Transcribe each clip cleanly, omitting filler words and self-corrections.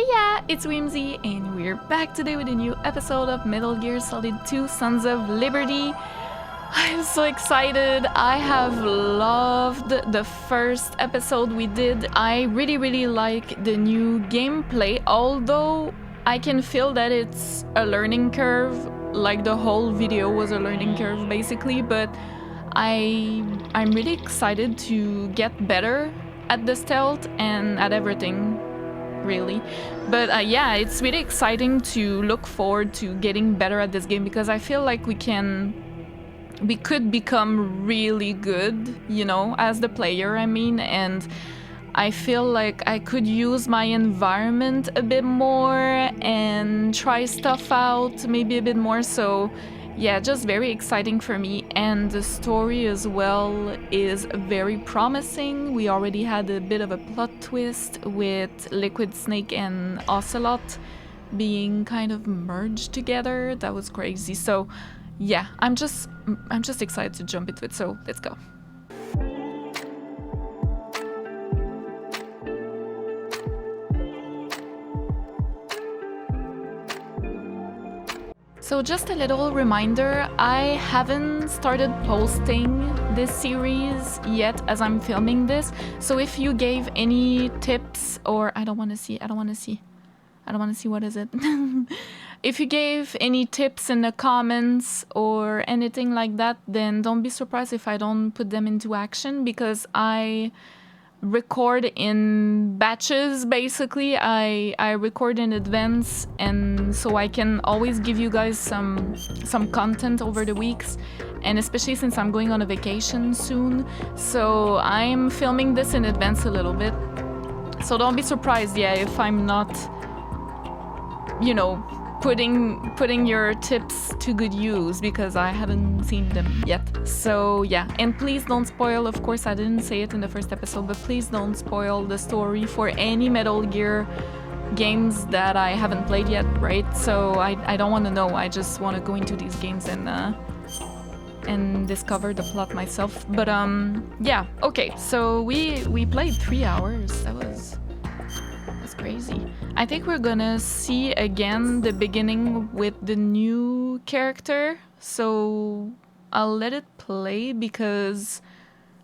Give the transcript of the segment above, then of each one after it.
Yeah, it's Whimsy, and we're back today with a new episode of Metal Gear Solid 2 Sons of Liberty. I'm so excited. I have loved the first episode we did. I really like the new gameplay, although I can feel that it's a learning curve, like the whole video was a learning curve basically, but I'm really excited to get better at the stealth and at everything, really. But yeah, it's really exciting to look forward to getting better at this game, because I feel like we could become really good, you know, as the player, I mean, and I feel like I could use my environment a bit more and try stuff out maybe a bit more. So yeah, just very exciting for me. And the story as well is very promising. We already had a bit of a plot twist with Liquid Snake and Ocelot being kind of merged together. That was crazy. So yeah, I'm just excited to jump into it. So let's go. So just a little reminder, I haven't started posting this series yet as I'm filming this. So if you gave any tips, or I don't want to see, what is it? If you gave any tips in the comments or anything like that, then don't be surprised if I don't put them into action, because I record in batches. Basically, I record in advance, and so I can always give you guys some content over the weeks, and especially since I'm going on a vacation soon, so I'm filming this in advance a little bit. So don't be surprised, yeah, if I'm not, you know, putting your tips to good use, because I haven't seen them yet. So yeah, and please don't spoil, of course I didn't say it in the first episode, but please don't spoil the story for any Metal Gear games that I haven't played yet, right? So I don't want to know, I just want to go into these games and discover the plot myself. But yeah, okay, so we played 3 hours. That's crazy. I think we're gonna see again the beginning with the new character, so I'll let it play, because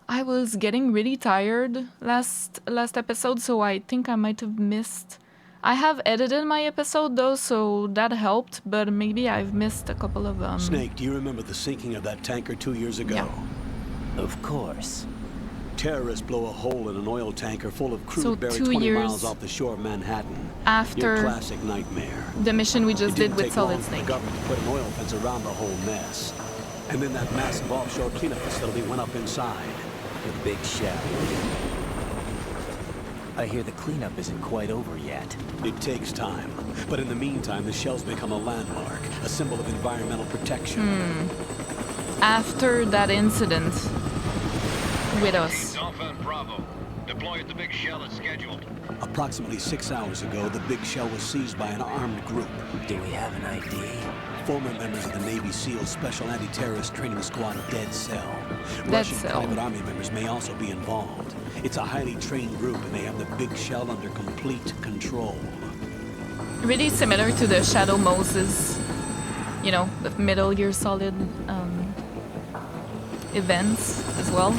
I was getting really tired last episode, so I think I might have missed. I have edited my episode though, so that helped, but maybe I've missed a couple of Snake, do you remember the sinking of that tanker 2 years ago? Yeah. Of course. Terrorists blow a hole in an oil tanker full of crude buried 20 miles off the shore of Manhattan. After your classic nightmare. The mission we just did with Solid Snake. The government put an oil fence around the whole mess. And then that massive offshore cleanup facility went up inside. The big shell. I hear the cleanup isn't quite over yet. It takes time. But in the meantime, the shell's become a landmark, a symbol of environmental protection. After that incident with us. Alpha and Bravo. Deploy at the big shell as scheduled. Approximately 6 hours ago, the big shell was seized by an armed group. Do we have an ID? Former members of the Navy SEAL Special Anti-Terrorist Training Squad Dead Cell. Dead Russian Cell. private army members may also be involved. It's a highly trained group, and they have the big shell under complete control. Really similar to the Shadow Moses, you know, the Metal Gear Solid events as well.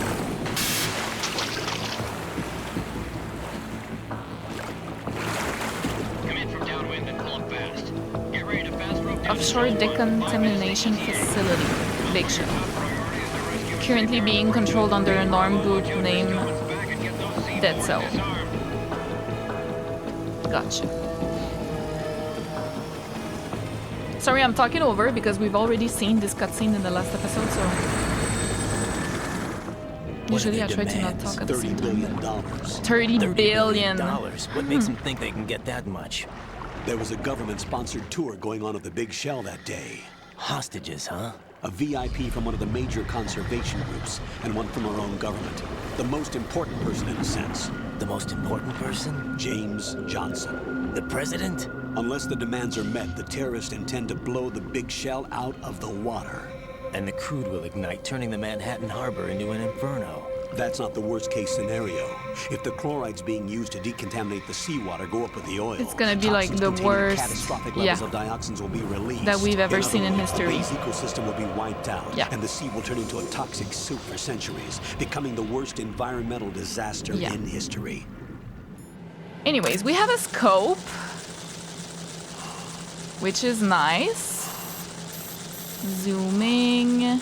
Offshore decontamination facility, Big Shell. Currently being controlled under an armed group named Dead Cell. Gotcha. Sorry, I'm talking over because we've already seen this cutscene in the last episode, so usually I try to not talk at the same time. $30 billion. What makes them think they can get that much? There was a government-sponsored tour going on at the big shell that day. Hostages, huh? A VIP from one of the major conservation groups, and one from our own government. The most important person in a sense. The most important person? James Johnson. The president? Unless the demands are met, the terrorists intend to blow the big shell out of the water. And the crude will ignite, turning the Manhattan harbor into an inferno. That's not the worst-case scenario. If the chlorides being used to decontaminate the seawater go up with the oil, It's gonna be like toxins the containing worst, catastrophic yeah, levels of dioxins will be released. that we've ever seen in other words, history. The ecosystem will be wiped out, Yeah. and the sea will turn into a toxic soup for centuries, becoming the worst environmental disaster Yeah. in history. Anyways, we have a scope, which is nice. Zooming.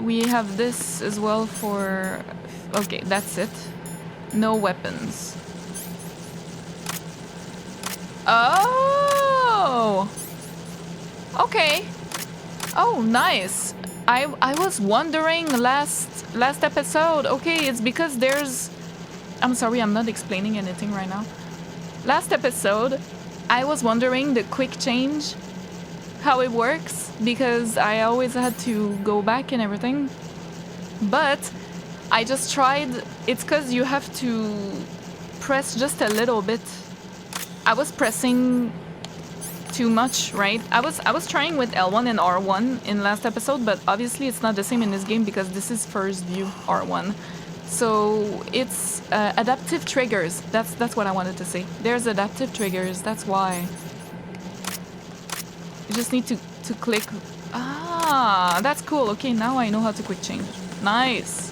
We have this as well for... Okay, that's it. No weapons. Oh! Okay. Oh, nice. I was wondering last episode. Okay, it's because there's... I'm sorry, I'm not explaining anything right now. Last episode, I was wondering the quick change, how it works, because I always had to go back and everything. But I just tried. It's because you have to press just a little bit. I was pressing too much, right? I was trying with L1 and R1 in last episode, but obviously it's not the same in this game because this is first view R1. So it's adaptive triggers. That's what I wanted to say. There's adaptive triggers. That's why. You just need to click. Ah, that's cool. Okay, now I know how to quick change. Nice.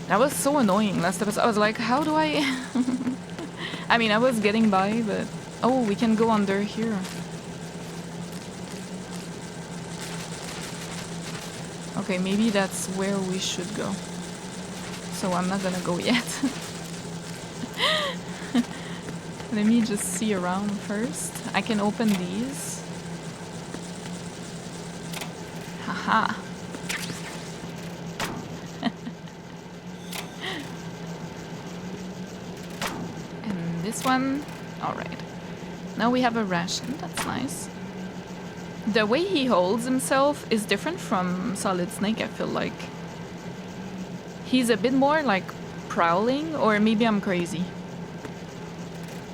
That was so annoying last episode. I was like, how do I... I mean, I was getting by, but... Oh, we can go under here. Okay, maybe that's where we should go. So I'm not gonna go yet. Let me just see around first. I can open these. Haha. And this one. Alright. Now we have a ration. That's nice. The way he holds himself is different from Solid Snake, I feel like. He's a bit more like prowling, or maybe I'm crazy.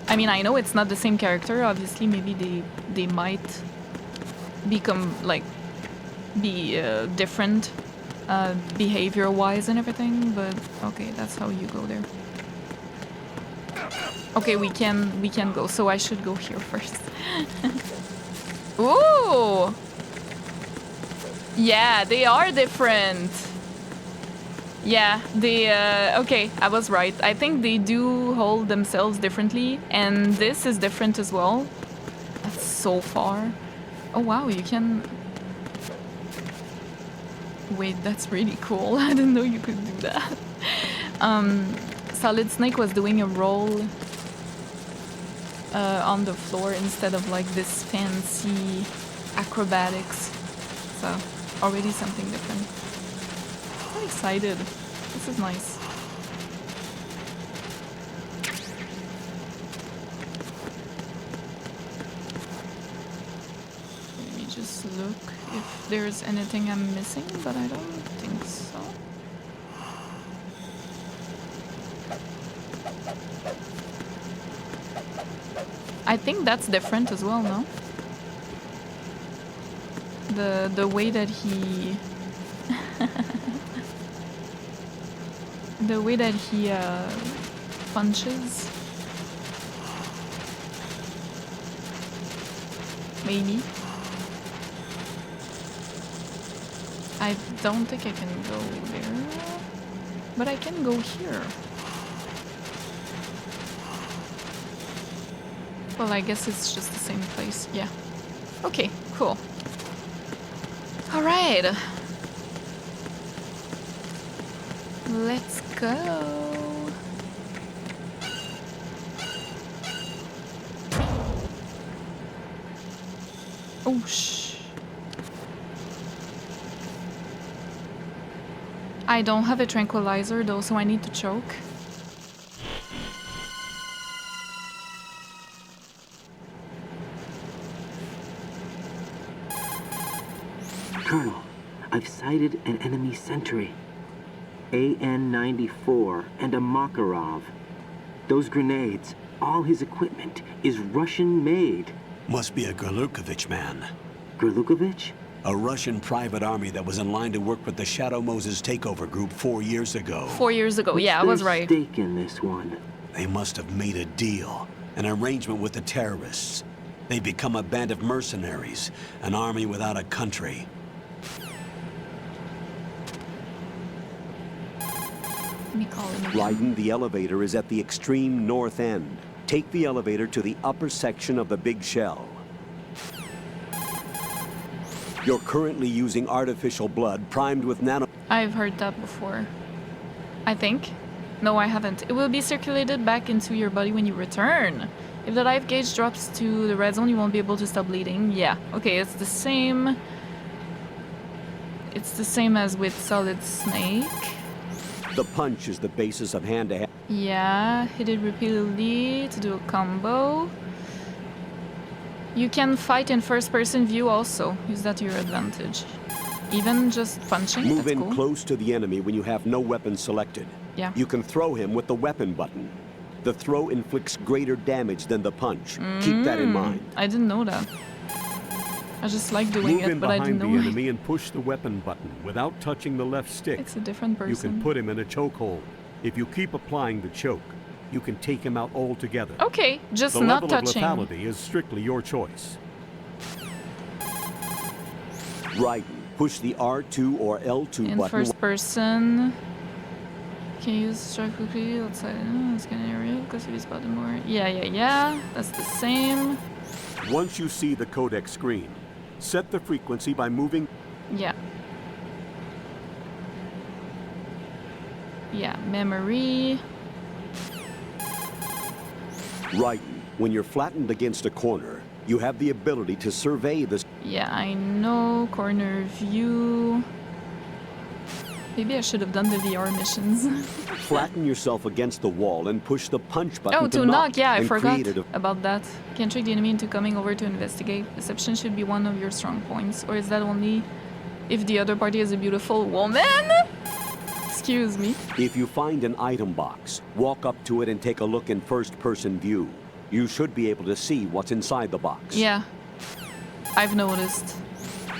I mean, I know it's not the same character, obviously. Maybe they might become like be different behavior-wise and everything, but okay, that's how you go there. Okay, we can go, so I should go here first. Ooh! Yeah, they are different. Yeah, they, okay, I was right. I think they do hold themselves differently, and this is different as well. That's so far. Oh wow, you can... Wait, that's really cool. I didn't know you could do that. Solid Snake was doing a roll on the floor instead of like this fancy acrobatics. So, already something different. I'm excited. This is nice. Let me just look if there's anything I'm missing, but I don't think so. I think that's different as well, no? The way that he... the way that he punches. Maybe. I don't think I can go there, but I can go here. Well, I guess it's just the same place. Yeah. Okay, cool. All right. Let's go. Oh, shh. I don't have a tranquilizer though, so I need to choke. Colonel, I've sighted an enemy sentry. AN-94 and a Makarov. Those grenades all his equipment is Russian-made. Must be a Gorlukovich man. Gorlukovich? A Russian private army that was in line to work with the Shadow Moses takeover group 4 years ago. 4 years ago, yeah, I What's was their right. stake in this one? They must have made a deal, an arrangement with the terrorists. They become a band of mercenaries, an army without a country. Let me call him again. Raiden, the elevator is at the extreme north end. Take the elevator to the upper section of the big shell. You're currently using artificial blood primed with nano... I've heard that before. I think. No, I haven't. It will be circulated back into your body when you return. If the life gauge drops to the red zone, you won't be able to stop bleeding. Yeah. Okay, it's the same. It's the same as with Solid Snake. The punch is the basis of hand-to-hand. Yeah, hit it repeatedly to do a combo. You can fight in first-person view also. Use that to your advantage. Even just punching, Move that's in cool. close to the enemy when you have no weapon selected. Yeah. You can throw him with the weapon button. The throw inflicts greater damage than the punch. Keep that in mind. I didn't know that. I just like doing Move in it, but I behind didn't the know enemy and push the weapon button without touching the left stick. it's a different person. You can put him in a chokehold. If you keep applying the choke, you can take him out altogether. Okay, just The not level of touching. lethality is strictly your choice. Raiden, push the R2 or L2 In button. first person. Can use strike quickly outside scan area because if you spot them more. Yeah. That's the same. Once you see the codec screen, set the frequency by moving. Yeah. Yeah, memory. Raiden, when you're flattened against a corner, you have the ability to survey the... Yeah, I know. Corner view. Maybe I should have done the VR missions. Flatten yourself against the wall and push the punch button Oh, to knock. Yeah, I and forgot create a- about that. Can trick the enemy into coming over to investigate. Deception should be one of your strong points. Or is that only if the other party is a beautiful woman? Excuse me. If you find an item box, walk up to it and take a look in first-person view. You should be able to see what's inside the box. Yeah. I've noticed.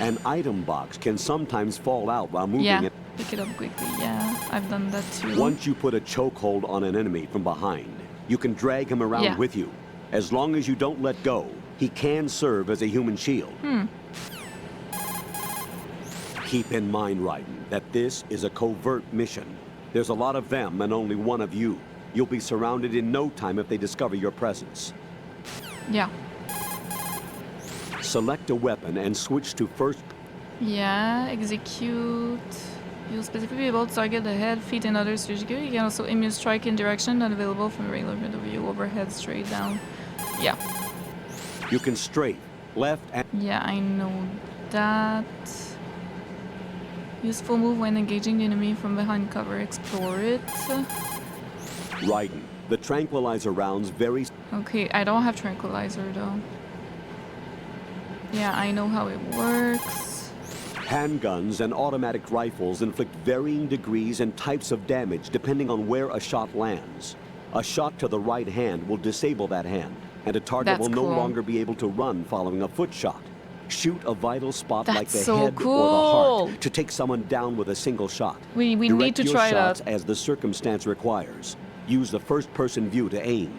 An item box can sometimes fall out while moving Yeah. it. Pick it up quickly. Yeah, I've done that too. Once you put a chokehold on an enemy from behind, you can drag him around Yeah. with you. As long as you don't let go, he can serve as a human shield. Keep in mind, Raiden, that this is a covert mission. There's a lot of them and only one of you. You'll be surrounded in no time if they discover your presence. Yeah. Select a weapon and switch to first. Yeah, execute. You'll specifically be able to target the head, feet, and other strategic. You can also aim your strike in direction not available from regular point of view, overhead, straight down. Yeah. You can strafe, left, and Yeah, I know that. Useful move when engaging the enemy from behind cover. Explore it. Raiden. The tranquilizer rounds very. Okay, I don't have tranquilizer though. Yeah, I know how it works. Handguns and automatic rifles inflict varying degrees and types of damage depending on where a shot lands. A shot to the right hand will disable that hand, and a target That's will no cool. longer be able to run following a foot shot. Shoot a vital spot like the That's so head or the cool. heart to take someone down with a single shot. We Direct need to your try shots that. as the circumstance requires. Use the first-person view to aim.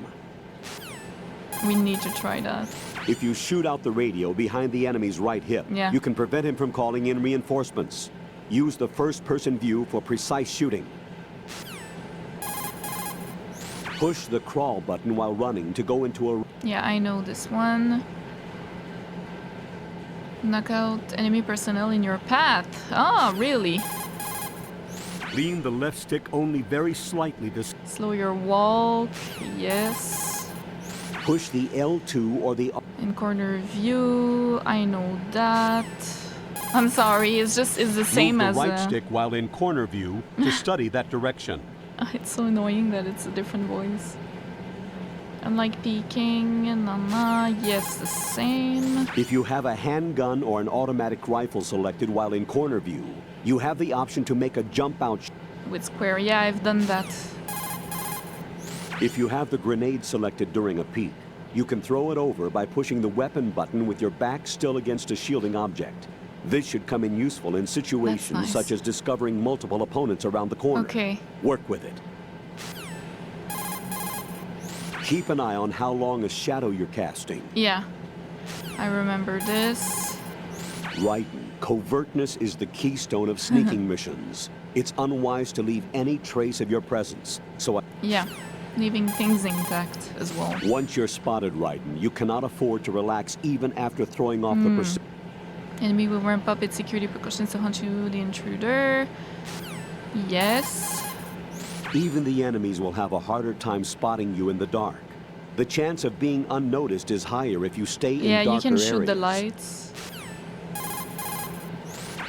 We need to try that. If you shoot out the radio behind the enemy's right hip, Yeah. you can prevent him from calling in reinforcements. Use the first-person view for precise shooting. Push the crawl button while running to go into a... Yeah, I know this one. Knock out enemy personnel in your path. Ah, really? Lean the left stick only very slightly to... Slow your walk. Yes. Push the L2 or the... In corner view. I know that. I'm sorry. It's the same Move as. the right stick while in corner view to study that direction. It's so annoying that it's a different voice. Unlike peeking and yes, the same. If you have a handgun or an automatic rifle selected while in corner view, you have the option to make a jump out. With square, yeah, I've done that. If you have the grenade selected during a peek, you can throw it over by pushing the weapon button with your back still against a shielding object. This should come in useful in situations nice. such as discovering multiple opponents around the corner. Okay. Work with it. Keep an eye on how long a shadow you're casting. Yeah. I remember this. Right. Covertness is the keystone of sneaking missions. It's unwise to leave any trace of your presence. So Yeah. Leaving things intact as well. once you're spotted, Raiden, you cannot afford to relax even after throwing off the pursuit. Enemy will ramp up its security precautions to hunt you, the intruder. Yes. Even the enemies will have a harder time spotting you in the dark. The chance of being unnoticed is higher if you stay in Yeah, darker you can shoot areas. the lights.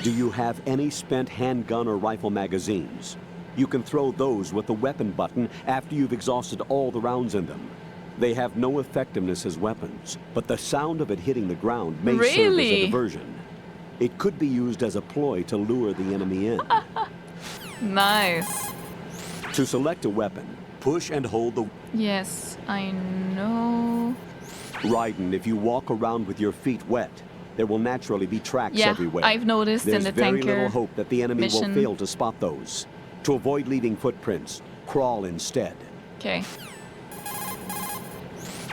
Do you have any spent handgun or rifle magazines? You can throw those with the weapon button after you've exhausted all the rounds in them. They have no effectiveness as weapons, but the sound of it hitting the ground may serve as a Really? diversion. It could be used as a ploy to lure the enemy in. Nice. To select a weapon, push and hold the Yes, I know. Raiden. If you walk around with your feet wet, there will naturally be tracks Yeah, everywhere. I've noticed There's in the very tanker little hope that the enemy mission. will fail to spot those. To avoid leaving footprints, crawl instead. Okay.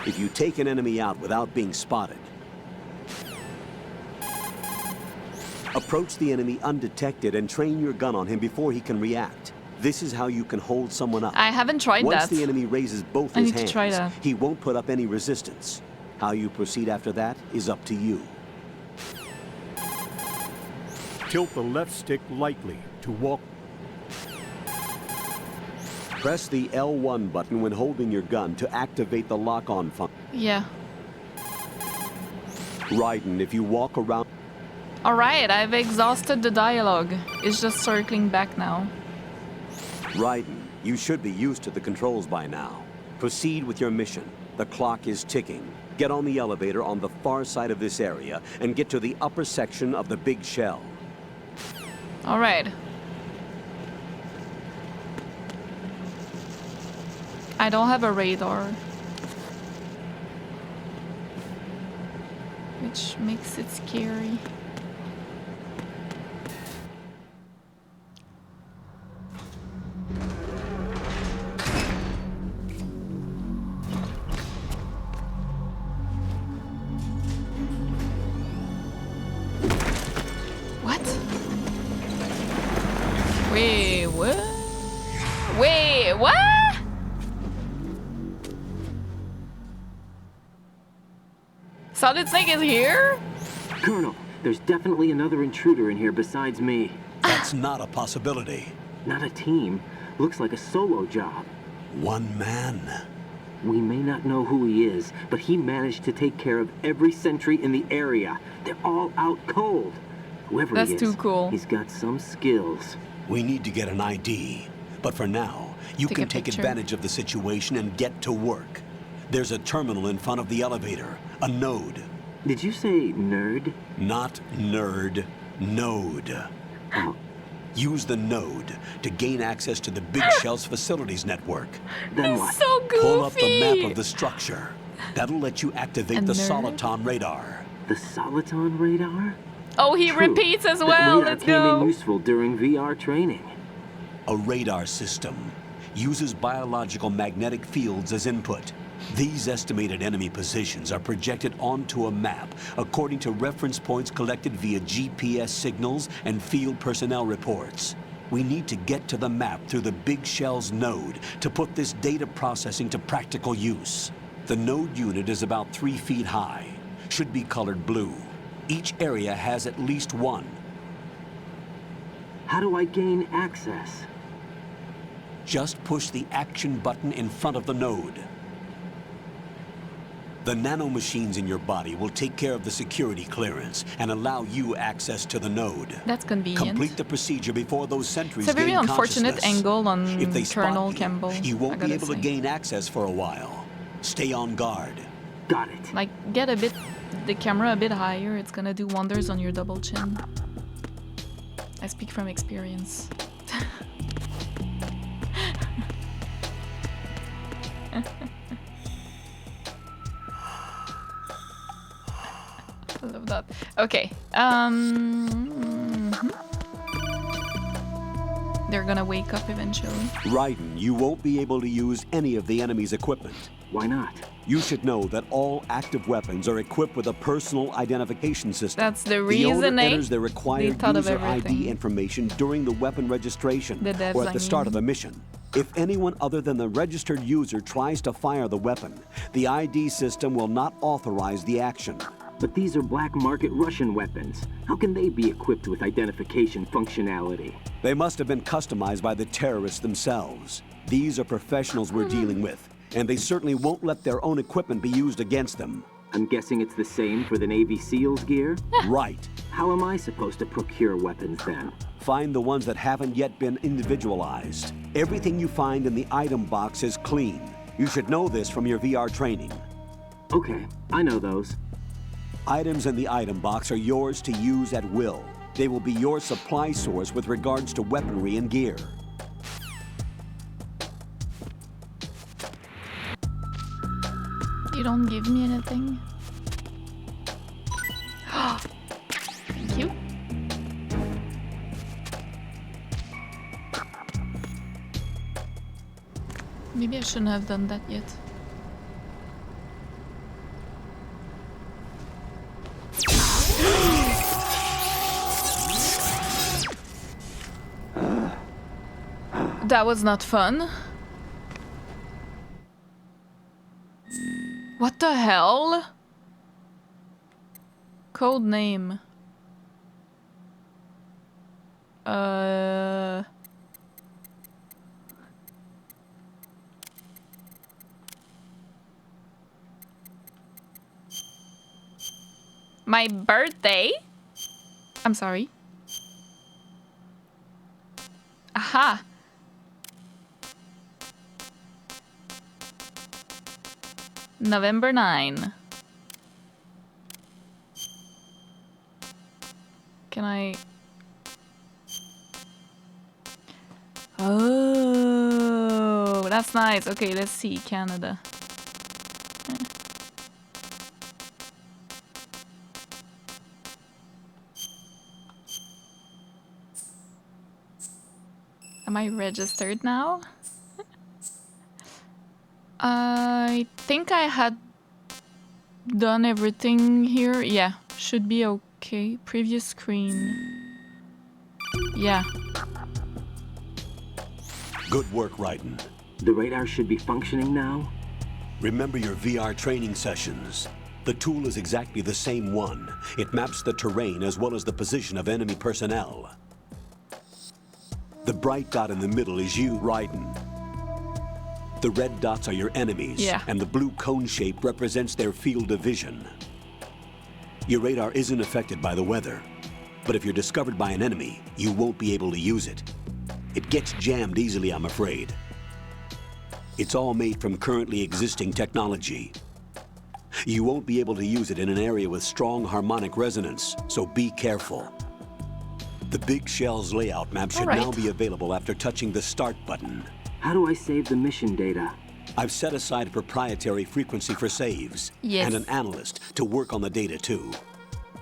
If you take an enemy out without being spotted, approach the enemy undetected and train your gun on him before he can react. This is how you can hold someone up. I haven't tried Once that. the enemy raises both I his need to hands, try that. he won't put up any resistance. How you proceed after that is up to you. Tilt the left stick lightly to walk. Press the L1 button when holding your gun to activate the lock-on function. Yeah. Raiden, if you walk around... Alright, I've exhausted the dialogue. It's just circling back now. Raiden, you should be used to the controls by now. Proceed with your mission. The clock is ticking. Get on the elevator on the far side of this area and get to the upper section of the big shell. Alright. I don't have a radar. Which makes it scary. What? Wait, what? Wait, what? Solid Snake is here? Colonel, there's definitely another intruder in here besides me. That's not a possibility. Not a team. Looks like a solo job. One man. We may not know who he is, but he managed to take care of every sentry in the area. They're all out cold. Whoever That's he is, too cool. he's got some skills. We need to get an ID. But for now, you Take can a take picture. advantage of the situation and get to work. There's a terminal in front of the elevator, a node. Did you say nerd? Not nerd, node. Oh, Use the node to gain access to the Big Shell's facilities network. then He's what? so goofy. Pull up the map of the structure. That'll let you activate A the nerd? Soliton radar. The Soliton radar? Oh, he True. repeats as That well. radar Let's came in go. useful during VR training. A radar system uses biological magnetic fields as input. These estimated enemy positions are projected onto a map according to reference points collected via GPS signals and field personnel reports. We need to get to the map through the Big Shell's node to put this data processing to practical use. The node unit is about 3 feet high, should be colored blue. Each area has at least one. How do I gain access? Just push the action button in front of the node. The nanomachines in your body will take care of the security clearance and allow you access to the node. That's convenient. Complete the procedure before those sentries It's a very gain unfortunate consciousness. angle on If they Colonel spot Campbell. you I won't be gotta able to say. gain access for a while. Stay on guard. Got it. Like, get a bit, the camera a bit higher. It's gonna do wonders on your double chin. I speak from experience. I love that. Okay. They're gonna wake up eventually. Raiden, you won't be able to use any of the enemy's equipment. Why not? You should know that all active weapons are equipped with a personal identification system. That's the The reason owner they enters their required thought of user everything. ID information during the weapon registration The devs, or at I the start of mean. a mission. If anyone other than the registered user tries to fire the weapon, the ID system will not authorize the action. But these are black market Russian weapons. How can they be equipped with identification functionality? They must have been customized by the terrorists themselves. These are professionals we're dealing with, and they certainly won't let their own equipment be used against them. I'm guessing it's the same for the Navy SEALs gear? Right. How am I supposed to procure weapons then? Find the ones that haven't yet been individualized. Everything you find in the item box is clean. You should know this from your VR training. Okay, I know those. Items in the item box are yours to use at will. They will be your supply source with regards to weaponry and gear. You don't give me anything. Thank you. Maybe I shouldn't have done that yet. That was not fun. What the hell? Code name. My birthday? I'm sorry. Aha. November 9. Can I... Oh, that's nice. Okay, let's see. Canada. Am I registered now? I think I had done everything here. Yeah, should be okay. Previous screen. Yeah. Good work, Raiden. The radar should be functioning now? Remember your VR training sessions. The tool is exactly the same one. It maps the terrain as well as the position of enemy personnel. The bright dot in the middle is you, Raiden. The red dots are your enemies, Yeah. and the blue cone shape represents their field of vision. Your radar isn't affected by the weather, but if you're discovered by an enemy, you won't be able to use it. It gets jammed easily, I'm afraid. It's all made from currently existing technology. You won't be able to use it in an area with strong harmonic resonance, so be careful. The Big Shell's layout map should now be available after touching the Start button. How do I save the mission data? I've set aside a proprietary frequency for saves, and an analyst to work on the data too.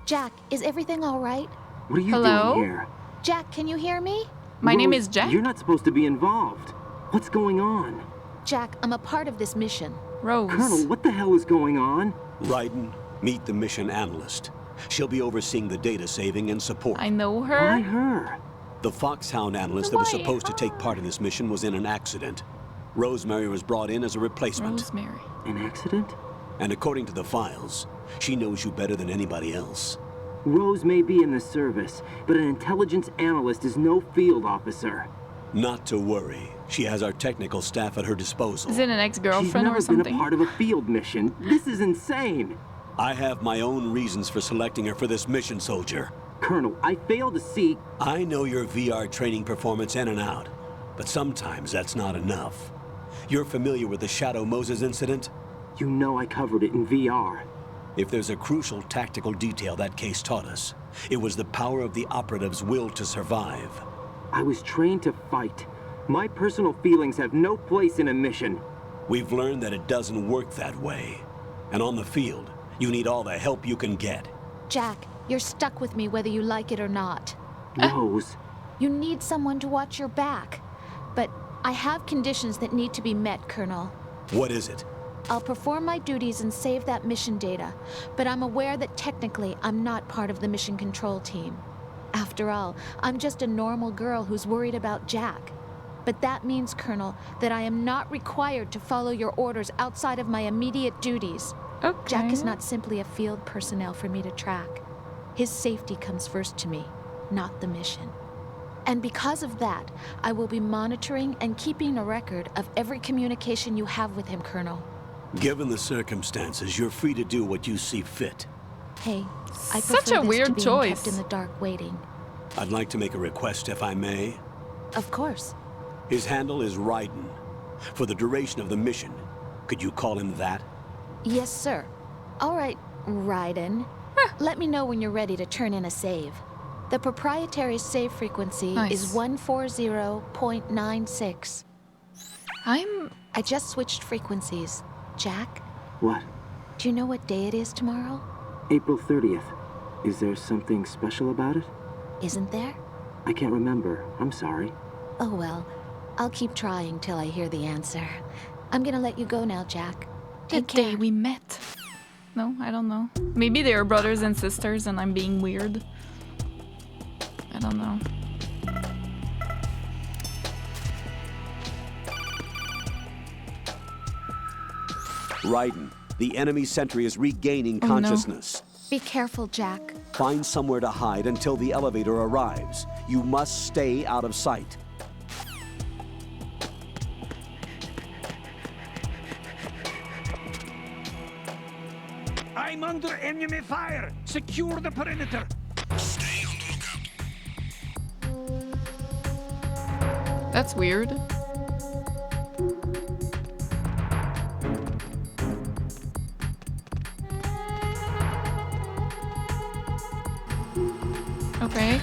Jack, is everything all right? What are you Hello? doing here? Jack, can you hear me? My name Rose, is Jack. You're not supposed to be involved. What's going on? Jack, I'm a part of this mission. Rose. Colonel, what the hell is going on? Raiden, meet the mission analyst. She'll be overseeing the data saving and support. I know Why her. her? The Foxhound analyst that was supposed to take part in this mission was in an accident. Rosemary was brought in as a replacement. Rosemary. An accident? And according to the files, she knows you better than anybody else. Rose may be in the service, but an intelligence analyst is no field officer. Not to worry. She has our technical staff at her disposal. Is it an She's ex-girlfriend never or been something? a part of a field mission. This is insane. I have my own reasons for selecting her for this mission, soldier. Colonel, I fail to see... I know your VR training performance in and out, but sometimes that's not enough. You're familiar with the Shadow Moses incident? You know I covered it in VR. If there's a crucial tactical detail that case taught us, it was the power of the operative's will to survive. I was trained to fight. My personal feelings have no place in a mission. We've learned that it doesn't work that way. And on the field, you need all the help you can get. Jack, you're stuck with me whether you like it or not. Rose, You need someone to watch your back. But I have conditions that need to be met, Colonel. What is it? I'll perform my duties and save that mission data, but I'm aware that technically I'm not part of the mission control team. After all, I'm just a normal girl who's worried about Jack. But that means, Colonel, that I am not required to follow your orders outside of my immediate duties. Okay. Jack is not simply a field personnel for me to track. His safety comes first to me, not the mission. And because of that, I will be monitoring and keeping a record of every communication you have with him, Colonel. Given the circumstances, you're free to do what you see fit. Hey, I Such prefer a this weird to being choice. kept in the dark waiting. I'd like to make a request, if I may. Of course. His handle is Raiden. For the duration of the mission, could you call him that? Yes, sir. All right, Raiden. Let me know when you're ready to turn in a save. The proprietary save frequency is Nice. 140.96. I'm... I just switched frequencies. Jack, what? do you know what day it is tomorrow? April 30th. Is there something special about it? Isn't there? I can't remember. I'm sorry. Oh well, I'll keep trying till I hear the answer. I'm gonna let you go now, Jack. The Take care. day we met. No, I don't know. Maybe they are brothers and sisters and I'm being weird. I don't know. Raiden, the enemy sentry is regaining Oh, no. consciousness. Be careful, Jack. Find somewhere to hide until the elevator arrives. You must stay out of sight. I'm under enemy fire! Secure the perimeter! Stay on the lookout. That's weird. Okay.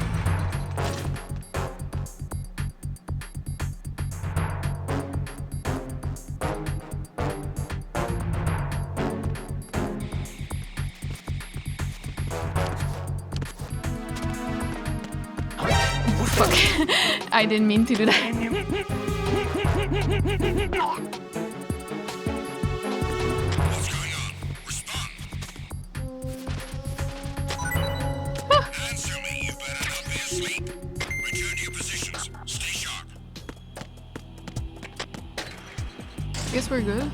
Fuck. I didn't mean to do that. What's going on? Respond. Answer me. You better not be asleep. Return to your positions. Stay sharp. Guess we're good.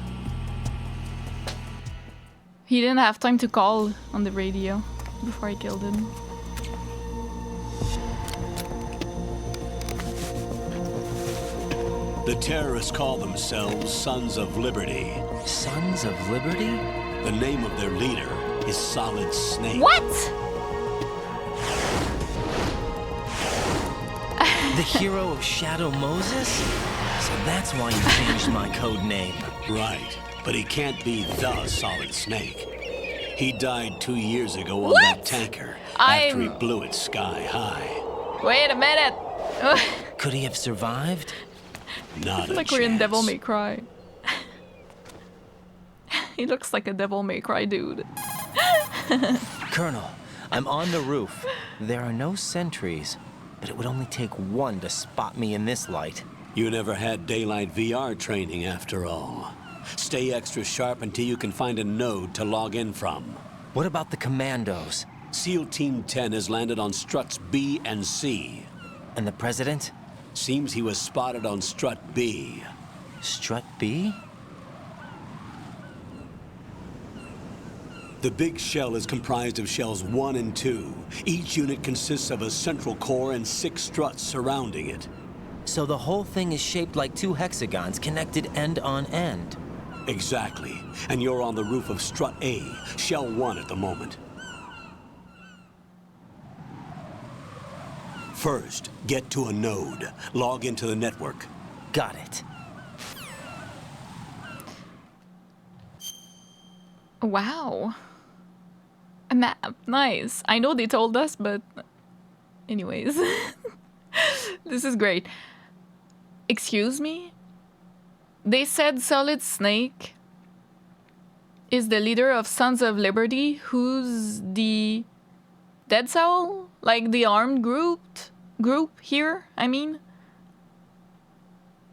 He didn't have time to call on the radio before I killed him. The terrorists call themselves Sons of Liberty. Sons of Liberty? The name of their leader is Solid Snake. What? The hero of Shadow Moses? So that's why you changed my code name. Right, but he can't be the Solid Snake. He died 2 years ago on What? that tanker after he blew it sky high. Wait a minute. Could he have survived? Not a Like we're in chance. Devil May Cry. He looks like a Devil May Cry dude. Colonel, I'm on the roof. There are no sentries, but it would only take one to spot me in this light. You never had daylight VR training after all. Stay extra sharp until you can find a node to log in from. What about the commandos? SEAL Team 10 has landed on Struts B and C. And the president? Seems he was spotted on Strut B. Strut B? The big shell is comprised of shells 1 and 2. Each unit consists of a central core and 6 struts surrounding it. So the whole thing is shaped like 2 hexagons connected end on end. Exactly. And you're on the roof of Strut A, shell 1 at the moment. First, get to a node. Log into the network. Got it. Wow. A map. Nice. I know they told us, but anyways. This is great. Excuse me? They said Solid Snake is the leader of Sons of Liberty, who's the Dead Soul? Like the armed group here, I mean.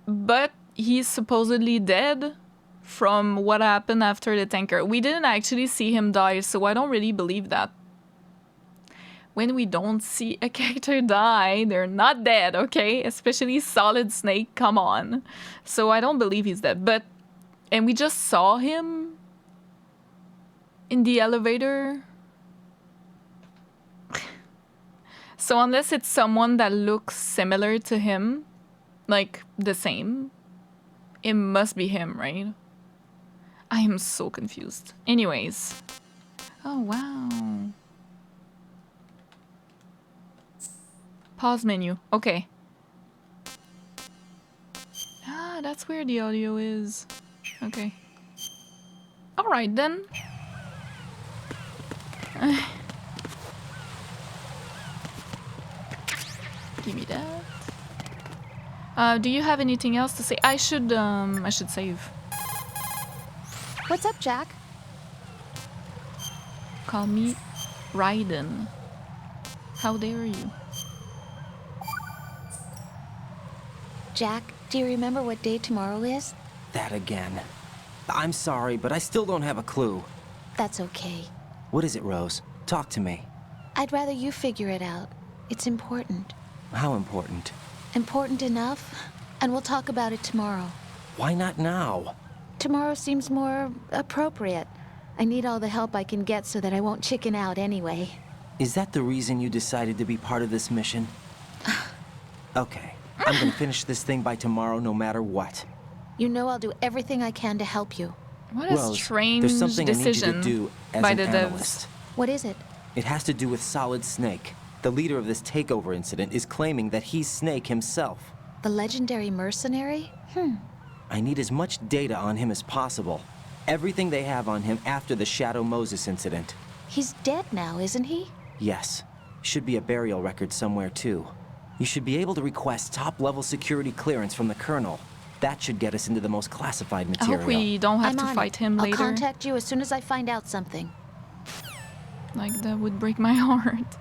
But he's supposedly dead from what happened after the tanker. We didn't actually see him die, so I don't really believe that. When we don't see a character die, they're not dead, okay? Especially Solid Snake, come on. So I don't believe he's dead, but... And we just saw him in the elevator. So unless it's someone that looks similar to him, like the same, it must be him, right? I am so confused. Anyways. Oh, wow. Pause menu. Okay. Ah, that's where the audio is. Okay. Alright then. Give me that. Do you have anything else to say? I should save. What's up, Jack? Call me Raiden. How dare you? Jack, do you remember what day tomorrow is? That again. I'm sorry, but I still don't have a clue. That's okay. What is it, Rose? Talk to me. I'd rather you figure it out. It's important. How important? Important enough, and we'll talk about it tomorrow. Why not now? Tomorrow seems more appropriate. I need all the help I can get so that I won't chicken out anyway. Is that the reason you decided to be part of this mission? Okay. I'm gonna finish this thing by tomorrow no matter what. You know I'll do everything I can to help you. What a Rose, strange there's something decision I need you to do as by an the analyst. What is it? It has to do with Solid Snake. The leader of this takeover incident is claiming that he's Snake himself. The legendary mercenary? I need as much data on him as possible. Everything they have on him after the Shadow Moses incident. He's dead now, isn't he? Yes. Should be a burial record somewhere, too. You should be able to request top-level security clearance from the Colonel. That should get us into the most classified I material. hope we don't have I'm to on fight it. him I'll later. contact you as soon as I find out something. Like, that would break my heart.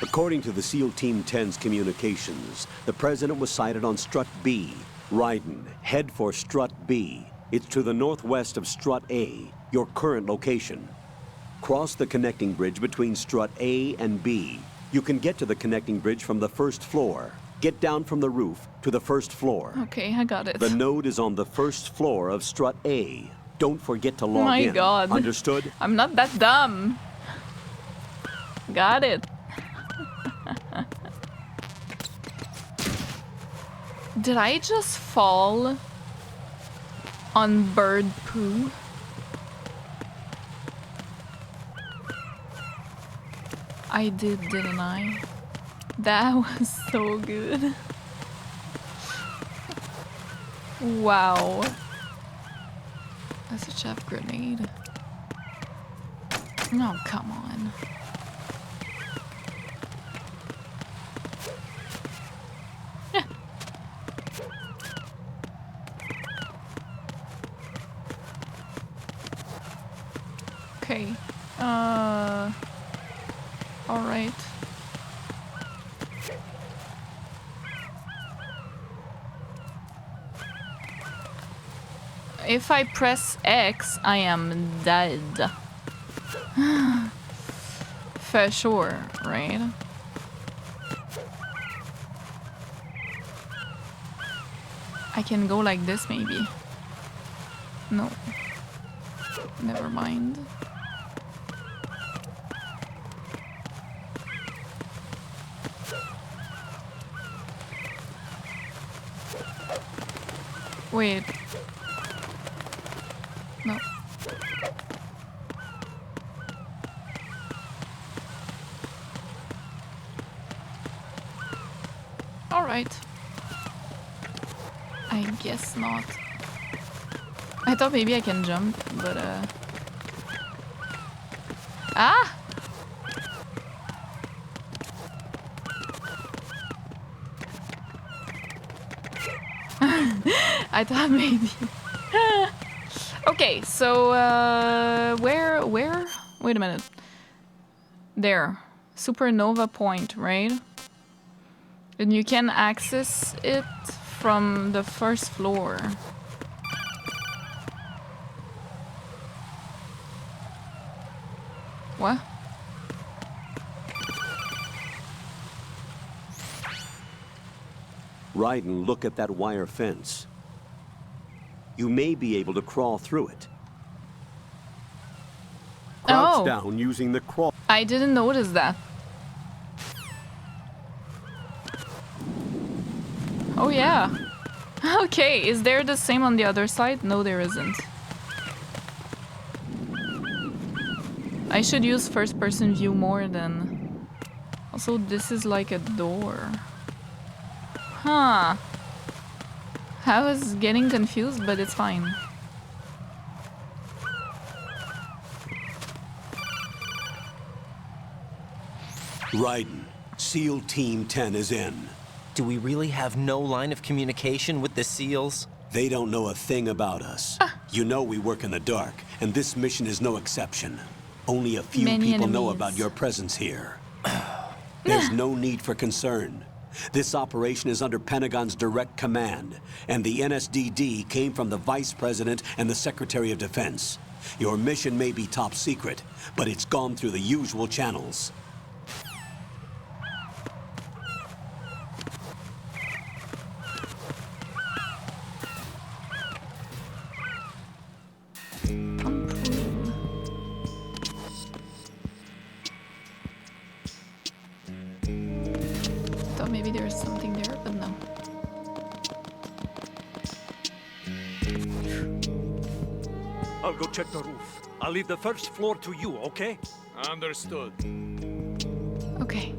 According to the SEAL Team 10's communications, the president was sighted on Strut B. Raiden, head for Strut B. It's to the northwest of Strut A, your current location. Cross the connecting bridge between Strut A and B. You can get to the connecting bridge from the first floor. Get down from the roof to the first floor. Okay, I got it. The node is on the first floor of Strut A. Don't forget to log My in. God. Understood? I'm not that dumb. Got it. Did I just fall on bird poo? I did, didn't I? That was so good. Wow. That's a chef grenade. No, come on. Okay. All right. If I press X, I am dead. For sure, right? I can go like this, maybe. No. Never mind. Wait. No. All right. I guess not. I thought maybe I can jump, but Ah! I thought maybe. Okay, so where? Wait a minute. There, Supernova Point, right? And you can access it from the first floor. What? Raiden, look at that wire fence. You may be able to crawl through it. Crouch down using the crawl. I didn't notice that. Oh yeah. Okay, is there the same on the other side? No, there isn't. I should use first-person view more than... Also, this is like a door. Huh. I was getting confused, but it's fine. Raiden, SEAL Team 10 is in. Do we really have no line of communication with the SEALs? They don't know a thing about us. You know we work in the dark, and this mission is no exception. Only a few people know about your presence here. There's no need for concern. This operation is under Pentagon's direct command, and the NSDD came from the Vice President and the Secretary of Defense. Your mission may be top secret, but it's gone through the usual channels. Thought maybe there's something there, but no. I'll go check the roof. I'll leave the first floor to you, okay? Understood. Okay.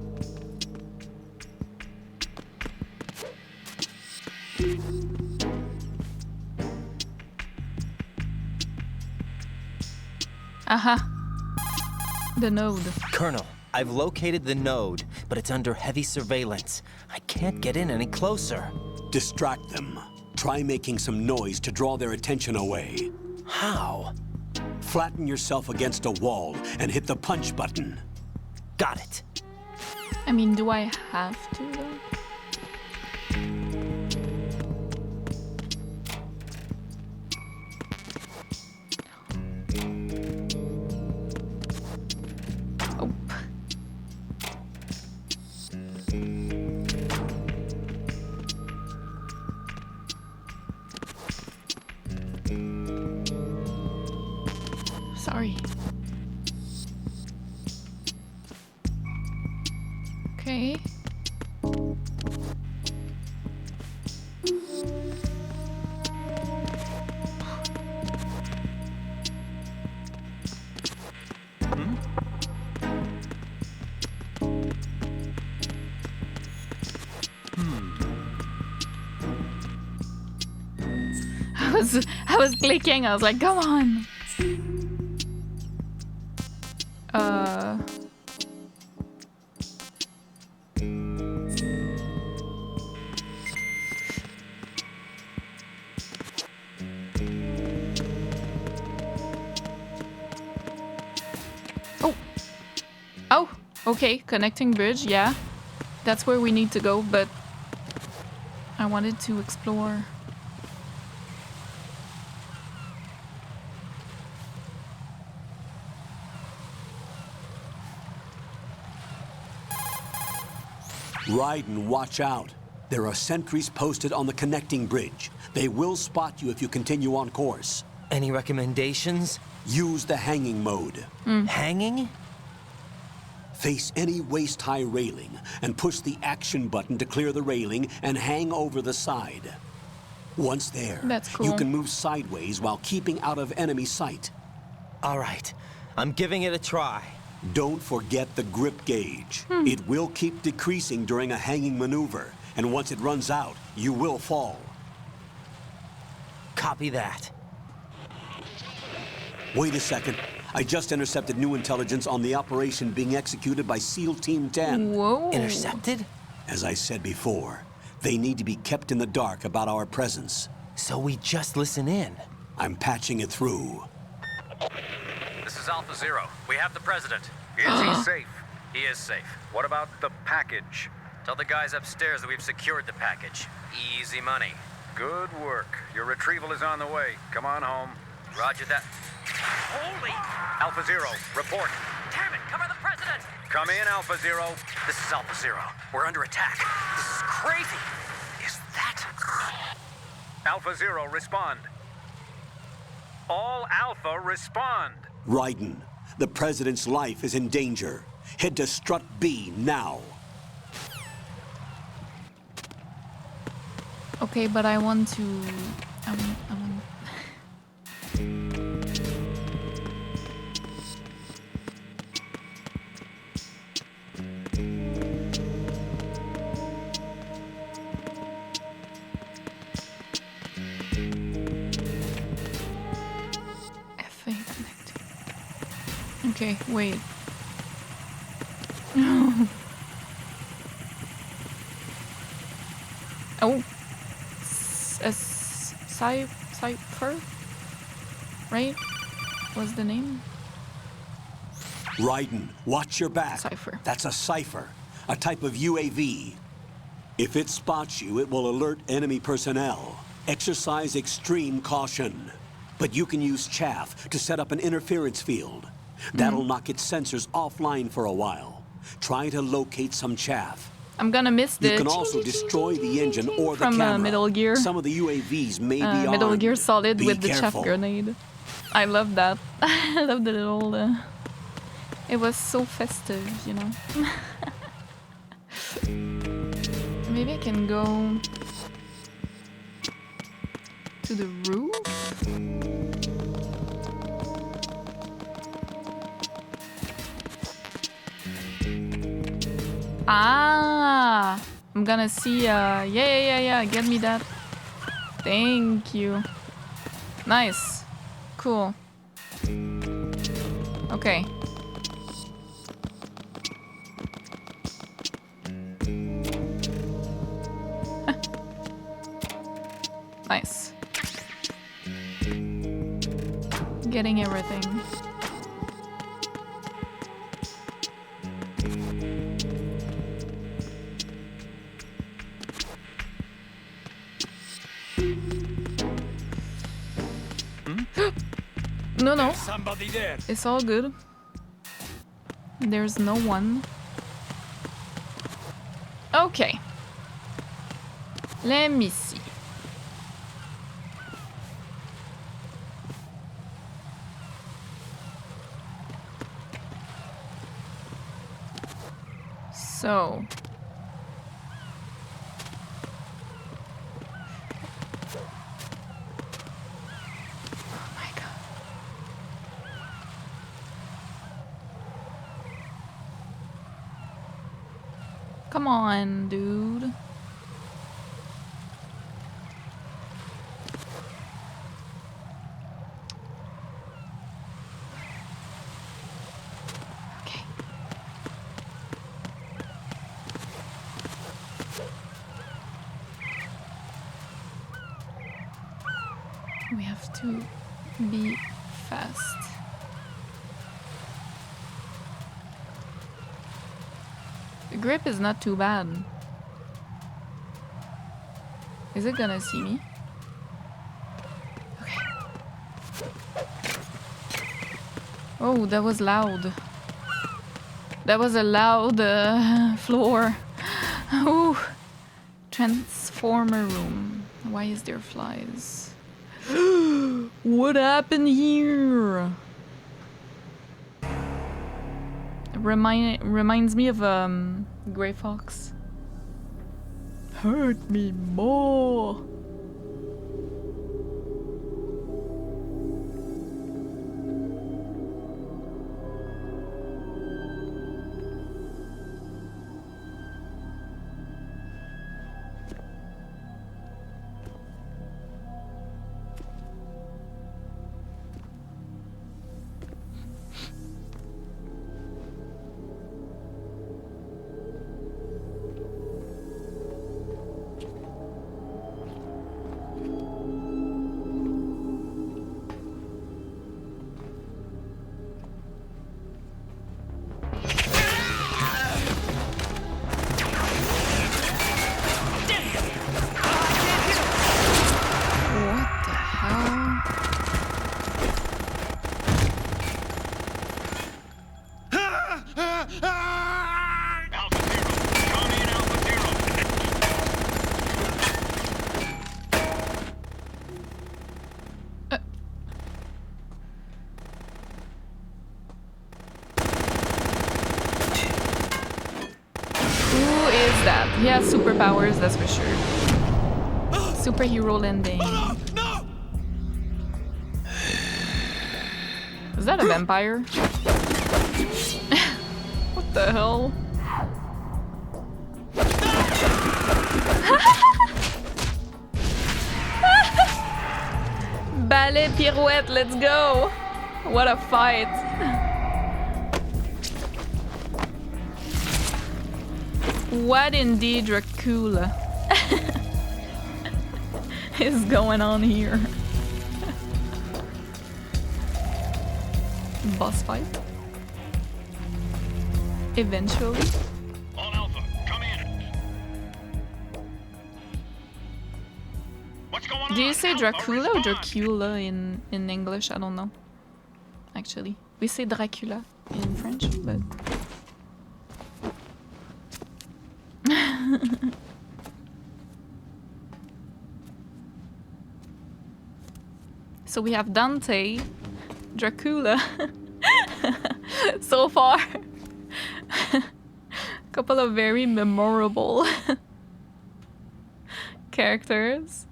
Aha. The node. Colonel, I've located the node, but it's under heavy surveillance. I can't get in any closer. Distract them. Try making some noise to draw their attention away. How? Flatten yourself against a wall and hit the punch button. Got it. I mean, do I have to though? Oh. Sorry. Okay. I was clicking. I was like, come on. Oh, okay, connecting bridge, yeah. That's where we need to go, but I wanted to explore. Raiden, watch out. There are sentries posted on the connecting bridge. They will spot you if you continue on course. Any recommendations? Use the hanging mode. Hanging? Face any waist-high railing and push the action button to clear the railing and hang over the side. Once there, That's cool. you can move sideways while keeping out of enemy sight. All right, I'm giving it a try. Don't forget the grip gauge. It will keep decreasing during a hanging maneuver, and once it runs out, you will fall. Copy that. Wait a second. I just intercepted new intelligence on the operation being executed by SEAL Team 10. Whoa. Intercepted? As I said before, they need to be kept in the dark about our presence. So we just listen in. I'm patching it through. This is Alpha Zero. We have the president. Is he safe? He is safe. What about the package? Tell the guys upstairs that we've secured the package. Easy money. Good work. Your retrieval is on the way. Come on home. Roger that. Holy! Alpha Zero, report. Damn it, cover the president! Come in, Alpha Zero. This is Alpha Zero. We're under attack. This is crazy. Is that... Alpha Zero, respond. All Alpha, respond. Raiden, the president's life is in danger. Head to Strut B now. Okay, but I want to... I want... FA connected. Okay, wait. Oh. Cipher? Right? What's the name? Raiden, watch your back. Cipher. That's a cipher, a type of UAV. If it spots you, it will alert enemy personnel. Exercise extreme caution. But you can use chaff to set up an interference field. That'll knock its sensors offline for a while. Try to locate some chaff. I'm gonna miss the... You can also destroy the engine or the from camera. Metal Gear. Some of the UAVs may be armed. Metal Gear Solid Be with the careful. chaff grenade. I love that. I love the little... It was so festive, you know. Maybe I can go to the roof? Ah! I'm gonna see, yeah, get me that. Thank you. Nice. Cool. Okay. Nice. Getting everything. No. Somebody there. It's all good. There's no one. Okay. Let me see. So. Oh my god. Come on, dude. Okay. We have to be fast. The grip is not too bad. Is it gonna see me? Okay. Oh, that was loud. That was a loud floor. Ooh. Transformer room. Why is there flies? What happened here? Reminds me of Grey Fox. Hurt me more. powers, that's for sure. Superhero landing. Is that a vampire? What the hell? Ballet pirouette, let's go! What a fight! What indeed, Dracula is going on here? Boss fight? Eventually? All Alpha, come in. What's going on? Do you say Alpha, Dracula or respond. Dracula in English? I don't know. Actually, we say Dracula in French, but... So we have Dante, Dracula, so far. Couple of very memorable characters.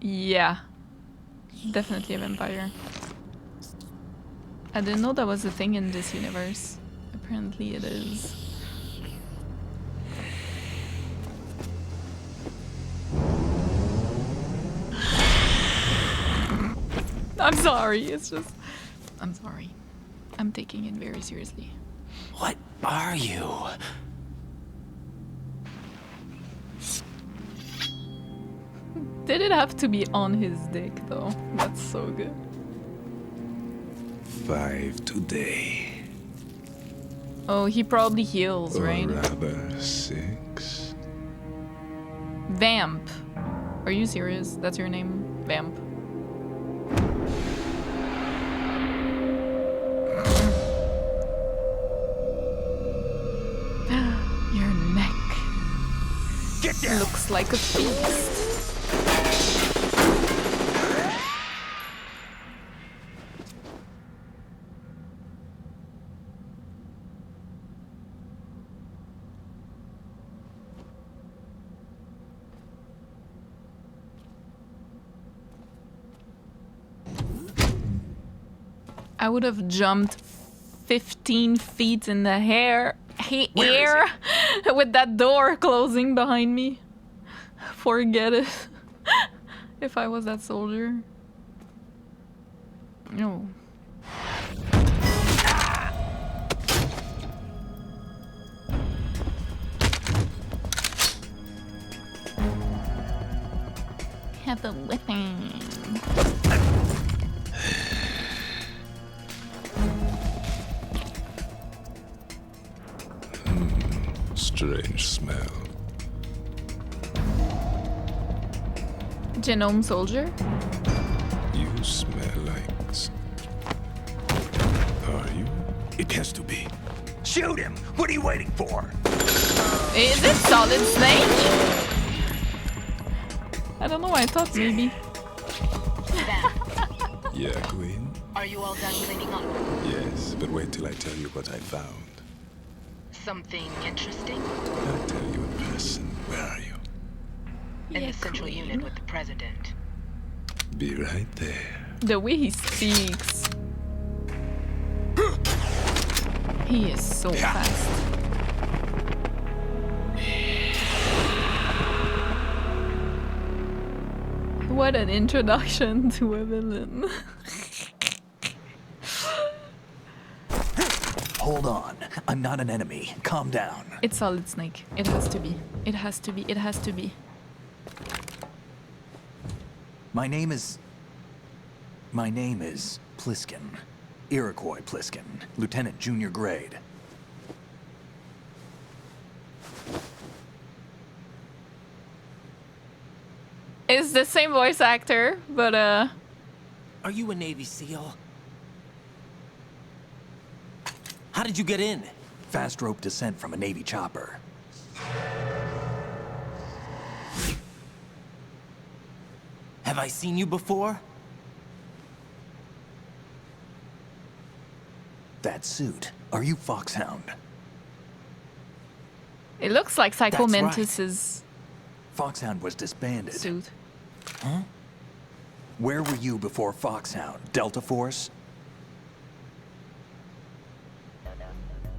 Yeah, definitely a vampire. I didn't know that was a thing in this universe. Apparently it is. I'm sorry, it's just... I'm sorry. I'm taking it very seriously. What are you? Did it have to be on his dick though? That's so good. 5 today. Oh, he probably heals, Or right? rather 6. Vamp. Are you serious? That's your name? Vamp. Your neck. Get down. Looks like a feast. I would have jumped 15 feet in the air with that door closing behind me. Forget it. If I was that soldier. No. Have a weapon. Strange smell. Genome soldier? You smell like... Are you? It has to be. Shoot him! What are you waiting for? Is it Solid Snake? I don't know, I thought maybe. Yeah, Queen? Are you all done cleaning up? Yes, but wait till I tell you what I found. Something interesting? I'll tell you in person. Where are you? In the central unit with the president. Be right there. The way he speaks. He is so fast. What an introduction to a villain. Hold on. I'm not an enemy. Calm down. It's Solid Snake. It has to be. It has to be. It has to be. My name is Pliskin. Iroquois Pliskin. Lieutenant Junior Grade. It's the same voice actor, but Are you a Navy SEAL? How did you get in? Fast rope descent from a Navy chopper. Have I seen you before? That suit. Are you Foxhound? It looks like Psycho That's right. Mantis's Foxhound was disbanded. suit. Huh? Where were you before Foxhound? Delta Force?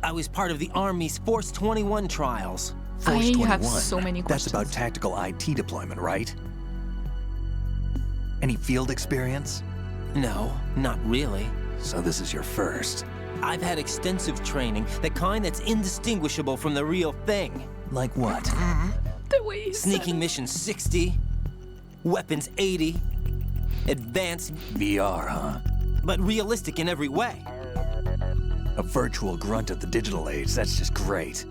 I was part of the Army's Force 21 trials. Force I 21. have so many That's questions. about tactical IT deployment, right? Any field experience? No, not really. So this is your first. I've had extensive training, the kind that's indistinguishable from the real thing. Like what? The way he Sneaking said mission 60, weapons 80, advanced, VR, huh? but realistic in every way. A virtual grunt of the digital age, that's just great.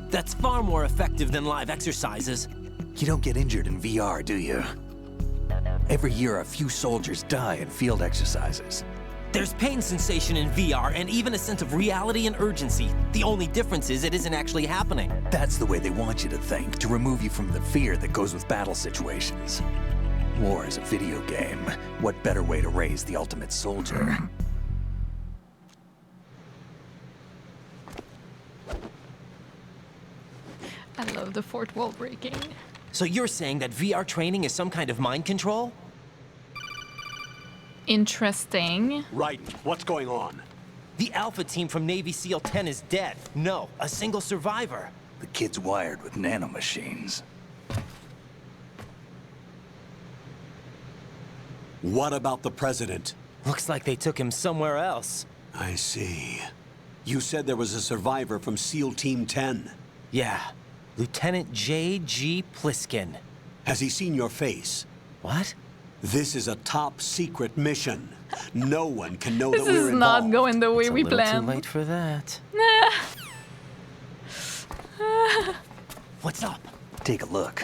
That's far more effective than live exercises. You don't get injured in VR, do you? Every year, a few soldiers die in field exercises. There's pain sensation in VR and even a sense of reality and urgency. The only difference is it isn't actually happening. That's the way they want you to think, to remove you from the fear that goes with battle situations. War is a video game. What better way to raise the ultimate soldier? I love the fourth wall breaking. So you're saying that VR training is some kind of mind control? Interesting. Right. What's going on? The Alpha team from Navy SEAL 10 is dead. No, a single survivor. The kid's wired with nanomachines. What about the president? Looks like they took him somewhere else. I see. You said there was a survivor from SEAL Team 10. Yeah, Lieutenant J.G. Pliskin. Has he seen your face? What? This is a top secret mission. No one can know This that we're is not involved. going the way It's a we little planned. too late for that. What's up? Take a look.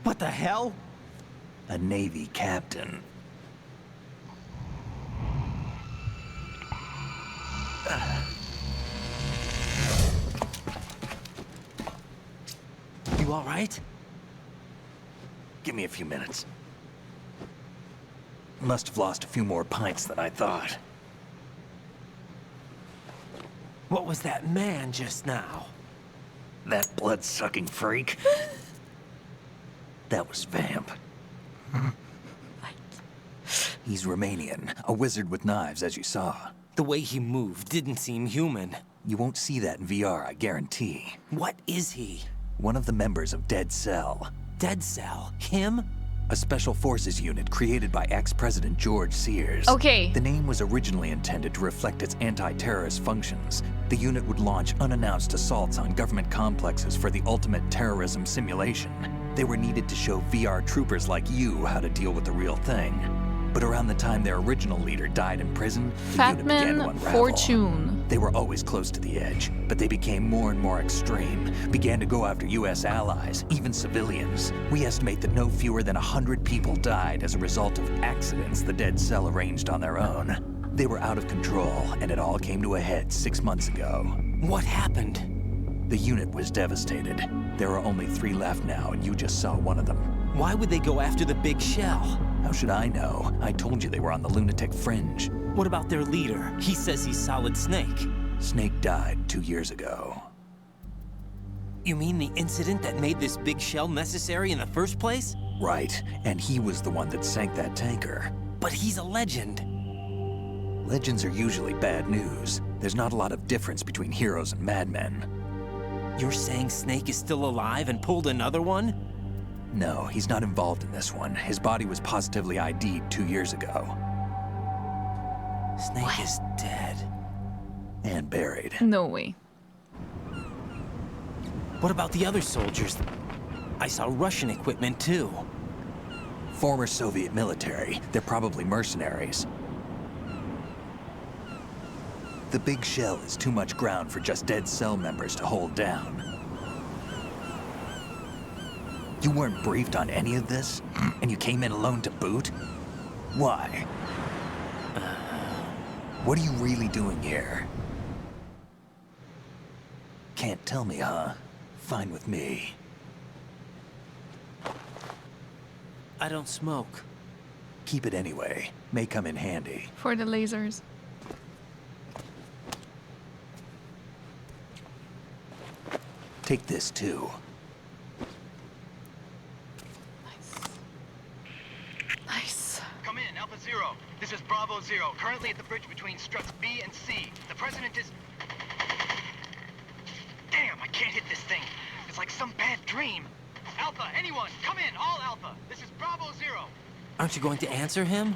What the hell? A Navy captain. You all right? Give me a few minutes. Must have lost a few more pints than I thought. What was that man just now? That blood-sucking freak? That was Vamp. He's Romanian, a wizard with knives, as you saw. The way he moved didn't seem human. You won't see that in VR, I guarantee. What is he? One of the members of Dead Cell. Dead Cell? Him? A special forces unit created by ex-President George Sears. Okay. The name was originally intended to reflect its anti-terrorist functions. The unit would launch unannounced assaults on government complexes for the ultimate terrorism simulation. They were needed to show VR troopers like you how to deal with the real thing. But around the time their original leader died in prison, the unit began to Fatman unravel. Fortune. They were always close to the edge, but they became more and more extreme, began to go after U.S. allies, even civilians. We estimate that no fewer than 100 people died as a result of accidents the Dead Cell arranged on their own. They were out of control, and it all came to a head 6 months ago. What happened? The unit was devastated. There are only 3 left now, and you just saw one of them. Why would they go after the big shell? How should I know? I told you they were on the lunatic fringe. What about their leader? He says he's Solid Snake. Snake died 2 years ago. You mean the incident that made this big shell necessary in the first place? Right, and he was the one that sank that tanker. But he's a legend. Legends are usually bad news. There's not a lot of difference between heroes and madmen. You're saying Snake is still alive and pulled another one? No, he's not involved in this one. His body was positively ID'd 2 years ago. Snake is dead. And buried. No way. What about the other soldiers? I saw Russian equipment too. Former Soviet military. They're probably mercenaries. The big shell is too much ground for just Dead Cell members to hold down. You weren't briefed on any of this? And you came in alone to boot? Why? What are you really doing here? Can't tell me, huh? Fine with me. I don't smoke. Keep it anyway. May come in handy. For the lasers. Take this too. Nice. Come in, Alpha Zero. This is Bravo Zero, currently at the bridge between Struts B and C. The president is... Damn, I can't hit this thing. It's like some bad dream. Alpha, anyone, come in, all Alpha. This is Bravo Zero. Aren't you going to answer him?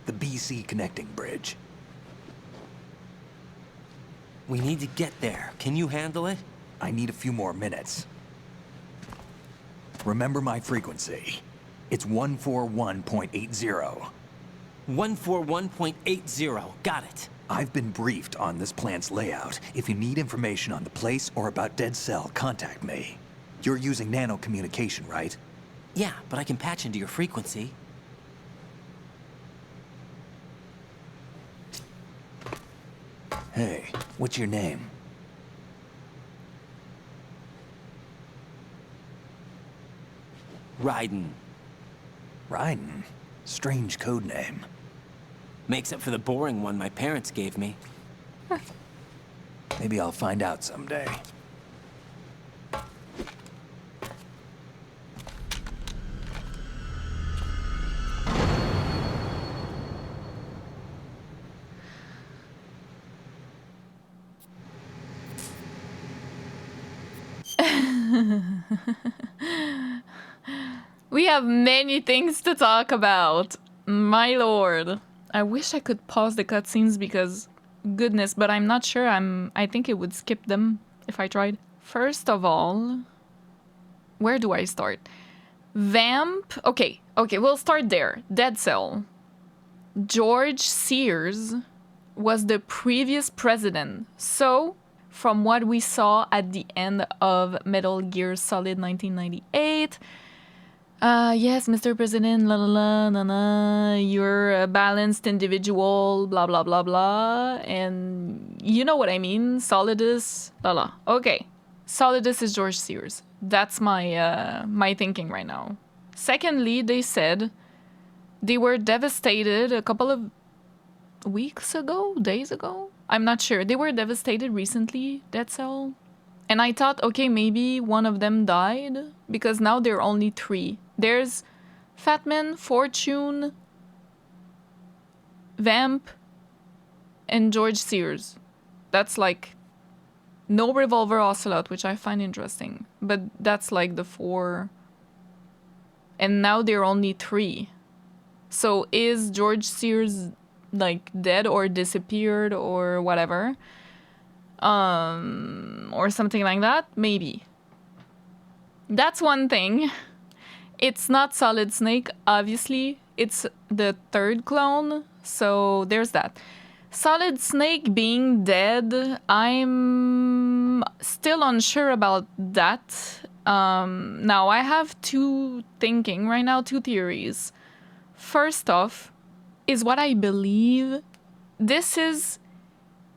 The BC connecting bridge. We need to get there. Can you handle it? I need a few more minutes. Remember my frequency. It's 141.80. 141.80. Got it. I've been briefed on this plant's layout. If you need information on the place or about Dead Cell, contact me. You're using nano communication, right? Yeah, but I can patch into your frequency. Hey, what's your name? Raiden. Raiden? Strange code name. Makes up for the boring one my parents gave me. Maybe I'll find out someday. We have many things to talk about. My lord. I wish I could pause the cutscenes because goodness, but I'm not sure. I think it would skip them if I tried. First of all, where do I start? Vamp. Okay, we'll start there. Dead Cell. George Sears was the previous president. So, from what we saw at the end of Metal Gear Solid 1998, yes, Mr. President, la la la, na na, you're a balanced individual, blah blah blah blah, and you know what I mean, Solidus, la la. Okay, Solidus is George Sears. That's my my thinking right now. Secondly, they said they were devastated a couple of weeks ago, days ago. I'm not sure. They were devastated recently, Dead Cell. And I thought, okay, maybe one of them died, because now there are only 3. There's Fatman, Fortune, Vamp, and George Sears. That's like no Revolver Ocelot, which I find interesting. But that's like the 4. And now there are only 3. So is George Sears like dead or disappeared or whatever? Or something like that? Maybe. That's one thing. It's not Solid Snake, obviously. It's the 3rd clone, so there's that. Solid Snake being dead, I'm still unsure about that. Now, I have 2 thinking right now, 2 theories. First off, is what I believe. This is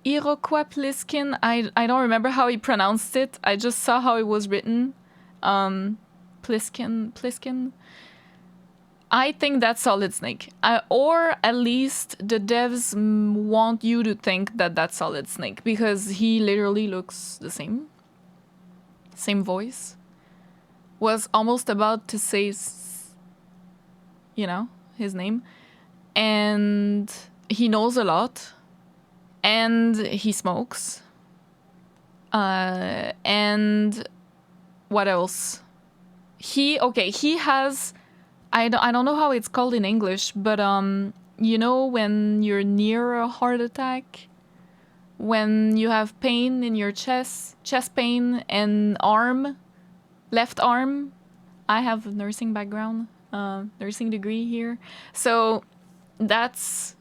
Iroquois Pliskin. I don't remember how he pronounced it. I just saw how it was written. Pliskin. I think that's Solid Snake. Or at least the devs want you to think that that's Solid Snake because he literally looks the same. Same voice. Was almost about to say, you know, his name. And he knows a lot. And he smokes. And what else? He has, I don't know how it's called in English, but you know when you're near a heart attack, when you have pain in your chest pain and left arm. I have a nursing background, nursing degree here. So it's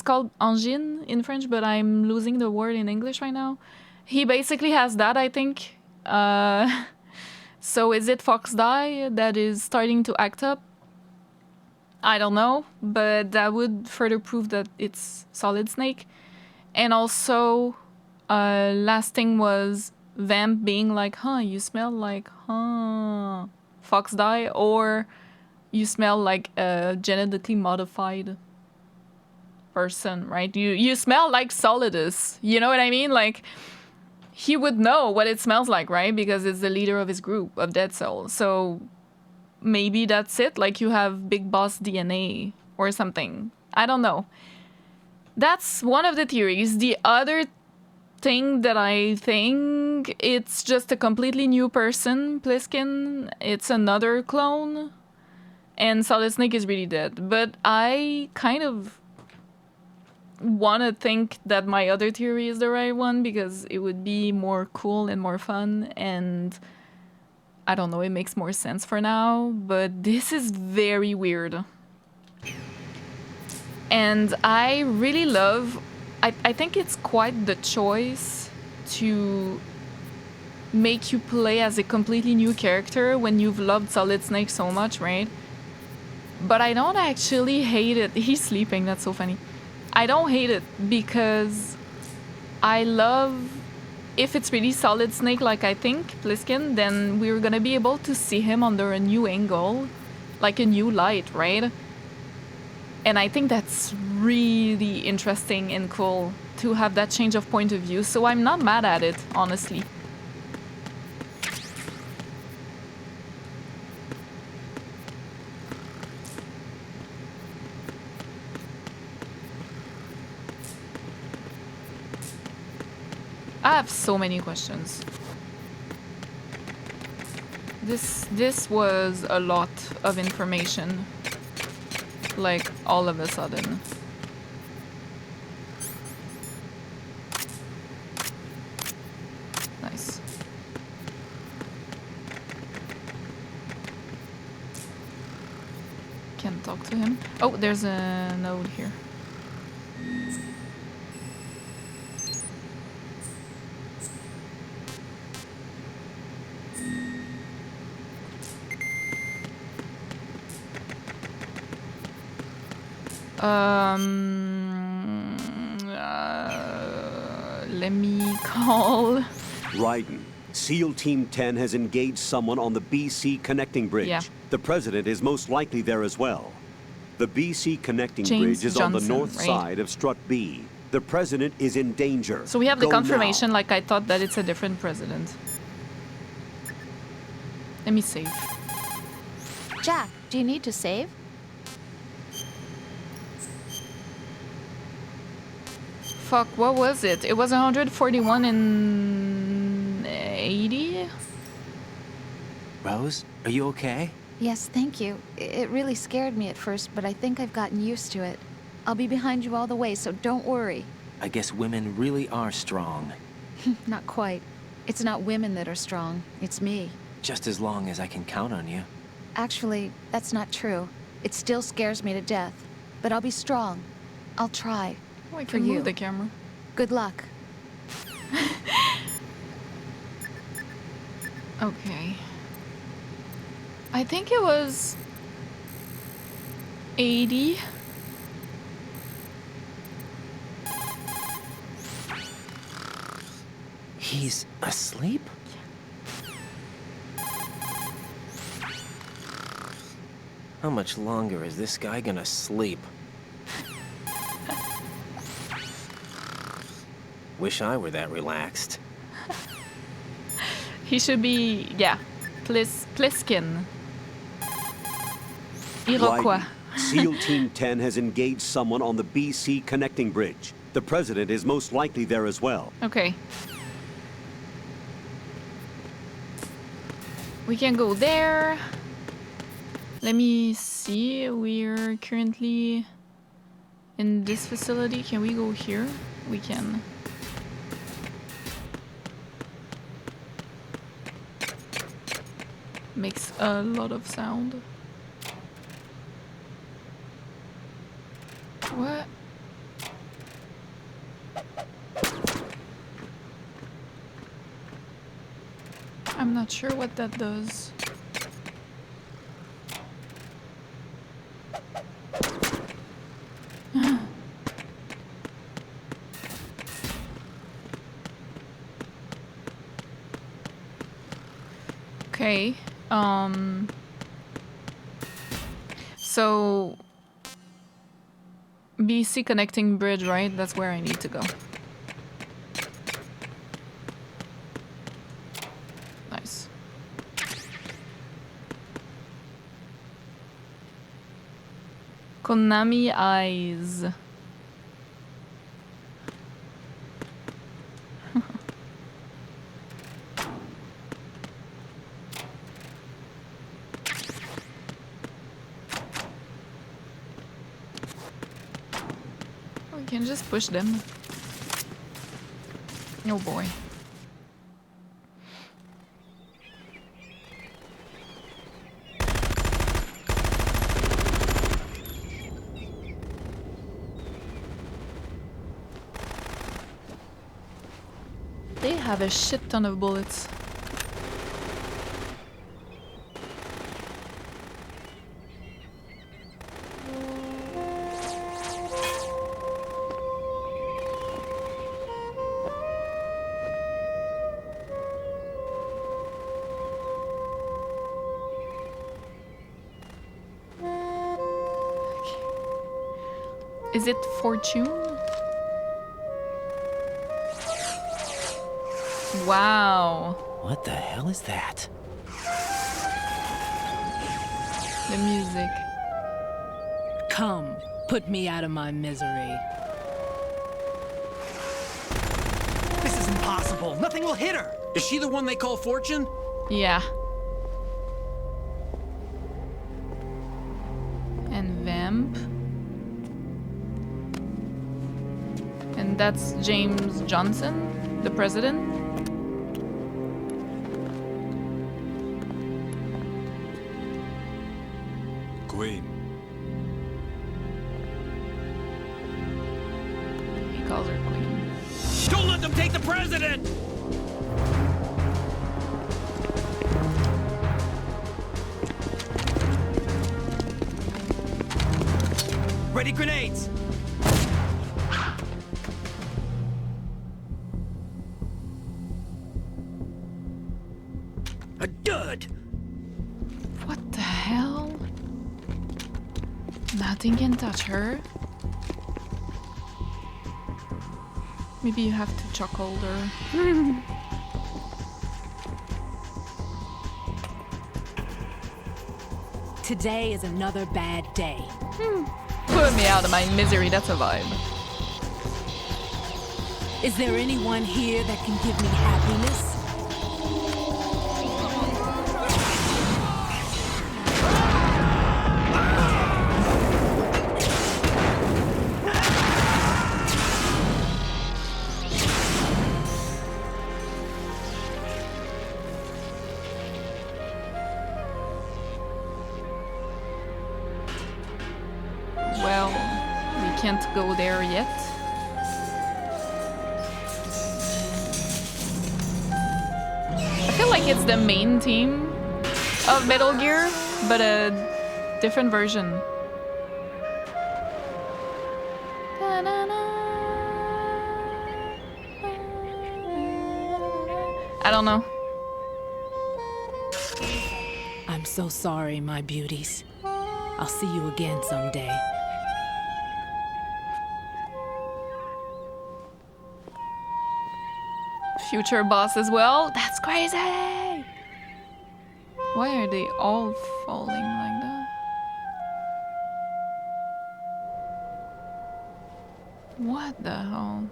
called angine in French, but I'm losing the word in English right now. He basically has that, I think. So is it Fox Die that is starting to act up? I don't know, but that would further prove that it's Solid Snake. And also, last thing was Vamp being like, huh, you smell like, fox dye, or you smell like a genetically modified person, right? You smell like Solidus, you know what I mean? Like, he would know what it smells like, right? Because it's the leader of his group of Dead Soul. So maybe that's it, like you have Big Boss DNA or something. I don't know. That's one of the theories. The other thing that I think, it's just a completely new person, Pliskin. It's another clone. And Solid Snake is really dead. But I kind of want to think that my other theory is the right one, because it would be more cool and more fun, and I don't know, it makes more sense for now, but this is very weird. And I really love, I think it's quite the choice to make you play as a completely new character when you've loved Solid Snake so much, right? But I don't actually hate it. He's sleeping, that's so funny. I don't hate it because I love, if it's really Solid Snake like I think, Pliskin, then we're gonna be able to see him under a new angle, like a new light, right? And I think that's really interesting and cool to have that change of point of view, so I'm not mad at it, honestly. I have so many questions. This was a lot of information, like all of a sudden. Nice. Can't talk to him. Oh, there's a node here. Let me call. Raiden, SEAL Team 10 has engaged someone on the BC connecting bridge. Yeah. The president is most likely there as well. The BC connecting James bridge is Johnson, on the north right? side of Strut B. The president is in danger. So we have the Go confirmation, now. like I thought that it's a different president. Let me save. Jack, do you need to save? Fuck, what was it? It was 141 and 80? Rose, are you okay? Yes, thank you. It really scared me at first, but I think I've gotten used to it. I'll be behind you all the way, so don't worry. I guess women really are strong. Not quite. It's not women that are strong. It's me. Just as long as I can count on you. Actually, that's not true. It still scares me to death. But I'll be strong. I'll try. Oh, I for can you. move the camera. Good luck. Okay. I think it was 80. He's asleep? How much longer is this guy gonna sleep? Wish I were that relaxed. He should be, yeah, Pliskin. Iroquois. Raiden, SEAL Team 10 has engaged someone on the BC connecting bridge. The president is most likely there as well. Okay. We can go there. Let me see. We're currently in this facility. Can we go here? We can. Makes a lot of sound. What? I'm not sure what that does. Okay. So BC connecting bridge, right? That's where I need to go. Nice. Konami eyes. We can just push them. Oh boy. They have a shit ton of bullets. Is it Fortune? Wow. What the hell is that? The music. Come, put me out of my misery. This is impossible. Nothing will hit her. Is she the one they call Fortune? Yeah. And Vamp. And that's James Johnson, the president. Queen. He calls her queen. Don't let them take the president! Ready grenades! A dud! What the hell? Nothing can touch her. Maybe you have to chuckle her. Today is another bad day. Put me out of my misery, that's a vibe. Is there anyone here that can give me happiness? Well, we can't go there yet. I feel like it's the main team of Metal Gear, but a different version. I don't know. I'm so sorry, my beauties. I'll see you again someday. Future boss as well? That's crazy! Why are they all falling like that? What the hell?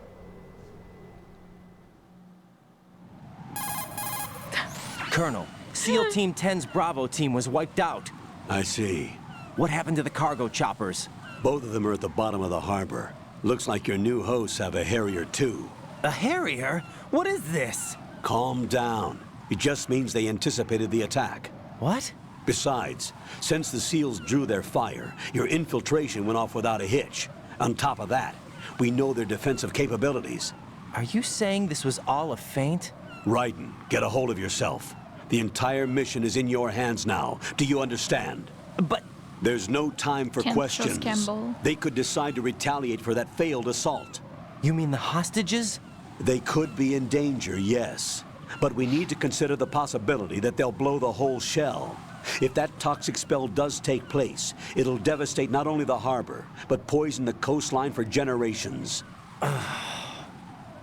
Colonel, SEAL Team 10's Bravo team was wiped out. I see. What happened to the cargo choppers? Both of them are at the bottom of the harbor. Looks like your new hosts have a Harrier too. A Harrier? What is this? Calm down. It just means they anticipated the attack. What? Besides, since the SEALs drew their fire, your infiltration went off without a hitch. On top of that, we know their defensive capabilities. Are you saying this was all a feint? Raiden, get a hold of yourself. The entire mission is in your hands now. Do you understand? But... There's no time for Can't questions. trust Campbell. They could decide to retaliate for that failed assault. You mean the hostages? They could be in danger, yes. But we need to consider the possibility that they'll blow the whole shell. If that toxic spell does take place, it'll devastate not only the harbor, but poison the coastline for generations.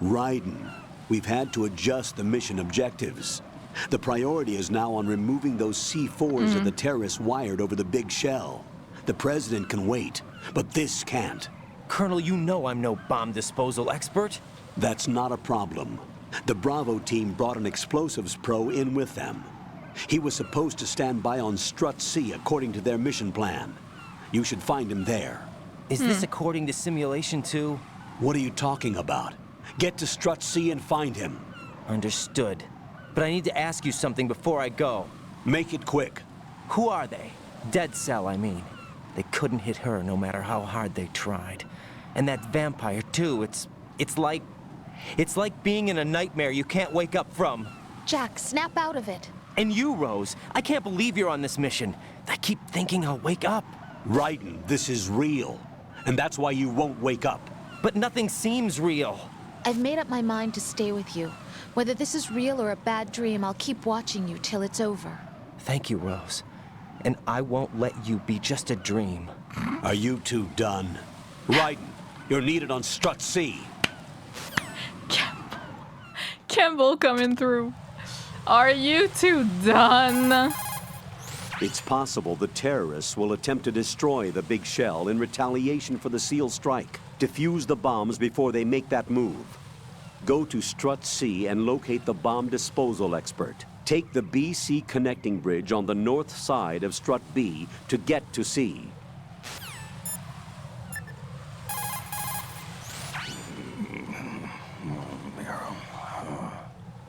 Raiden, we've had to adjust the mission objectives. The priority is now on removing those C4s that the terrorists wired over the big shell. The president can wait, but this can't. Colonel, you know I'm no bomb disposal expert. That's not a problem. The Bravo team brought an explosives pro in with them. He was supposed to stand by on Strut C according to their mission plan. You should find him there. Is this according to simulation 2? What are you talking about? Get to Strut C and find him. Understood. But I need to ask you something before I go. Make it quick. Who are they? Dead Cell, I mean. They couldn't hit her no matter how hard they tried. And that vampire, too, it's like being in a nightmare you can't wake up from. Jack, snap out of it. And you, Rose, I can't believe you're on this mission. I keep thinking I'll wake up. Raiden, this is real. And that's why you won't wake up. But nothing seems real. I've made up my mind to stay with you. Whether this is real or a bad dream, I'll keep watching you till it's over. Thank you, Rose. And I won't let you be just a dream. Are you two done? Raiden, you're needed on Strut C. Campbell coming through. Are you two done? It's possible the terrorists will attempt to destroy the big shell in retaliation for the SEAL strike. Defuse the bombs before they make that move. Go to Strut C and locate the bomb disposal expert. Take the BC connecting bridge on the north side of Strut B to get to C.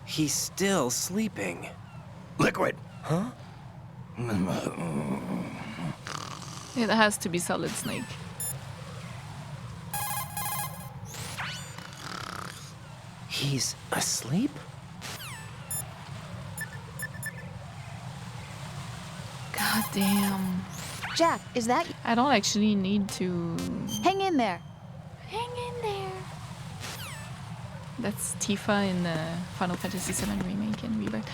He's still sleeping. Liquid! Huh? It has to be Solid Snake. He's asleep? God damn. Jack, is that... I don't actually need to... Hang in there. Hang in there. That's Tifa in the Final Fantasy VII Remake and Rebirth.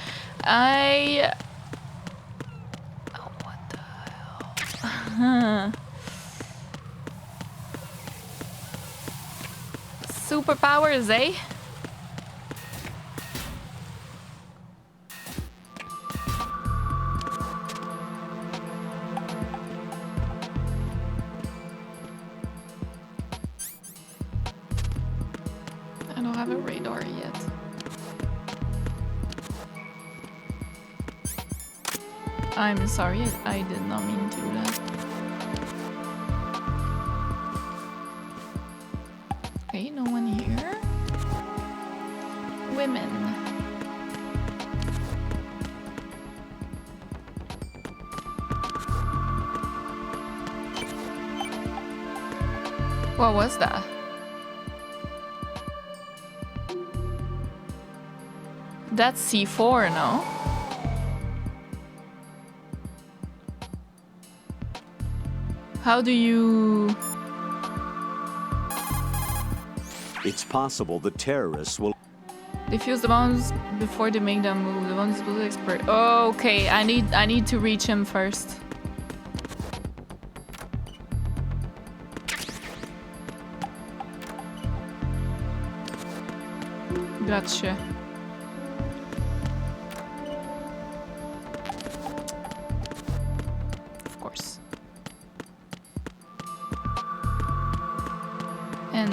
Oh, what the hell? Superpowers, eh? I don't have a radar yet. I'm sorry, I did not mean to do that. Okay, no one here. Women. What was that? That's C4, no? How do you... It's possible the terrorists will... Defuse the bombs before they make them move. The bomb disposal expert. Oh, okay, I need to reach him first. Gotcha. Of course. And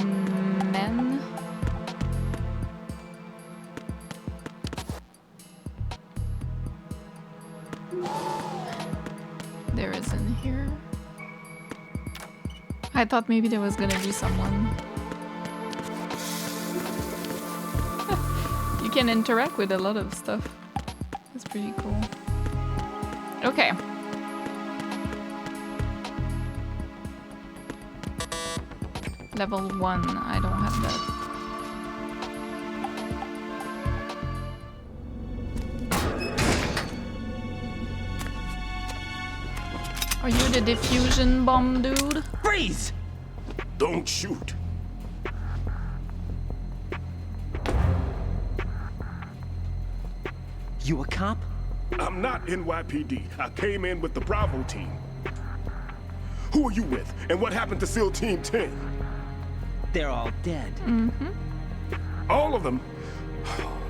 men. There isn't here. I thought maybe there was gonna be someone. You can interact with a lot of stuff. That's pretty cool. Okay. Level 1, I don't have that. Are you the diffusion bomb dude? Freeze! Don't shoot. You a cop? I'm not NYPD. I came in with the Bravo team. Who are you with? And what happened to SEAL Team 10? They're all dead. All of them?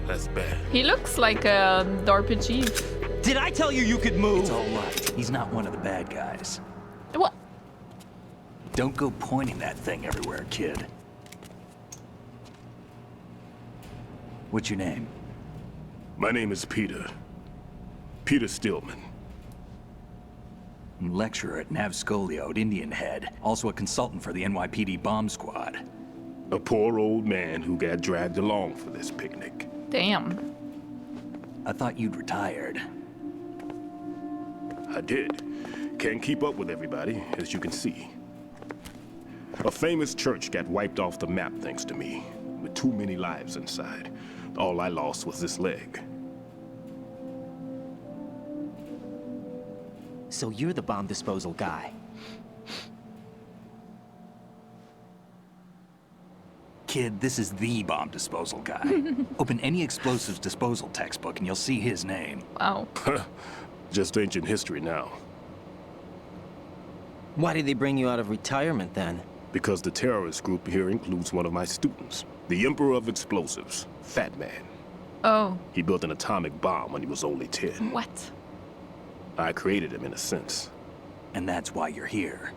That's bad. He looks like a DARPA chief. Did I tell you you could move? It's all right. He's not one of the bad guys. What? Don't go pointing that thing everywhere, kid. What's your name? My name is Peter. Peter Stillman. Lecturer at Navscolio at Indian Head. Also a consultant for the NYPD bomb squad. A poor old man who got dragged along for this picnic. Damn. I thought you'd retired. I did. Can't keep up with everybody, as you can see. A famous church got wiped off the map thanks to me, with too many lives inside. All I lost was this leg. So you're the bomb disposal guy. Kid, this is the bomb disposal guy. Open any explosives disposal textbook and you'll see his name. Wow. Just ancient history now. Why did they bring you out of retirement then? Because the terrorist group here includes one of my students, the Emperor of Explosives, Fat Man. Oh. He built an atomic bomb when he was only 10. What? I created him in a sense. And that's why you're here.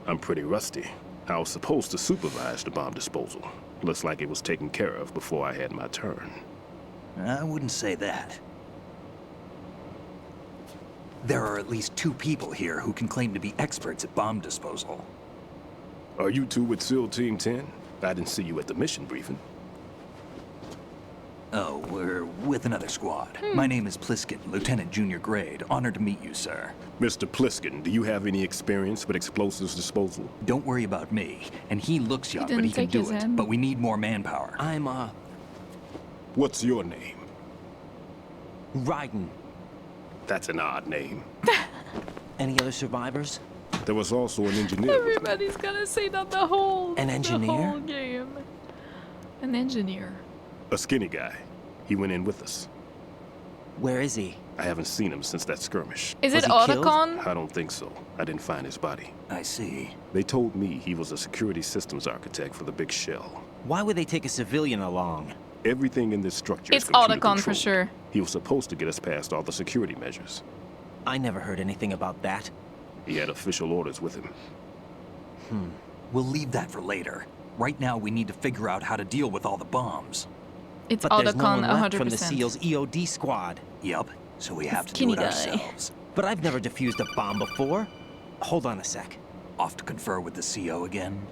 I'm pretty rusty. I was supposed to supervise the bomb disposal. Looks like it was taken care of before I had my turn. I wouldn't say that. There are at least 2 people here who can claim to be experts at bomb disposal. Are you two with SEAL Team 10? I didn't see you at the mission briefing. Oh, we're with another squad. My name is Pliskin, Lieutenant Junior Grade. Honored to meet you, sir. Mr. Pliskin, do you have any experience with explosives disposal? Don't worry about me. And he looks young, but didn't he can take do his it. hand. But we need more manpower. I'm, What's your name? Raiden. That's an odd name. Any other survivors? There was also an engineer. Everybody's gonna say that the whole An engineer? The whole game. An engineer. A skinny guy. He went in with us. Where is he? I haven't seen him since that skirmish. Is Was it he killed? Otacon? I don't think so. I didn't find his body. I see. They told me he was a security systems architect for the big shell. Why would they take a civilian along? Everything in this structure It's is computer Otacon for controlled. sure. He was supposed to get us past all the security measures. I never heard anything about that. He had official orders with him. We'll leave that for later. Right now, we need to figure out how to deal with all the bombs. It's But there's no Otacon one left from the 100%. SEAL's EOD squad. Yup, so we have to do Skinny it guy. ourselves. But I've never defused a bomb before. Hold on a sec. Off to confer with the CO again?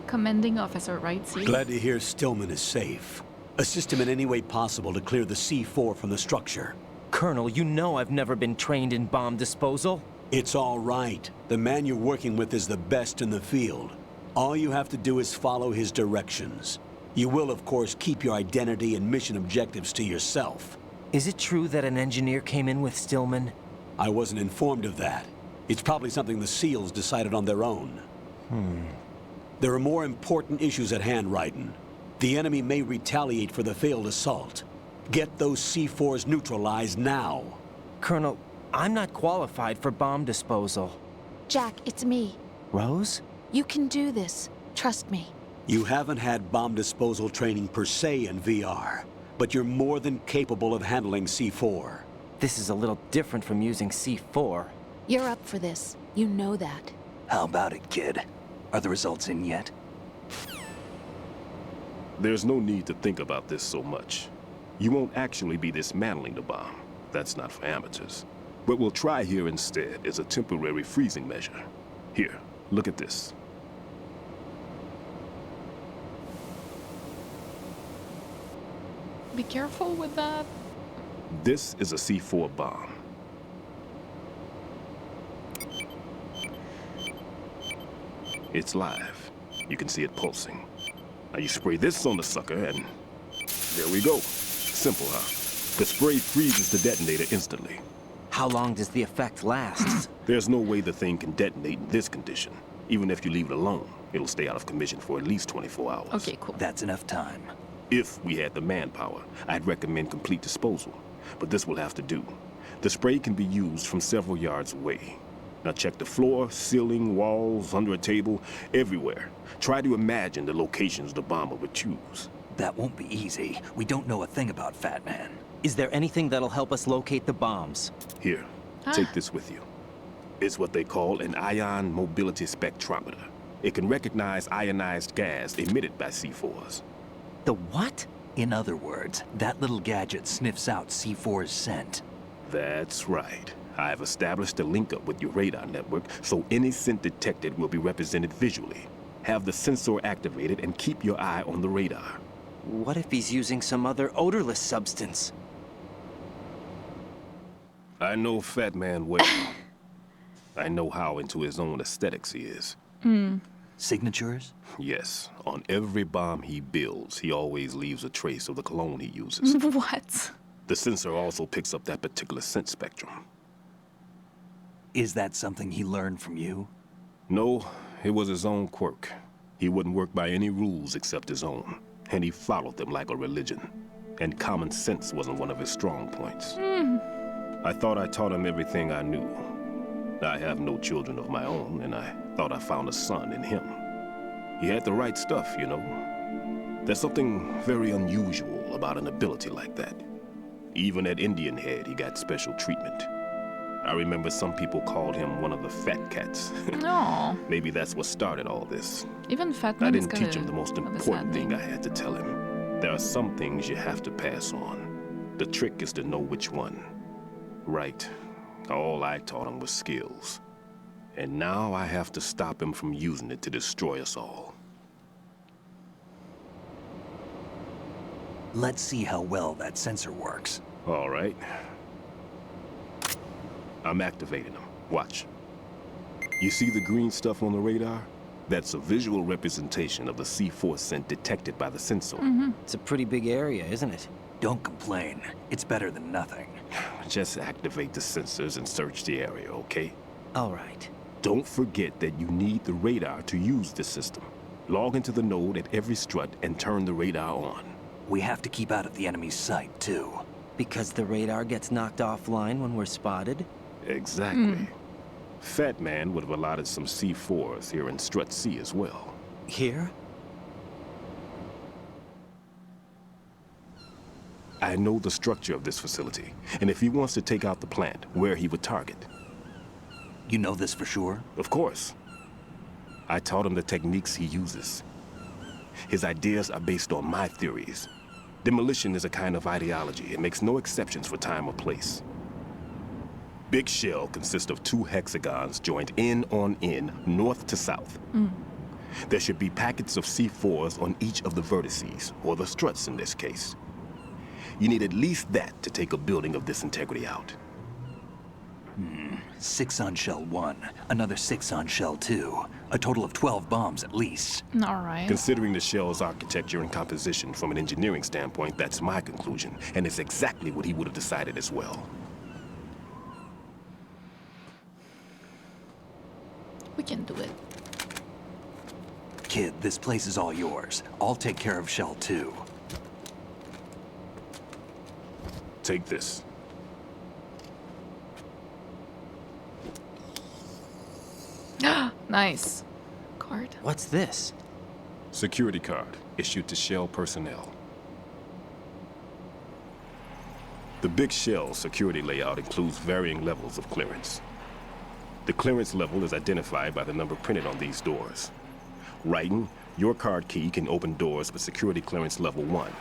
Commanding officer, right? See? Glad to hear Stillman is safe. Assist him in any way possible to clear the C4 from the structure. Colonel, you know I've never been trained in bomb disposal. It's all right. The man you're working with is the best in the field. All you have to do is follow his directions. You will, of course, keep your identity and mission objectives to yourself. Is it true that an engineer came in with Stillman? I wasn't informed of that. It's probably something the SEALs decided on their own. There are more important issues at hand, Raiden. The enemy may retaliate for the failed assault. Get those C4s neutralized now. Colonel, I'm not qualified for bomb disposal. Jack, it's me. Rose? You can do this. Trust me. You haven't had bomb disposal training per se in VR, but you're more than capable of handling C4. This is a little different from using C4. You're up for this. You know that. How about it, kid? Are the results in yet? There's no need to think about this so much. You won't actually be dismantling the bomb. That's not for amateurs. What we'll try here instead is a temporary freezing measure. Here, look at this. Be careful with that. This is a C4 bomb. It's live. You can see it pulsing. Now you spray this on the sucker and there we go. Simple, huh? The spray freezes the detonator instantly. How long does the effect last? There's no way the thing can detonate in this condition. Even if you leave it alone, it'll stay out of commission for at least 24 hours. Okay, cool. That's enough time. If we had the manpower, I'd recommend complete disposal. But this will have to do. The spray can be used from several yards away. Now check the floor, ceiling, walls, under a table, everywhere. Try to imagine the locations the bomber would choose. That won't be easy. We don't know a thing about Fat Man. Is there anything that'll help us locate the bombs? Here, take this with you. It's what they call an ion mobility spectrometer. It can recognize ionized gas emitted by C4s. The what? In other words, that little gadget sniffs out C4's scent. That's right. I've established a link up with your radar network, so any scent detected will be represented visually. Have the sensor activated and keep your eye on the radar. What if he's using some other odorless substance? I know Fat Man well. I know how into his own aesthetics he is. Signatures? Yes. On every bomb he builds, he always leaves a trace of the cologne he uses. What? The sensor also picks up that particular scent spectrum. Is that something he learned from you? No, it was his own quirk. He wouldn't work by any rules except his own, and he followed them like a religion. And common sense wasn't one of his strong points. I thought I taught him everything I knew. I have no children of my own, and I thought I found a son in him. He had the right stuff, you know. There's something very unusual about an ability like that. Even at Indian Head, he got special treatment. I remember some people called him one of the fat cats. No. Maybe that's what started all this. Even Fat I Man didn't teach him the most important thing I had to tell him. There are some things you have to pass on. The trick is to know which one. Right. All I taught him was skills. And now I have to stop him from using it to destroy us all. Let's see how well that sensor works. All right. I'm activating them. Watch. You see the green stuff on the radar? That's a visual representation of the C4 scent detected by the sensor. It's a pretty big area, isn't it? Don't complain. It's better than nothing. Just activate the sensors and search the area, okay? All right. Don't forget that you need the radar to use this system. Log into the node at every strut and turn the radar on. We have to keep out of the enemy's sight, too. Because the radar gets knocked offline when we're spotted? Exactly. Fat Man would have allotted some C4s here in Strut C as well. Here? I know the structure of this facility, and if he wants to take out the plant, where he would target. You know this for sure? Of course. I taught him the techniques he uses. His ideas are based on my theories. Demolition is a kind of ideology. It makes no exceptions for time or place. Big shell consists of 2 hexagons joined end on end, north to south. There should be packets of C4s on each of the vertices, or the struts in this case. You need at least that to take a building of this integrity out. 6 on shell 1, another 6 on shell 2. A total of 12 bombs at least. All right. Considering the shell's architecture and composition from an engineering standpoint, that's my conclusion, and it's exactly what he would have decided as well. We can do it. Kid, this place is all yours. I'll take care of shell 2. Take this. Nice. Card. What's this? Security card, issued to Shell personnel. The Big Shell security layout includes varying levels of clearance. The clearance level is identified by the number printed on these doors. Writing, your card key can open doors with security clearance level 1.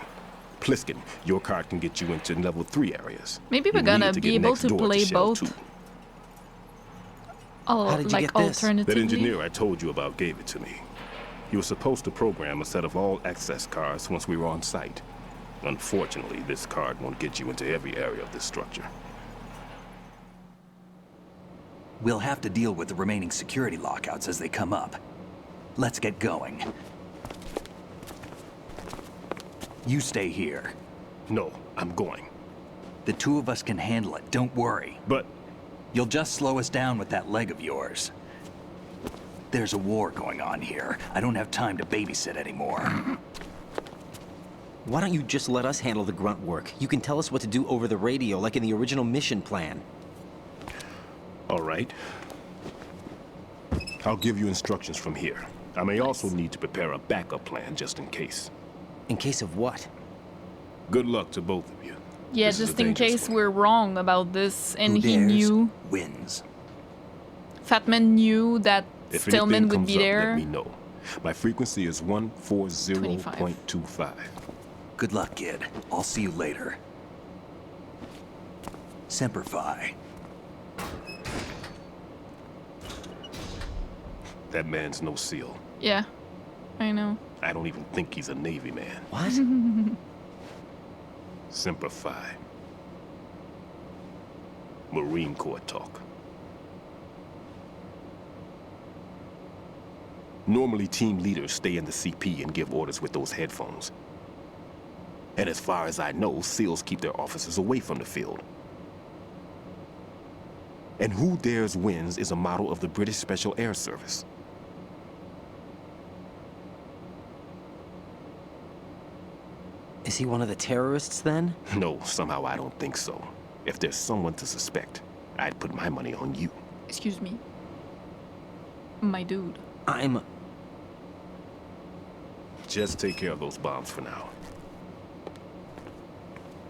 Pliskin, your card can get you into level 3 areas. Maybe we're gonna be able to play both. Oh, How did you like get this? alternatively. That engineer I told you about gave it to me. He was supposed to program a set of all access cards once we were on site. Unfortunately, this card won't get you into every area of this structure. We'll have to deal with the remaining security lockouts as they come up. Let's get going. You stay here. No, I'm going. The 2 of us can handle it, don't worry. But... You'll just slow us down with that leg of yours. There's a war going on here. I don't have time to babysit anymore. Why don't you just let us handle the grunt work? You can tell us what to do over the radio, like in the original mission plan. All right. I'll give you instructions from here. I may also need to prepare a backup plan just in case. In case of what? Good luck to both of you. Yeah, This is just a in dangerous case one. we're wrong about this and Who he dares knew. wins. Fatman knew that If Stillman anything would comes be up, there. let me know. My frequency is 140.25. Good luck, kid. I'll see you later. Semper Fi. That man's no SEAL. Yeah, I know. I don't even think he's a Navy man. What? Semper Fi. Marine Corps talk. Normally, team leaders stay in the CP and give orders with those headphones. And as far as I know, SEALs keep their officers away from the field. And Who Dares Wins is a model of the British Special Air Service. Is he one of the terrorists then? No, somehow I don't think so. If there's someone to suspect, I'd put my money on you. Excuse me. My dude. Just take care of those bombs for now.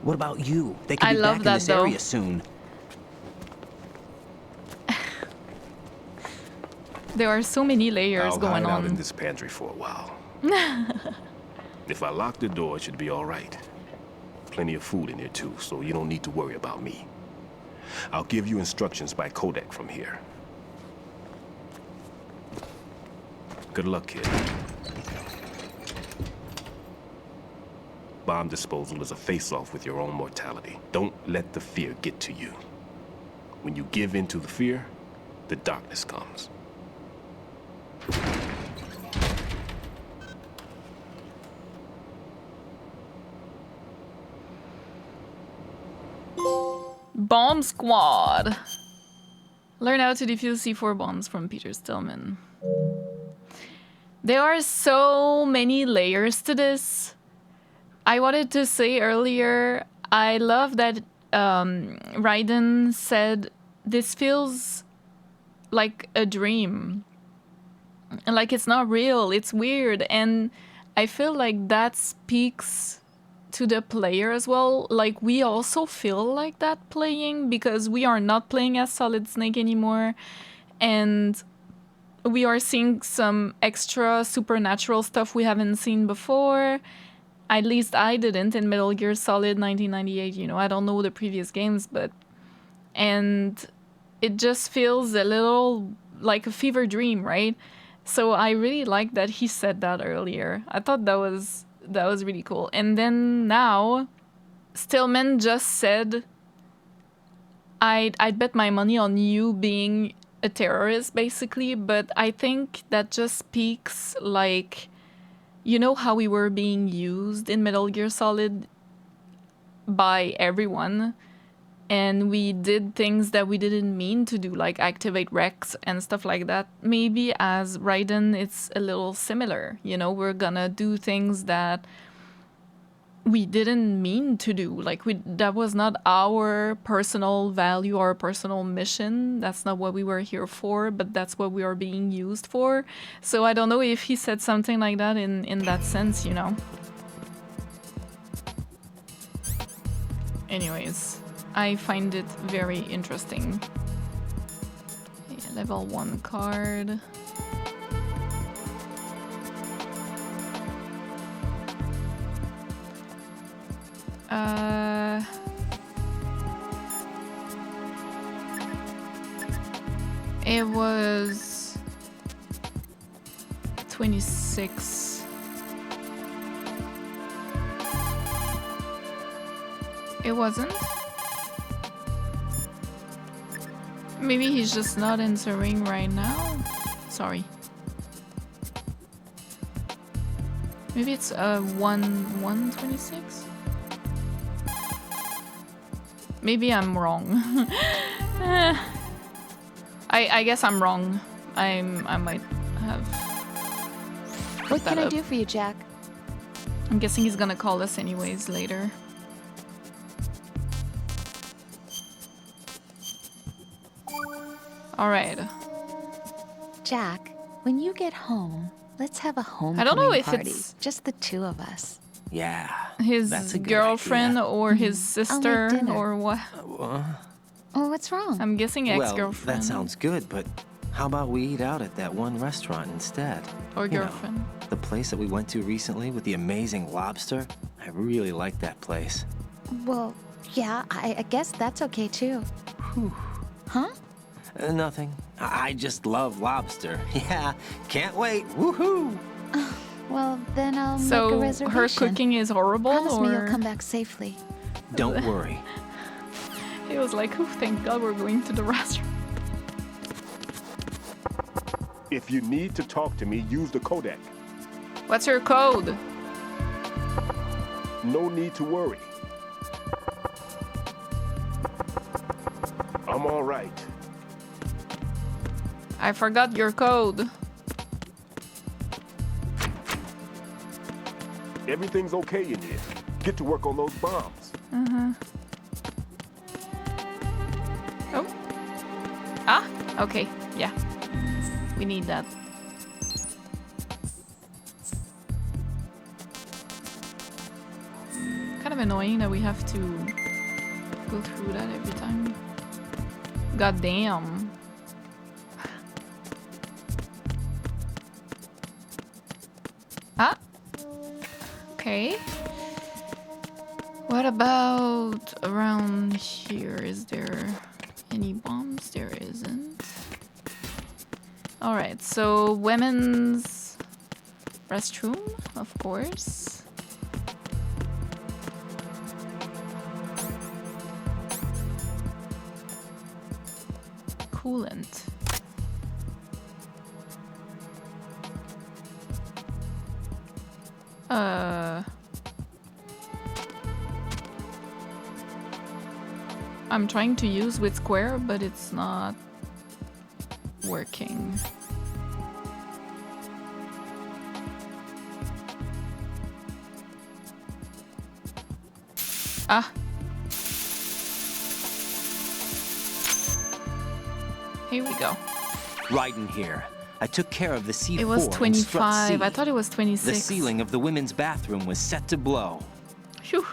What about you? They could I be love back in that, this though. area soon. There are so many layers I'll going hide out in on. this pantry for a while. If I lock the door, it should be all right. Plenty of food in here too, so you don't need to worry about me. I'll give you instructions by codec from here. Good luck, kid. Bomb disposal is a face-off with your own mortality. Don't let the fear get to you. When you give in to the fear, the darkness comes. Bomb Squad. Learn how to defuse C4 bombs from Peter Stillman. There are so many layers to this. I wanted to say earlier, I love that Raiden said this feels like a dream. Like it's not real, it's weird. And I feel like that speaks to the player as well. Like we also feel like that playing because we are not playing as Solid Snake anymore. And we are seeing some extra supernatural stuff we haven't seen before. At least I didn't in Metal Gear Solid 1998, you know, I don't know the previous games, but... And it just feels a little like a fever dream, right? So I really like that he said that earlier. I thought that was really cool. And then now, Stillman just said, I'd bet my money on you being a terrorist, basically, but I think that just speaks like... You know how we were being used in Metal Gear Solid by everyone, and we did things that we didn't mean to do, like activate Rex and stuff like that. Maybe as Raiden, it's a little similar. You know, we're gonna do things that we didn't mean to do. Like that was not our personal value or personal mission. That's not what we were here for, but that's what we are being used for. So I don't know if he said something like that in that sense, you know. Anyways, I find it very interesting. Okay, level 1 card. It was 26. It wasn't? Maybe he's just not answering right now? Sorry. Maybe it's 126? Maybe I'm wrong. I guess I'm wrong. I might have. What can I do for you, Jack? I'm guessing he's gonna call us anyways later. Alright. Jack, when you get home, let's have a homecoming I don't know if party. it's just the two of us. Yeah. His that's a good girlfriend idea. or his sister dinner. or what. Oh, what's wrong? I'm guessing Well, ex-girlfriend. that sounds good, but how about we eat out at that one restaurant instead? Or You know, girlfriend. the place that we went to recently with the amazing lobster? I really like that place. Well, yeah, I guess that's okay too. Huh? Nothing. I just love lobster. Yeah, can't wait. Woohoo! Well, then I'll make a So reservation. her cooking is horrible, Promise me or you'll come back safely. Don't worry. he was like, "Oh, thank God we're going to the restaurant." If you need to talk to me, use the codec. What's your code? No need to worry. I'm all right. I forgot your code. Everything's okay in here. Get to work on those bombs. Oh. Ah, okay. Yeah. We need that. Kind of annoying that we have to go through that every time. God damn. Ah. Okay. What about around here? Is there any bombs? There isn't. Alright, so women's restroom, of course. Coolant. I'm trying to use with square, but it's not working. Ah. Here we go. Right in here. I took care of the C4. It was in 25. Strut C. I thought it was 26. The ceiling of the women's bathroom was set to blow. Phew.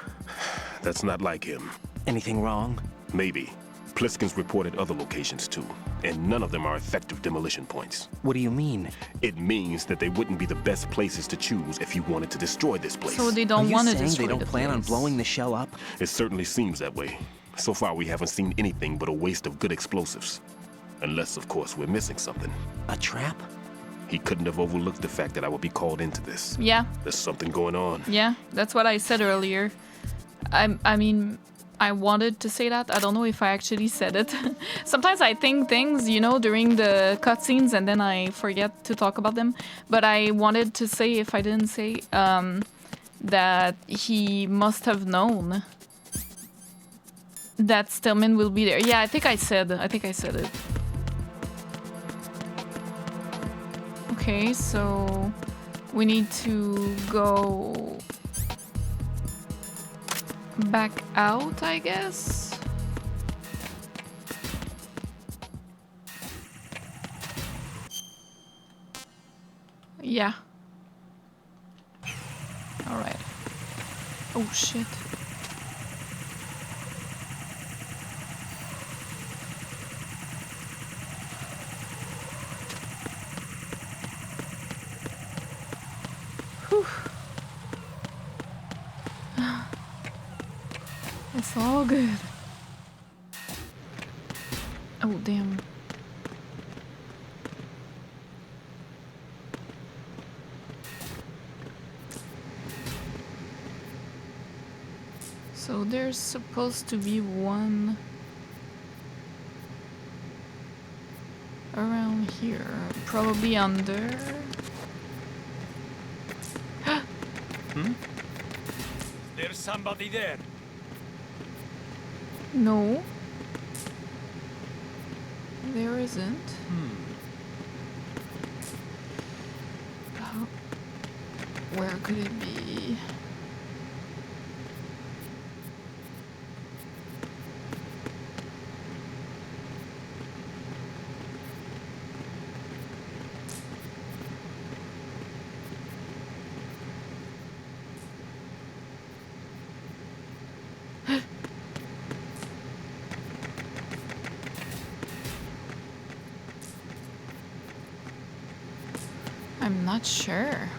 That's not like him. Anything wrong? Maybe. Pliskin's reported other locations too, and none of them are effective demolition points. What do you mean? It means that they wouldn't be the best places to choose if you wanted to destroy this place. So they don't want to destroy they don't the plan on place. blowing the shell up? It certainly seems that way. So far, we haven't seen anything but a waste of good explosives. Unless, of course, we're missing something. A trap? He couldn't have overlooked the fact that I would be called into this. Yeah. There's something going on. Yeah, that's what I said earlier. I mean, I wanted to say that. I don't know if I actually said it. Sometimes I think things, you know, during the cutscenes and then I forget to talk about them. But I wanted to say, if I didn't say, that he must have known that Stillman will be there. Yeah, I think I said it. Okay, so we need to go back out, I guess. Yeah. All right. Oh shit. Whew. It's all good. Oh, damn. So there's supposed to be one around here, probably under. There's somebody there. No. There isn't. Where could it be? I'm not sure.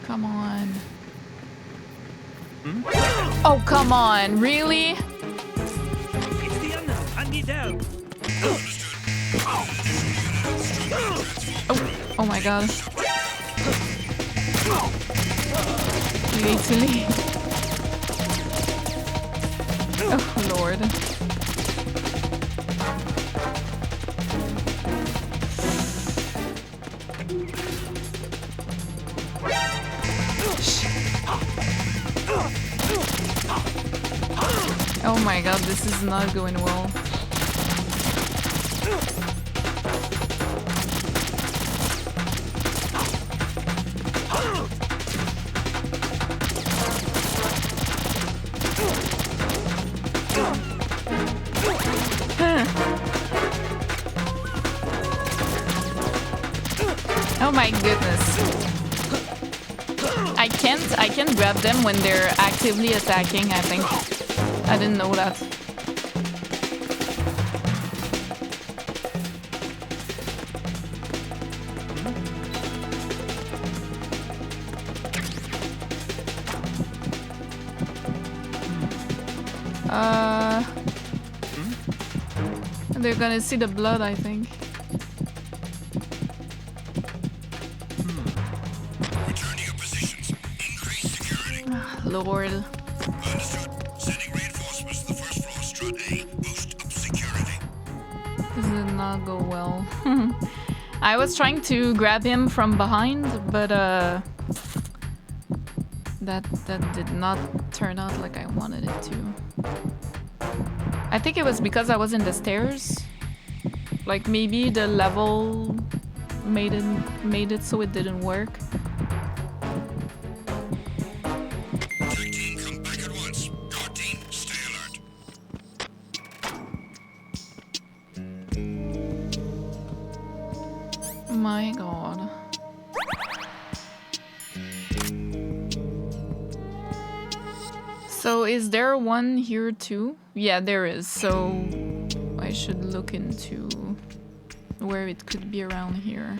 Come on. Oh, come on. Really? It's the unknown. I need help. Oh my god. Italy. Oh lord. Oh my god, this is not going well. Oh my goodness. I can't grab them when they're actively attacking, I think. I didn't know that. They're gonna see the blood, I think. Return to your positions. Increase security. Lord. Understood. Sending reinforcements to the first floor, Strut A. Boost up security. This did not go well. I was trying to grab him from behind, but that did not turn out like I wanted it to. I think it was because I was in the stairs. Like maybe the level made it so it didn't work. Tag team, come back at once. Guard team, stay alert. My god. So is there one here too? Yeah, there is. So I should look into where it could be around here.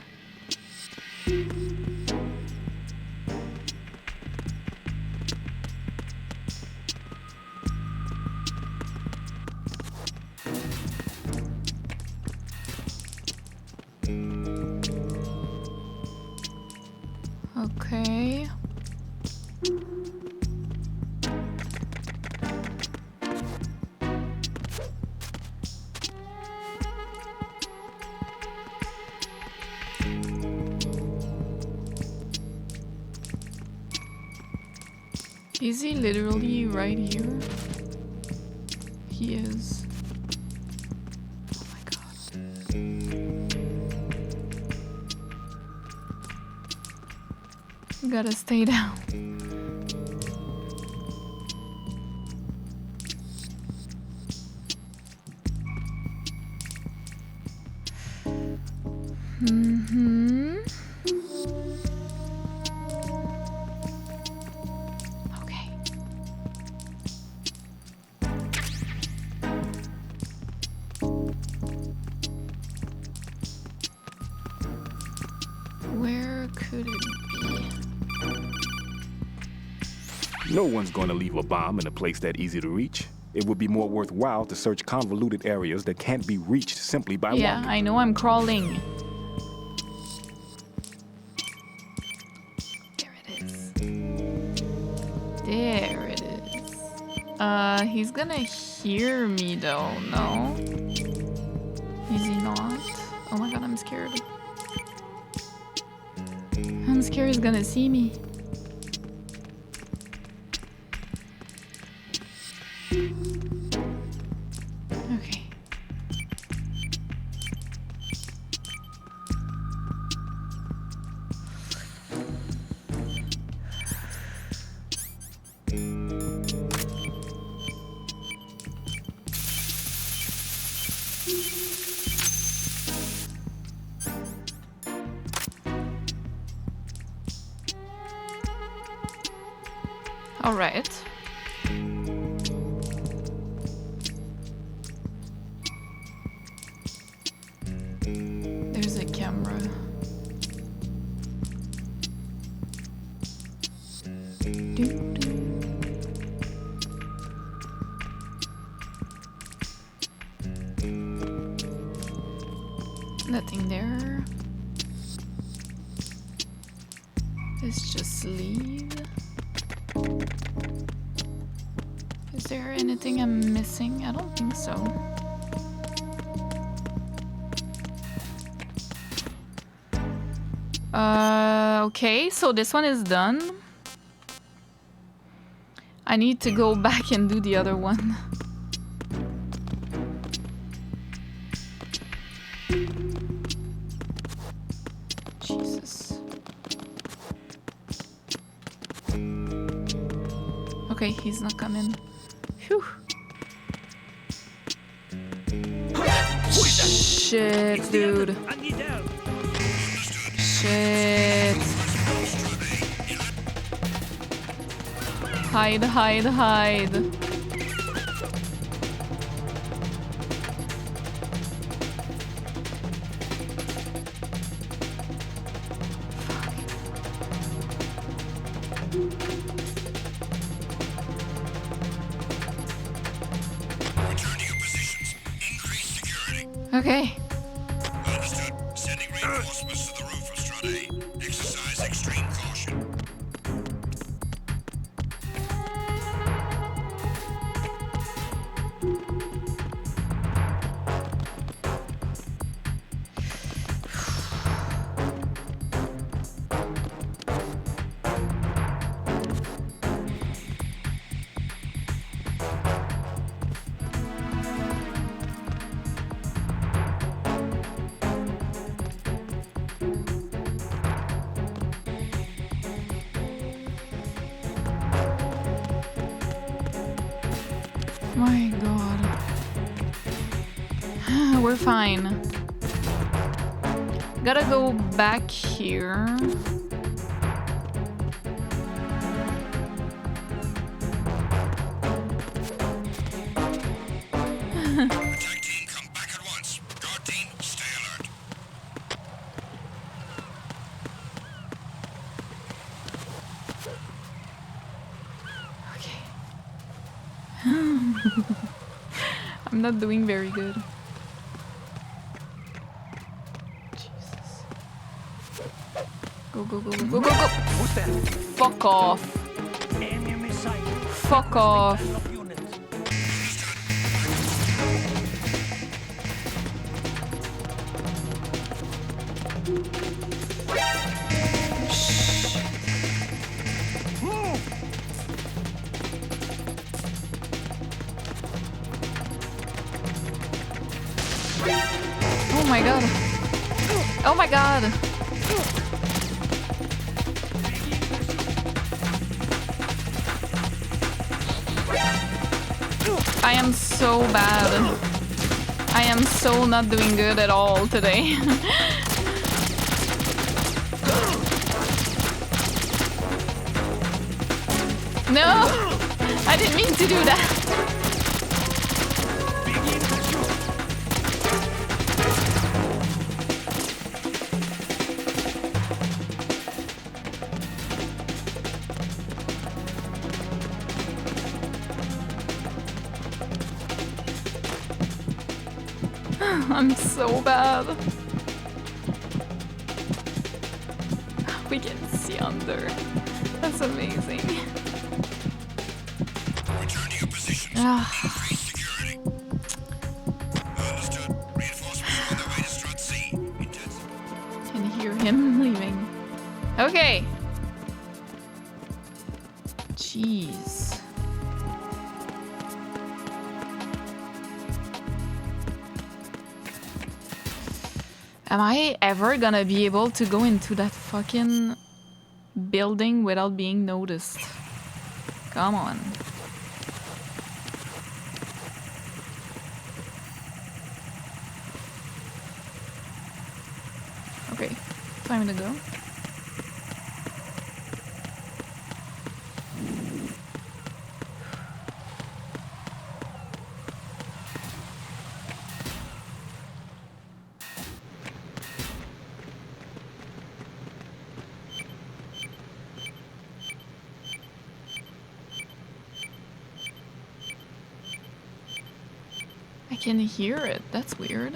Okay. Is he literally right here? He is. Oh my god. Gotta stay down. Where could it be? No one's going to leave a bomb in a place that easy to reach. It would be more worthwhile to search convoluted areas that can't be reached simply by Yeah, walking. I know I'm crawling. There it is. There it is. He's gonna hear me though, no? Is he not? not. Oh my god, I'm scared. I'm scared he's gonna see me. Okay. All right. There's a camera. Nothing there. Let's just leave. Is there anything I'm missing? I don't think so. Okay, so this one is done. I need to go back and do the other one. Jesus. Okay, he's not coming. Phew. Shit, dude. Shit. Hide, hide, hide. Okay. Understood. Sending reinforcements to the roof of Strut A. Exercise extreme caution. My god. We're fine. Gotta go back here. Attack team, come back at once. Guard team, stay alert. I'm not doing very good. Go, go, go, go, go, go, go! What's that? Fuck off. Enemy sight. Fuck off. Oh my god. Oh my god. I am so bad. I am so not doing good at all today. No! I didn't mean to do that. I'm so bad. We can see under. That's amazing. Return to your positions. Increase security. Understood. Reinforcements are on their way to him leaving. Okay. Jeez. Am I ever gonna be able to go into that fucking building without being noticed? Come on. Okay, time to go. I can hear it. That's weird.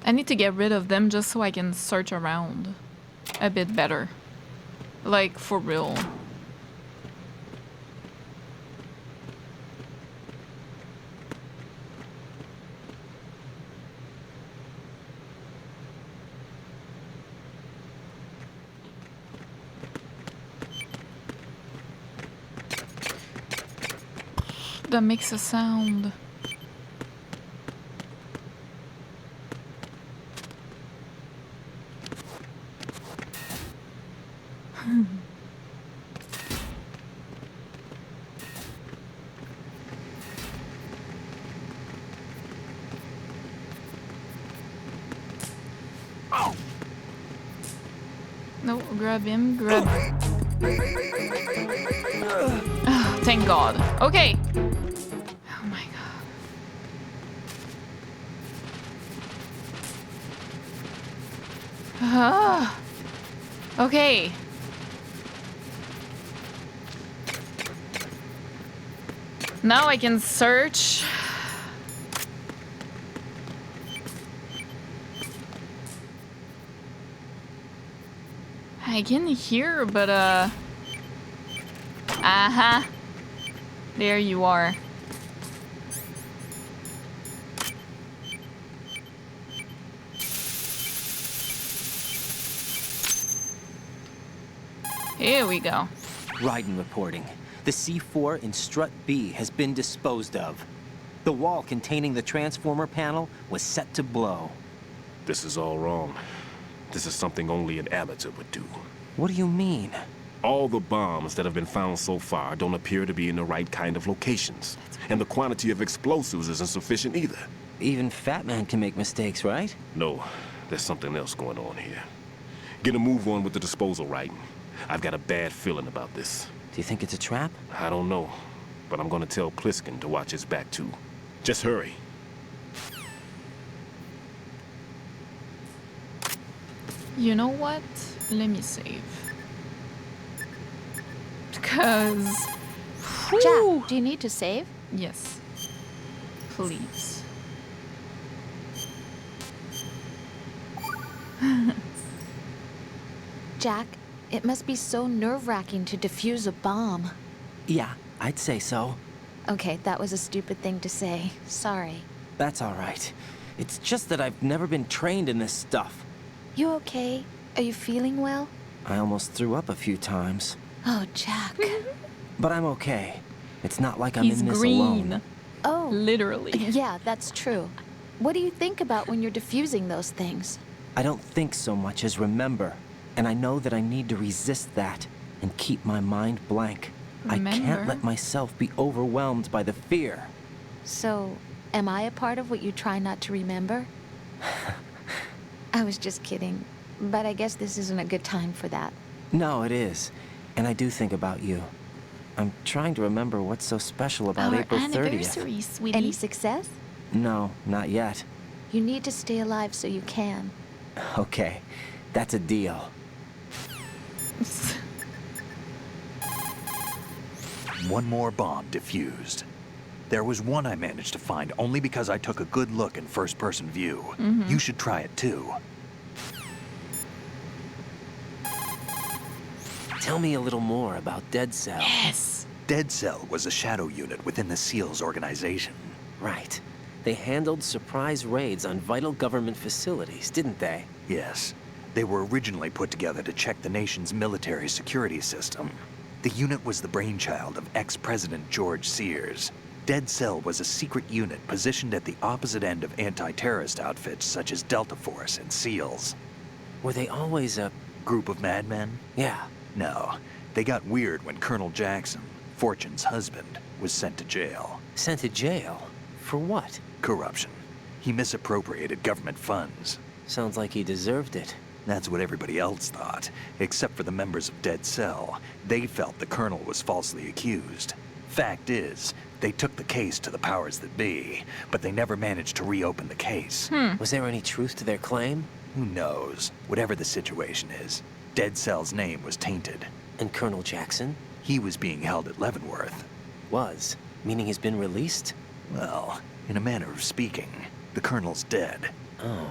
I need to get rid of them just so I can search around a bit better. Like, for real. That makes a sound. No, grab him, grab. Thank God. Okay. Oh my God. Okay. Now I can search. I can hear, but uh-huh. There you are. Here we go. Raiden reporting. The C4 in Strut B has been disposed of. The wall containing the transformer panel was set to blow. This is all wrong. This is something only an amateur would do. What do you mean? All the bombs that have been found so far don't appear to be in the right kind of locations. And the quantity of explosives isn't sufficient either. Even Fat Man can make mistakes, right? No, there's something else going on here. Get a move on with the disposal, Raiden. I've got a bad feeling about this. Do you think it's a trap? I don't know, but I'm gonna tell Pliskin to watch his back too. Just hurry. You know what? Let me save. Because... Jack, do you need to save? Yes. Please. Jack, it must be so nerve-wracking to defuse a bomb. Yeah, I'd say so. Okay, that was a stupid thing to say. Sorry. That's all right. It's just that I've never been trained in this stuff. You okay? Are you feeling well? I almost threw up a few times. Oh, Jack. But I'm okay. It's not like I'm He's in this green. alone. Oh. Literally. Yeah, that's true. What do you think about when you're defusing those things? I don't think so much as remember. And I know that I need to resist that and keep my mind blank. Remember? I can't let myself be overwhelmed by the fear. So, am I a part of what you try not to remember? I was just kidding. But I guess this isn't a good time for that. No, it is. And I do think about you. I'm trying to remember what's so special about Our April 30th. anniversary, sweetie. Any success? No, not yet. You need to stay alive so you can. Okay, that's a deal. one more bomb defused. There was one I managed to find only because I took a good look in first-person view. You should try it too. Tell me a little more about Dead Cell. Yes. Dead Cell was a shadow unit within the SEALs organization. Right. They handled surprise raids on vital government facilities, didn't they? Yes. They were originally put together to check the nation's military security system. The unit was the brainchild of ex-President George Sears. Dead Cell was a secret unit positioned at the opposite end of anti-terrorist outfits such as Delta Force and SEALs. Were they always a group of madmen? Yeah. No. They got weird when Colonel Jackson, Fortune's husband, was sent to jail. Sent to jail? For what? Corruption. He misappropriated government funds. Sounds like he deserved it. That's what everybody else thought, except for the members of Dead Cell. They felt the colonel was falsely accused. Fact is, they took the case to the powers that be, but they never managed to reopen the case. Was there any truth to their claim? Who knows? Whatever the situation is, Dead Cell's name was tainted. And Colonel Jackson? He was being held at Leavenworth. Was? Meaning he's been released? Well, in a manner of speaking, the colonel's dead. Oh.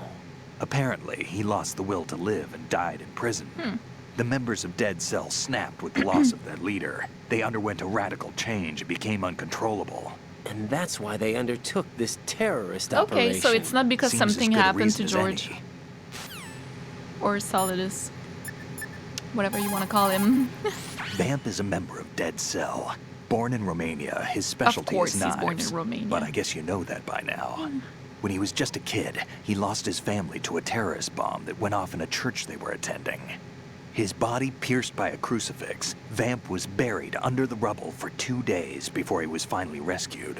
Apparently, he lost the will to live and died in prison. The members of Dead Cell snapped with the loss of their leader. They underwent a radical change and became uncontrollable. And that's why they undertook this terrorist operation. Okay, so it's not because Seems something as good a happened reason to as George. any. Or Solidus. Whatever you want to call him. Vamp is a member of Dead Cell. Born in Romania, his specialty is knives. Of course he's born in Romania. But I guess you know that by now. When he was just a kid, he lost his family to a terrorist bomb that went off in a church they were attending. His body pierced by a crucifix, Vamp was buried under the rubble for 2 days before he was finally rescued.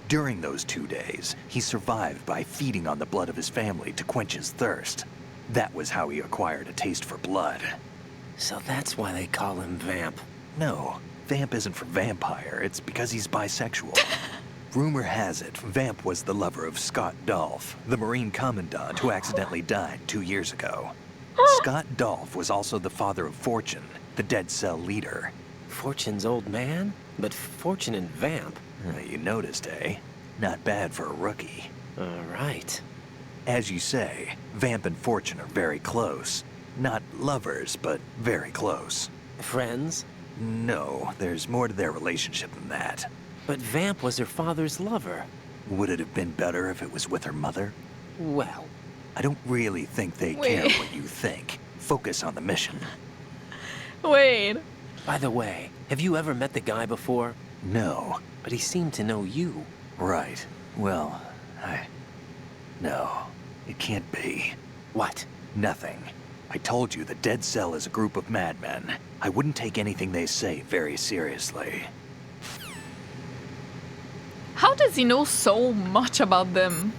During those 2 days, he survived by feeding on the blood of his family to quench his thirst. That was how he acquired a taste for blood. So that's why they call him Vamp. No, Vamp isn't for vampire, it's because he's bisexual. Rumor has it, Vamp was the lover of Scott Dolph, the Marine Commandant who accidentally died 2 years ago. Scott Dolph was also the father of Fortune, the Dead Cell leader. Fortune's old man? But Fortune and Vamp? You noticed, eh? Not bad for a rookie. All right. As you say, Vamp and Fortune are very close. Not lovers, but very close. Friends? No, there's more to their relationship than that. But Vamp was her father's lover. Would it have been better if it was with her mother? Well... I don't really think they care what you think. Focus on the mission. Wait. By the way, have you ever met the guy before? No. But he seemed to know you. Right. Well, No, it can't be. What? Nothing. I told you the Dead Cell is a group of madmen. I wouldn't take anything they say very seriously. How does he know so much about them?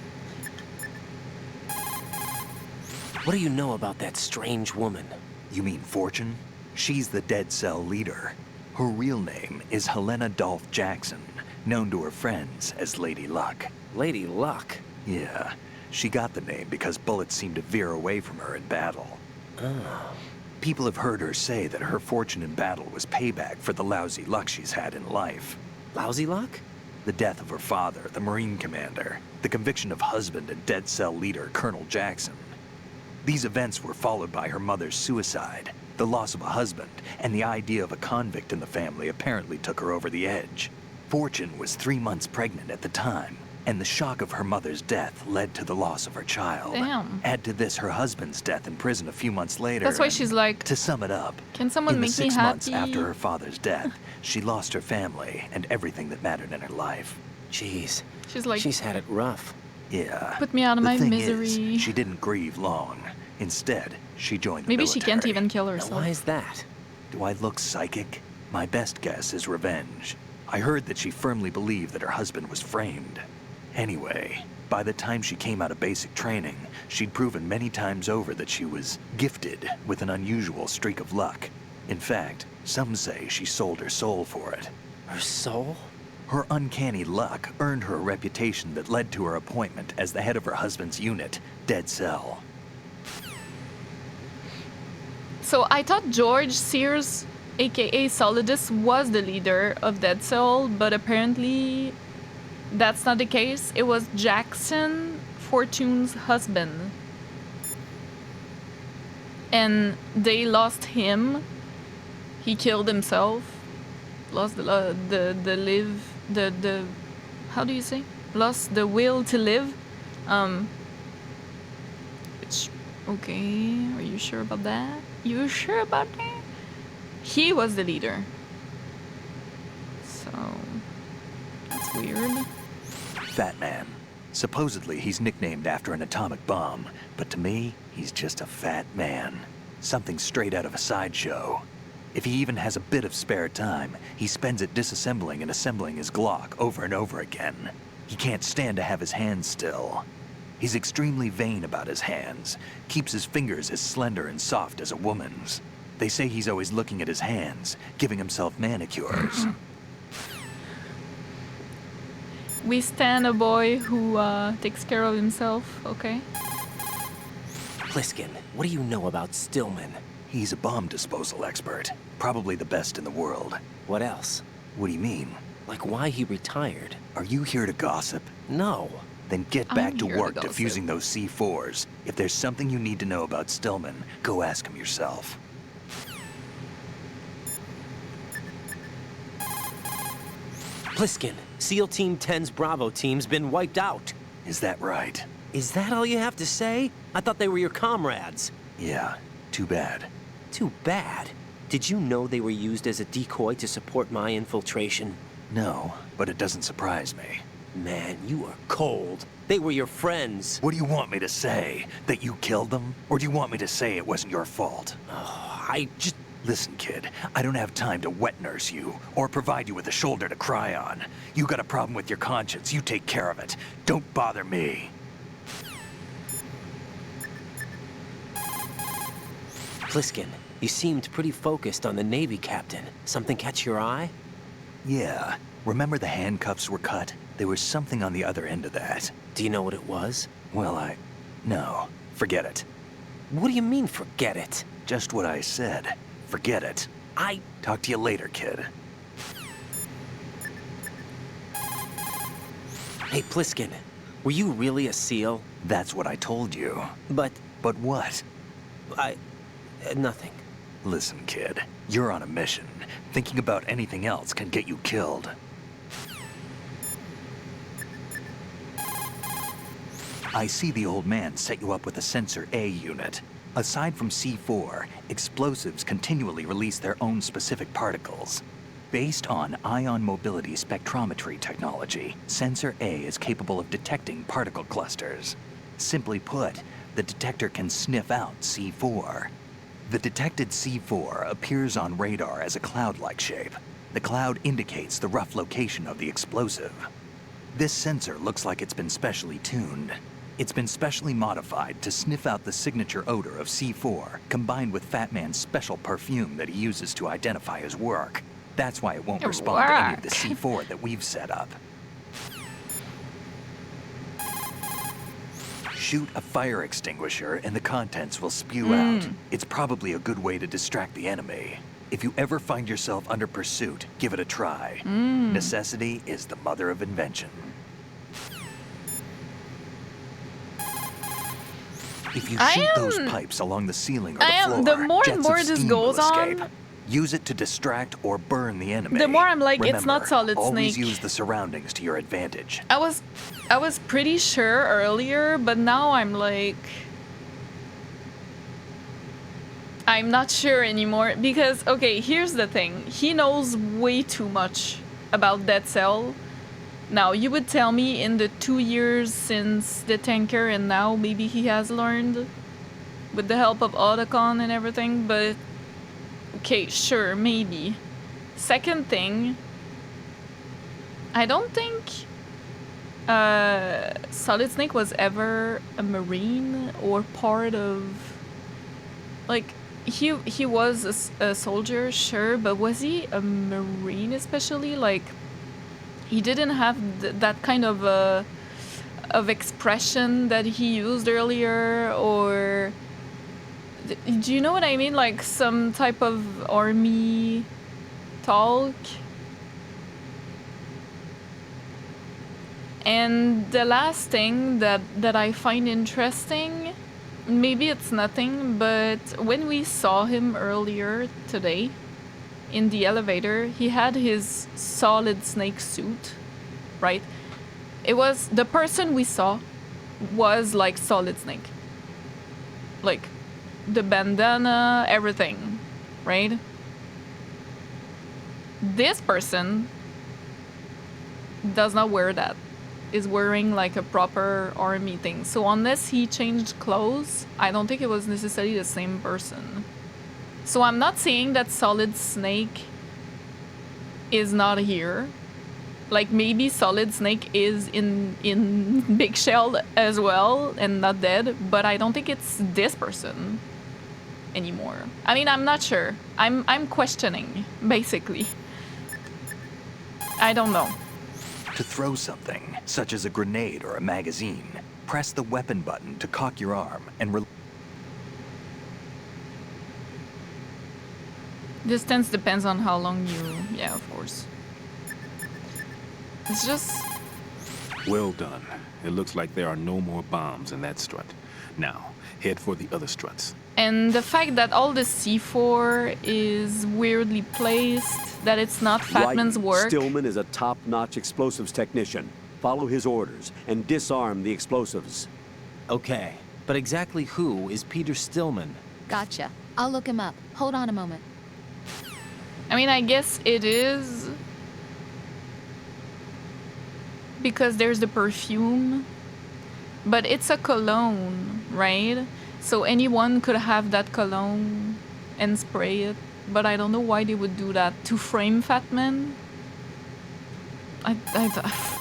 What do you know about that strange woman? You mean Fortune? She's the Dead Cell leader. Her real name is Helena Dolph Jackson, known to her friends as Lady Luck. Lady Luck? Yeah. She got the name because bullets seemed to veer away from her in battle. Oh. People have heard her say that her fortune in battle was payback for the lousy luck she's had in life. Lousy luck? The death of her father, the Marine commander, the conviction of husband and Dead Cell leader Colonel Jackson. These events were followed by her mother's suicide, the loss of a husband, and the idea of a convict in the family apparently took her over the edge. Fortune was 3 months pregnant at the time, and the shock of her mother's death led to the loss of her child. Damn. Add to this her husband's death in prison a few months later. That's why she's like, to sum it up, can someone in the make me 6 months happy? after her father's death, she lost her family and everything that mattered in her life. Jeez. She's like, she's had it rough. Yeah. Put me out of the my thing misery. Is, she didn't grieve long. Instead, she joined the Maybe military. she can't even kill herself. Now, why is that? Do I look psychic? My best guess is revenge. I heard that she firmly believed that her husband was framed. Anyway, by the time she came out of basic training, she'd proven many times over that she was gifted with an unusual streak of luck. In fact, some say she sold her soul for it. Her soul? Her uncanny luck earned her a reputation that led to her appointment as the head of her husband's unit, Dead Cell. So I thought George Sears aka Solidus, was the leader of Dead Cell, but apparently that's not the case. It was Jackson, Fortune's husband. And they lost him. He killed himself. Lost the how do you say? Lost the will to live. Which, okay, are you sure about that? You sure about that? He was the leader. So, that's weird. Fat Man. Supposedly he's nicknamed after an atomic bomb, but to me, he's just a fat man. Something straight out of a sideshow. If he even has a bit of spare time, he spends it disassembling and assembling his Glock over and over again. He can't stand to have his hands still. He's extremely vain about his hands, keeps his fingers as slender and soft as a woman's. They say he's always looking at his hands, giving himself manicures. We stand a boy who takes care of himself, okay? Pliskin, what do you know about Stillman? He's a bomb disposal expert, probably the best in the world. What else? What do you mean? Like why he retired? Are you here to gossip? No. Then get back to work defusing those C4s. If there's something you need to know about Stillman, go ask him yourself. Pliskin, SEAL Team 10's Bravo team's been wiped out. Is that right? Is that all you have to say? I thought they were your comrades. Yeah, too bad. Too bad? Did you know they were used as a decoy to support my infiltration? No, but it doesn't surprise me. Man, you are cold. They were your friends. What do you want me to say? That you killed them? Or do you want me to say it wasn't your fault? Oh, I just... Listen, kid, I don't have time to wet nurse you, or provide you with a shoulder to cry on. You got a problem with your conscience, you take care of it. Don't bother me. Pliskin, you seemed pretty focused on the Navy captain. Something catch your eye? Yeah. Remember the handcuffs were cut? There was something on the other end of that. Do you know what it was? Well, no. Forget it. What do you mean, forget it? Just what I said. Forget it. Talk to you later, kid. Hey, Pliskin, were you really a SEAL? That's what I told you. But what? Nothing. Listen, kid, you're on a mission. Thinking about anything else can get you killed. I see the old man set you up with a Sensor A unit. Aside from C4, explosives continually release their own specific particles. Based on ion mobility spectrometry technology, Sensor A is capable of detecting particle clusters. Simply put, the detector can sniff out C4. The detected C4 appears on radar as a cloud-like shape. The cloud indicates the rough location of the explosive. This sensor looks like it's been specially tuned. It's been specially modified to sniff out the signature odor of C4, combined with Fat Man's special perfume that he uses to identify his work. That's why it won't respond to any of the C4 that we've set up. Shoot a fire extinguisher and the contents will spew out. It's probably a good way to distract the enemy. If you ever find yourself under pursuit, give it a try. Necessity is the mother of invention. If you shoot those pipes along the ceiling or the floor, the more and jets more of this steam goes will escape. on, Use it to distract or burn the enemy. the more I'm like, Remember, it's not Solid always Snake. use the surroundings to your advantage. I was pretty sure earlier, but now I'm like, I'm not sure anymore because, okay, here's the thing. He knows way too much about Dead Cell. Now, you would tell me in the 2 years since the tanker and now maybe he has learned with the help of Otacon and everything, but okay, sure, maybe. Second thing, I don't think Solid Snake was ever a Marine or part of, like, he was a soldier, sure, but was he a Marine especially? Like, he didn't have that kind of expression that he used earlier, or Do you know what I mean? Like some type of army talk. And the last thing that I find interesting, maybe it's nothing, but when we saw him earlier today in the elevator, he had his Solid Snake suit, right? It was, the person we saw was like Solid Snake. Like the bandana, everything, right? This person does not wear that. Is wearing like a proper army thing. So unless he changed clothes, I don't think it was necessarily the same person. So I'm not saying that Solid Snake is not here. Like maybe Solid Snake is in Big Shell as well and not dead, but I don't think it's this person anymore. I mean, I'm not sure. I'm questioning, basically. I don't know. To throw something, such as a grenade or a magazine, press the weapon button to cock your arm and Distance depends on how long you... Yeah, of course. It's just... Well done. It looks like there are no more bombs in that strut. Now, head for the other struts. And the fact that all the C4 is weirdly placed, that it's not Fatman's work. Stillman is a top-notch explosives technician. Follow his orders and disarm the explosives. Okay, but exactly who is Peter Stillman? Gotcha. I'll look him up. Hold on a moment. I mean, I guess it is... because there's the perfume. But it's a cologne, right? So anyone could have that cologne and spray it. But I don't know why they would do that. To frame Fatman? I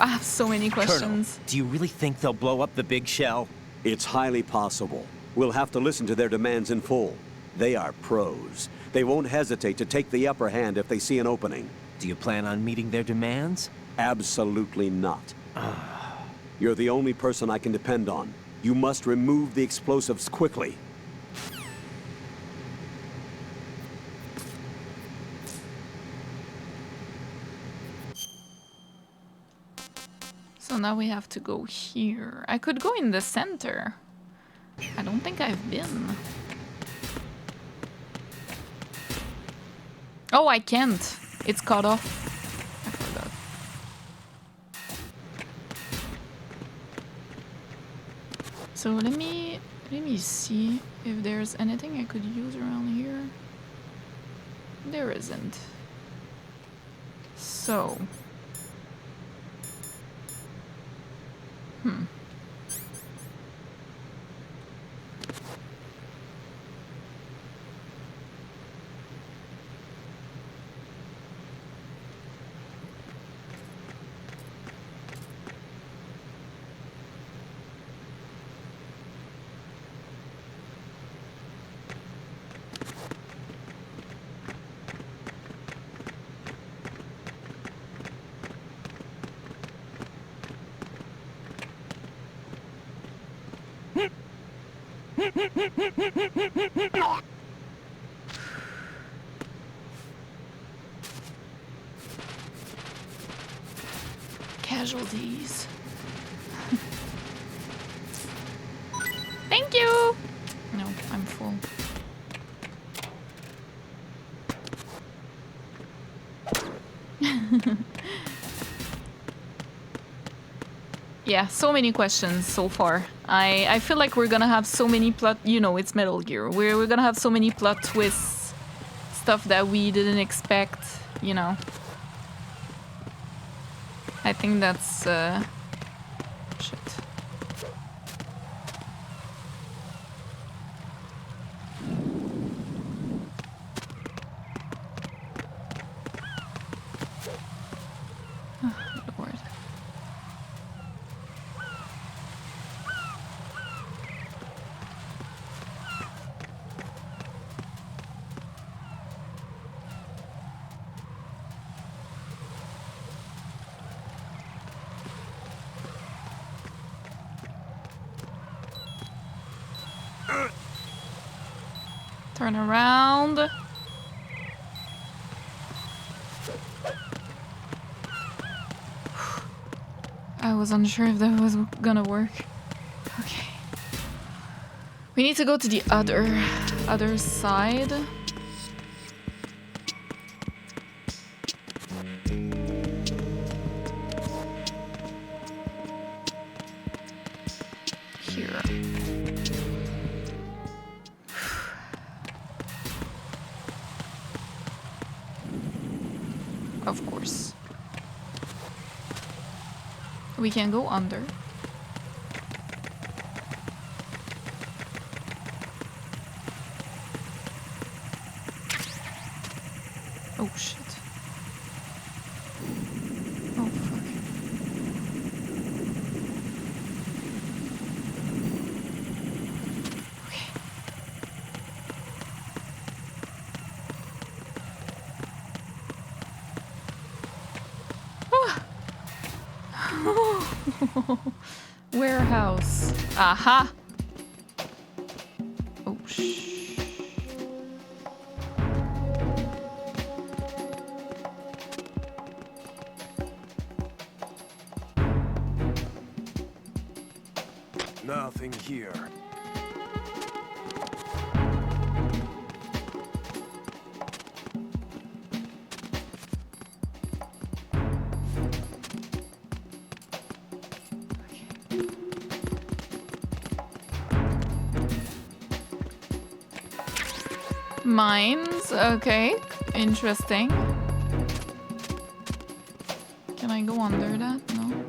have so many questions. Colonel, do you really think they'll blow up the Big Shell? It's highly possible. We'll have to listen to their demands in full. They are pros. They won't hesitate to take the upper hand if they see an opening. Do you plan on meeting their demands? Absolutely not. You're the only person I can depend on. You must remove the explosives quickly. So now we have to go here. I could go in the center. I don't think I've been. Oh, I can't. It's cut off. I forgot. So let me see if there's anything I could use around here. There isn't. So. Casualties. Thank you! No, I'm full. Yeah, so many questions so far. I feel like we're gonna have so many plot... You know, it's Metal Gear. We're gonna have so many plot twists. Stuff that we didn't expect, you know. I think that's... shit. Lord. Turn around. I was unsure if that was gonna work. Okay. We need to go to the other side. Here. Of course. We can go under. Oh shit. Oh fuck. Okay. Ah. Warehouse. Aha. Oh shh. Nothing here. Mines, okay, interesting. Can I go under that? No.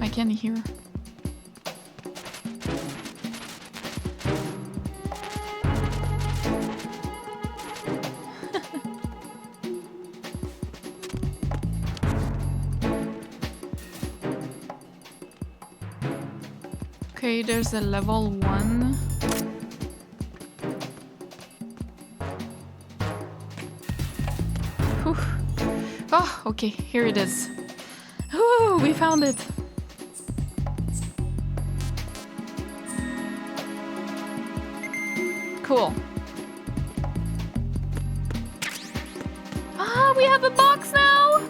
I can hear. Okay, there's a level 1. Whew. Oh, okay, here it is. Ooh, we found it. Cool. Ah, we have a box now!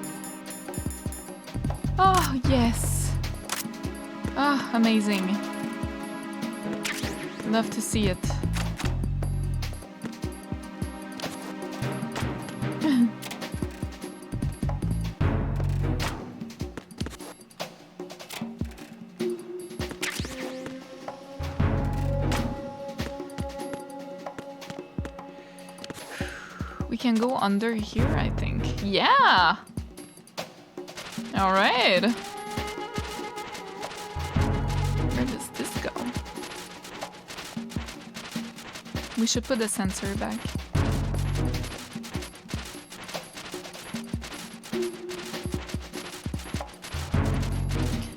Oh, yes. Ah, amazing. Love to see it. We can go under here, I think. Yeah! Alright. Where does this go? We should put the sensor back.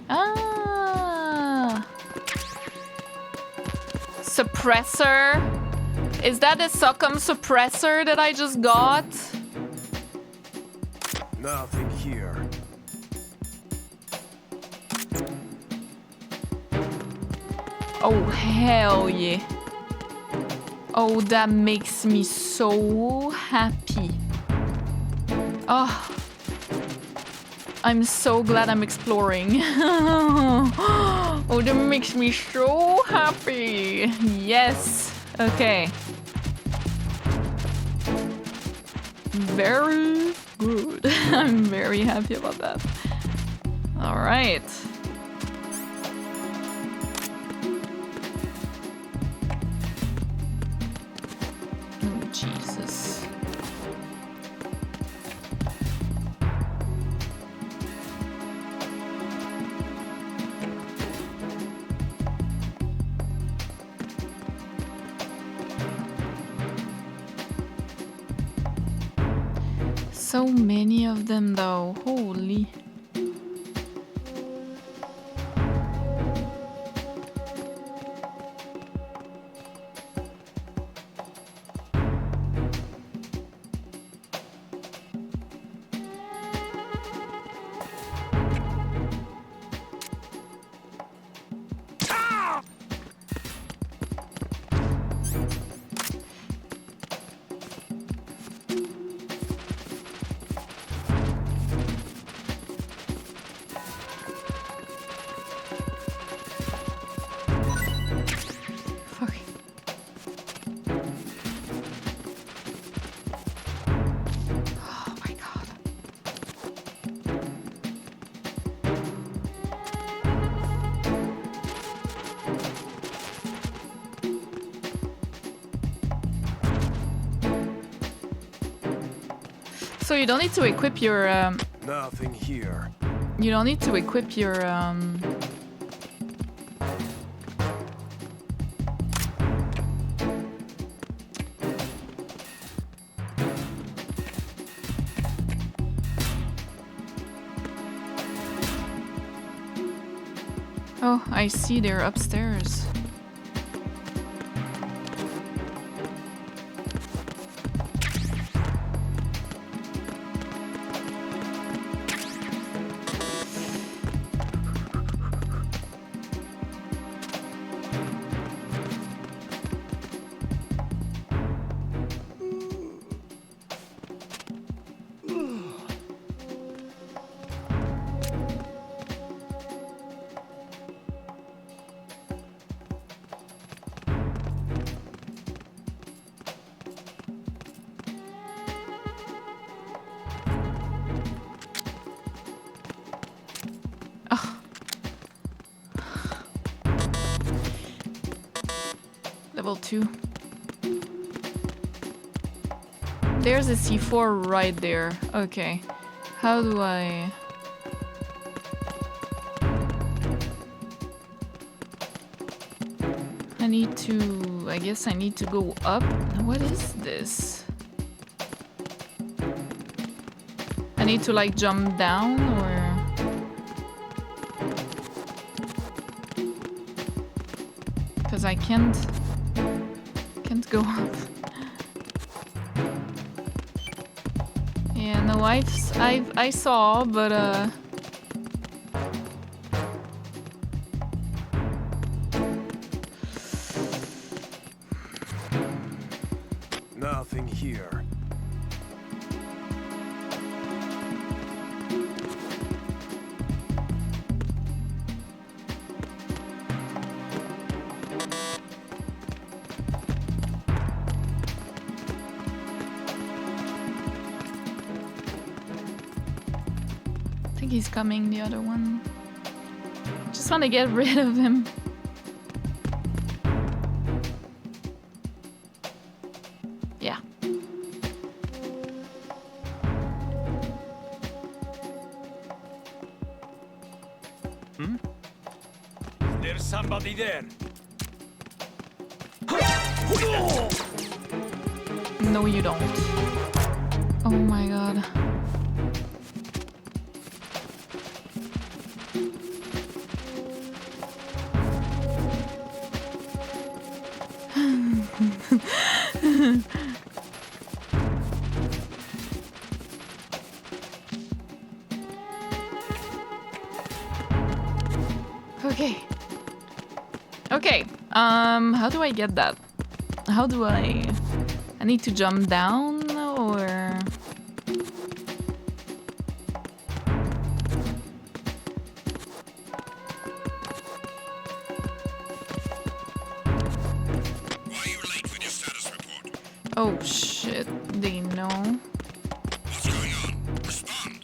Ah! Suppressor? Is that a Succum suppressor that I just got? Nothing here. Oh, hell yeah. Oh, that makes me so happy. Oh. I'm so glad I'm exploring. Oh, that makes me so happy. Yes. Okay. Very good. I'm very happy about that. All right. Oh, Jesus. So many of them though, holy. So you don't need to equip your Nothing here. you don't need to equip your Oh, I see they're upstairs. Level 2. There's a C4 right there. Okay. How do I... I need to... I guess I need to go up. What is this? I need to like jump down or... Because I can't go up. Yeah, no, I saw, but Nothing here. I think he's coming, the other one. Just want to get rid of him. Yeah. Hmm? There's somebody there. No, you don't. Oh my god. Okay. Okay. How do I get that? How do I need to jump down or... Oh shit, they know. What's going on? Respond.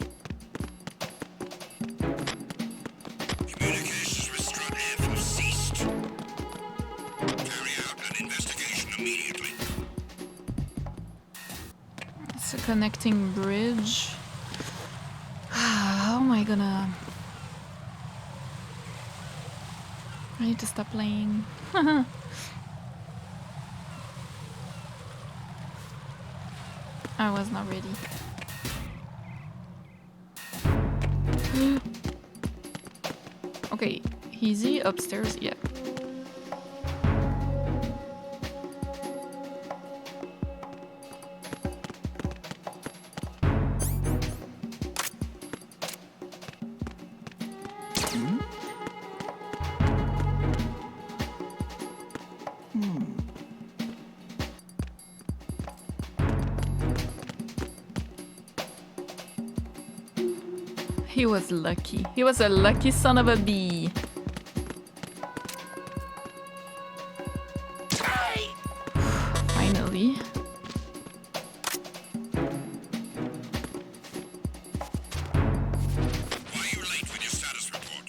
Communications with Strut A have ceased. Carry out an investigation immediately. It's a connecting bridge. How am I gonna... I need to stop playing. I was not ready. Okay, easy upstairs, yeah. He was lucky. He was a lucky son of a bee. Finally. Why are you late with your status report?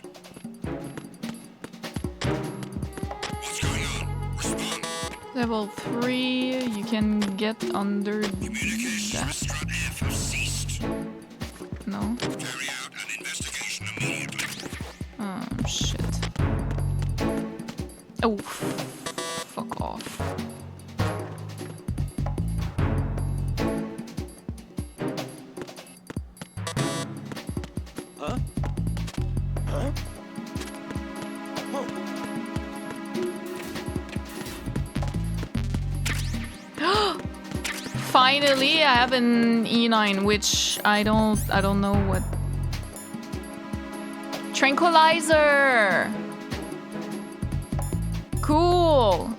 What's going on? Respond. Level 3, you can get under Communications with Strut A have ceased. No. Carry out an investigation immediately. Oh, shit. Oh, fuck off. Huh? Huh? Finally, I have an E9, which I don't know what. Tranquilizer! Cool!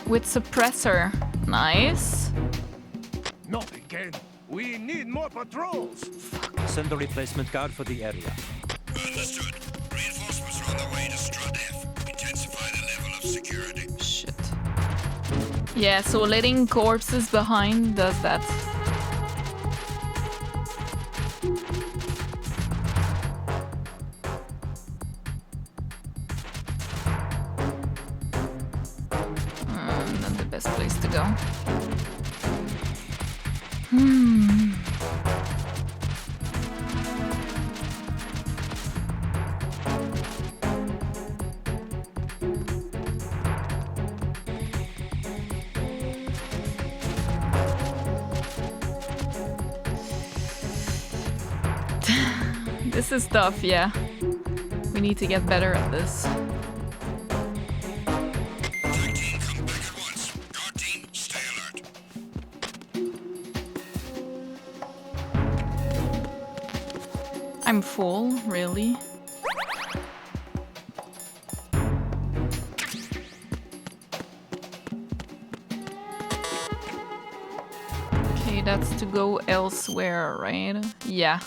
With suppressor. Nice. Not again. We need more patrols. Send a replacement guard for the area. Understood. Reinforcements are on the way to Strut F. Intensify the level of security. Shit. Yeah, so letting corpses behind does that. Not the best place to go. This is tough, yeah. We need to get better at this. Attack team, come back at once. Guard team, stay alert. I'm full, really? Okay, that's to go elsewhere, right? Yeah.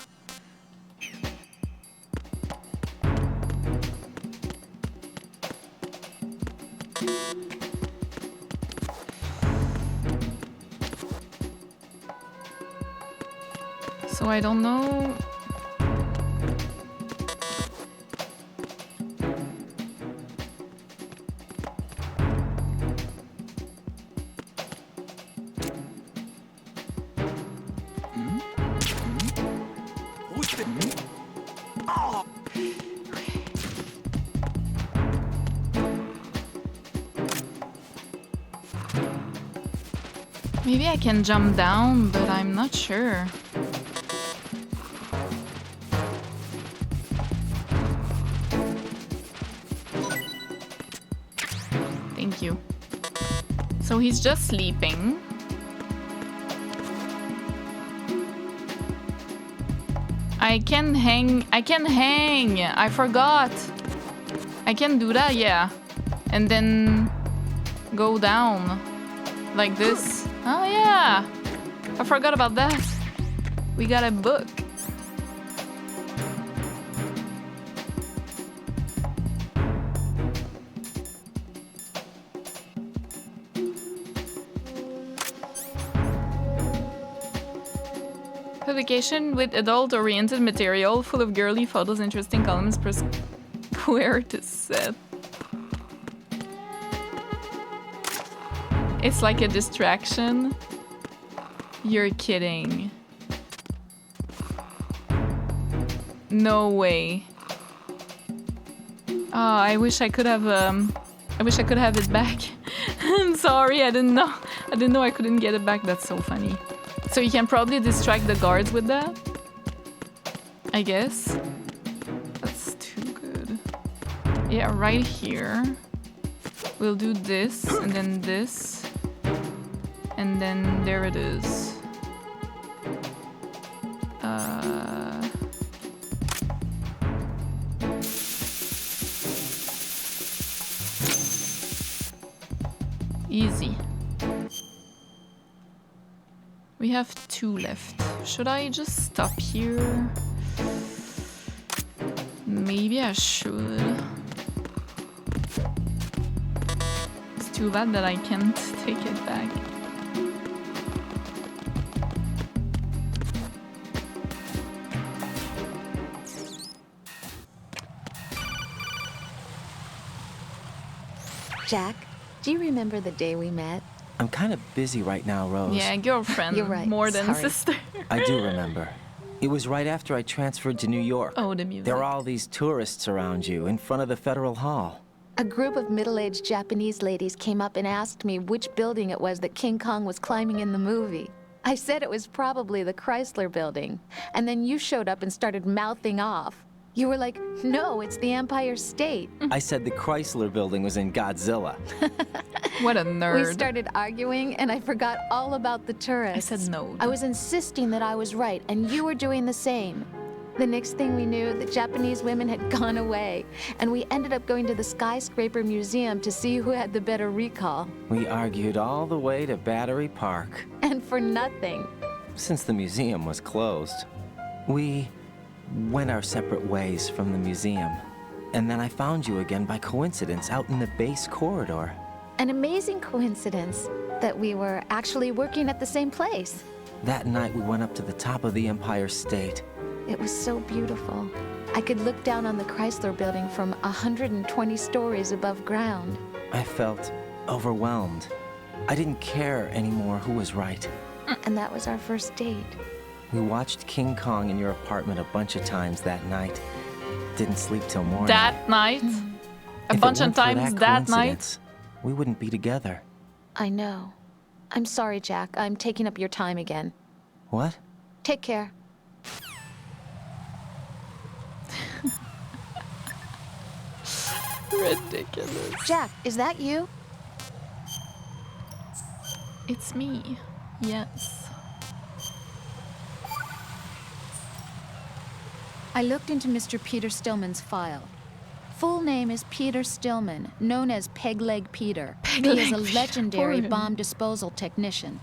So I don't know. Maybe I can jump down, but I'm not sure. Thank you. So he's just sleeping. I can hang. I forgot. I can do that, yeah. And then go down like this. Oh yeah. I forgot about that. We got a book. Publication with adult-oriented material, full of girly photos, interesting columns per square to set. It's like a distraction. You're kidding. No way. Oh, I wish I could have it back. I'm sorry, I didn't know I couldn't get it back. That's so funny. So you can probably distract the guards with that, I guess. That's too good. Yeah, right here. We'll do this, and then this. And then there it is. Easy. We have 2 left. Should I just stop here? Maybe I should. It's too bad that I can't take it back. Jack, do you remember the day we met? I'm kind of busy right now, Rose. Yeah, girlfriend. You're right. More than Sorry. sister. I do remember. It was right after I transferred to New York. Oh, the music. There are all these tourists around you in front of the Federal Hall. A group of middle-aged Japanese ladies came up and asked me which building it was that King Kong was climbing in the movie. I said it was probably the Chrysler building. And then you showed up and started mouthing off. You were like, no, it's the Empire State. I said the Chrysler building was in Godzilla. What a nerd. We started arguing, and I forgot all about the tourists. I said no. I was insisting that I was right, and you were doing the same. The next thing we knew, the Japanese women had gone away, and we ended up going to the Skyscraper Museum to see who had the better recall. We argued all the way to Battery Park. And for nothing. Since the museum was closed, we went our separate ways from the museum. And then I found you again by coincidence out in the base corridor. An amazing coincidence that we were actually working at the same place. That night we went up to the top of the Empire State. It was so beautiful. I could look down on the Chrysler building from 120 stories above ground. I felt overwhelmed. I didn't care anymore who was right. And that was our first date. We watched King Kong in your apartment a bunch of times that night. Didn't sleep till morning. That night? A If bunch it of weren't for times that night? coincidence, we wouldn't be together. I know. I'm sorry, Jack. I'm taking up your time again. What? Take care. Ridiculous. Jack, is that you? It's me. Yes. I looked into Mr. Peter Stillman's file. Full name is Peter Stillman, known as Peg Leg Peter. He is a legendary bomb disposal technician.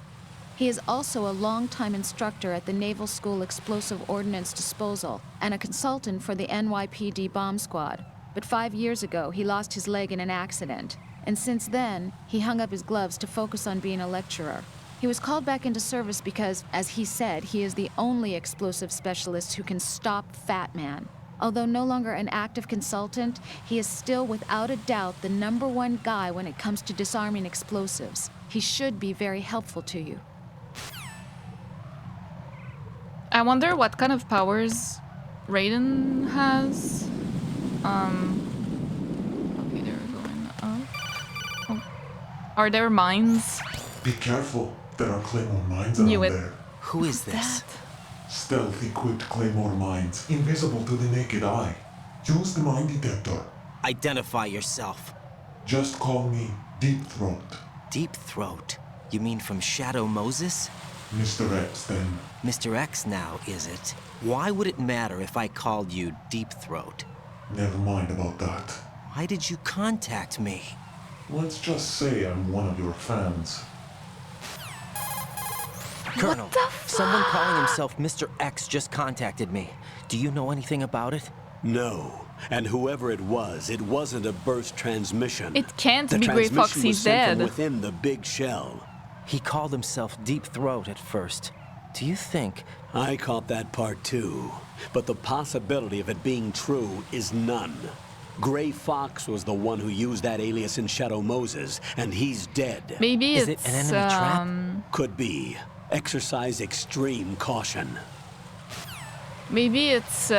He is also a longtime instructor at the Naval School Explosive Ordnance Disposal and a consultant for the NYPD bomb squad. But 5 years ago, he lost his leg in an accident. And since then, he hung up his gloves to focus on being a lecturer. He was called back into service because, as he said, he is the only explosive specialist who can stop Fat Man. Although no longer an active consultant, he is still without a doubt the #1 guy when it comes to disarming explosives. He should be very helpful to you. I wonder what kind of powers Raiden has. Okay, they're going up. Oh. Are there mines? Be careful. There are Claymore mines around there. Who is this? Stealth-equipped Claymore mines, invisible to the naked eye. Use the mine detector. Identify yourself. Just call me Deep Throat. Deep Throat? You mean from Shadow Moses? Mr. X, then. Mr. X now, is it? Why would it matter if I called you Deep Throat? Never mind about that. Why did you contact me? Let's just say I'm one of your fans. Colonel, someone calling himself Mr. X just contacted me. Do you know anything about it? No. And whoever it wasn't a burst transmission. It can't the be Grey Fox, transmission was he's sent dead. from within the big shell. He called himself Deep Throat at first. Do you think... I caught that part too. But the possibility of it being true is none. Grey Fox was the one who used that alias in Shadow Moses, and he's dead. Maybe is it's it an enemy trap? Could be. Exercise extreme caution. Maybe it's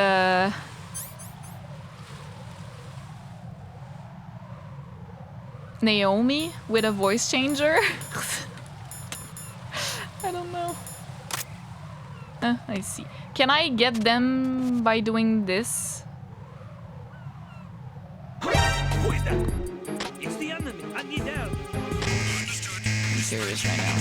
Naomi with a voice changer. I don't know. I see. Can I get them by doing this? Who is that? It's the enemy. I need help. I'm serious right now.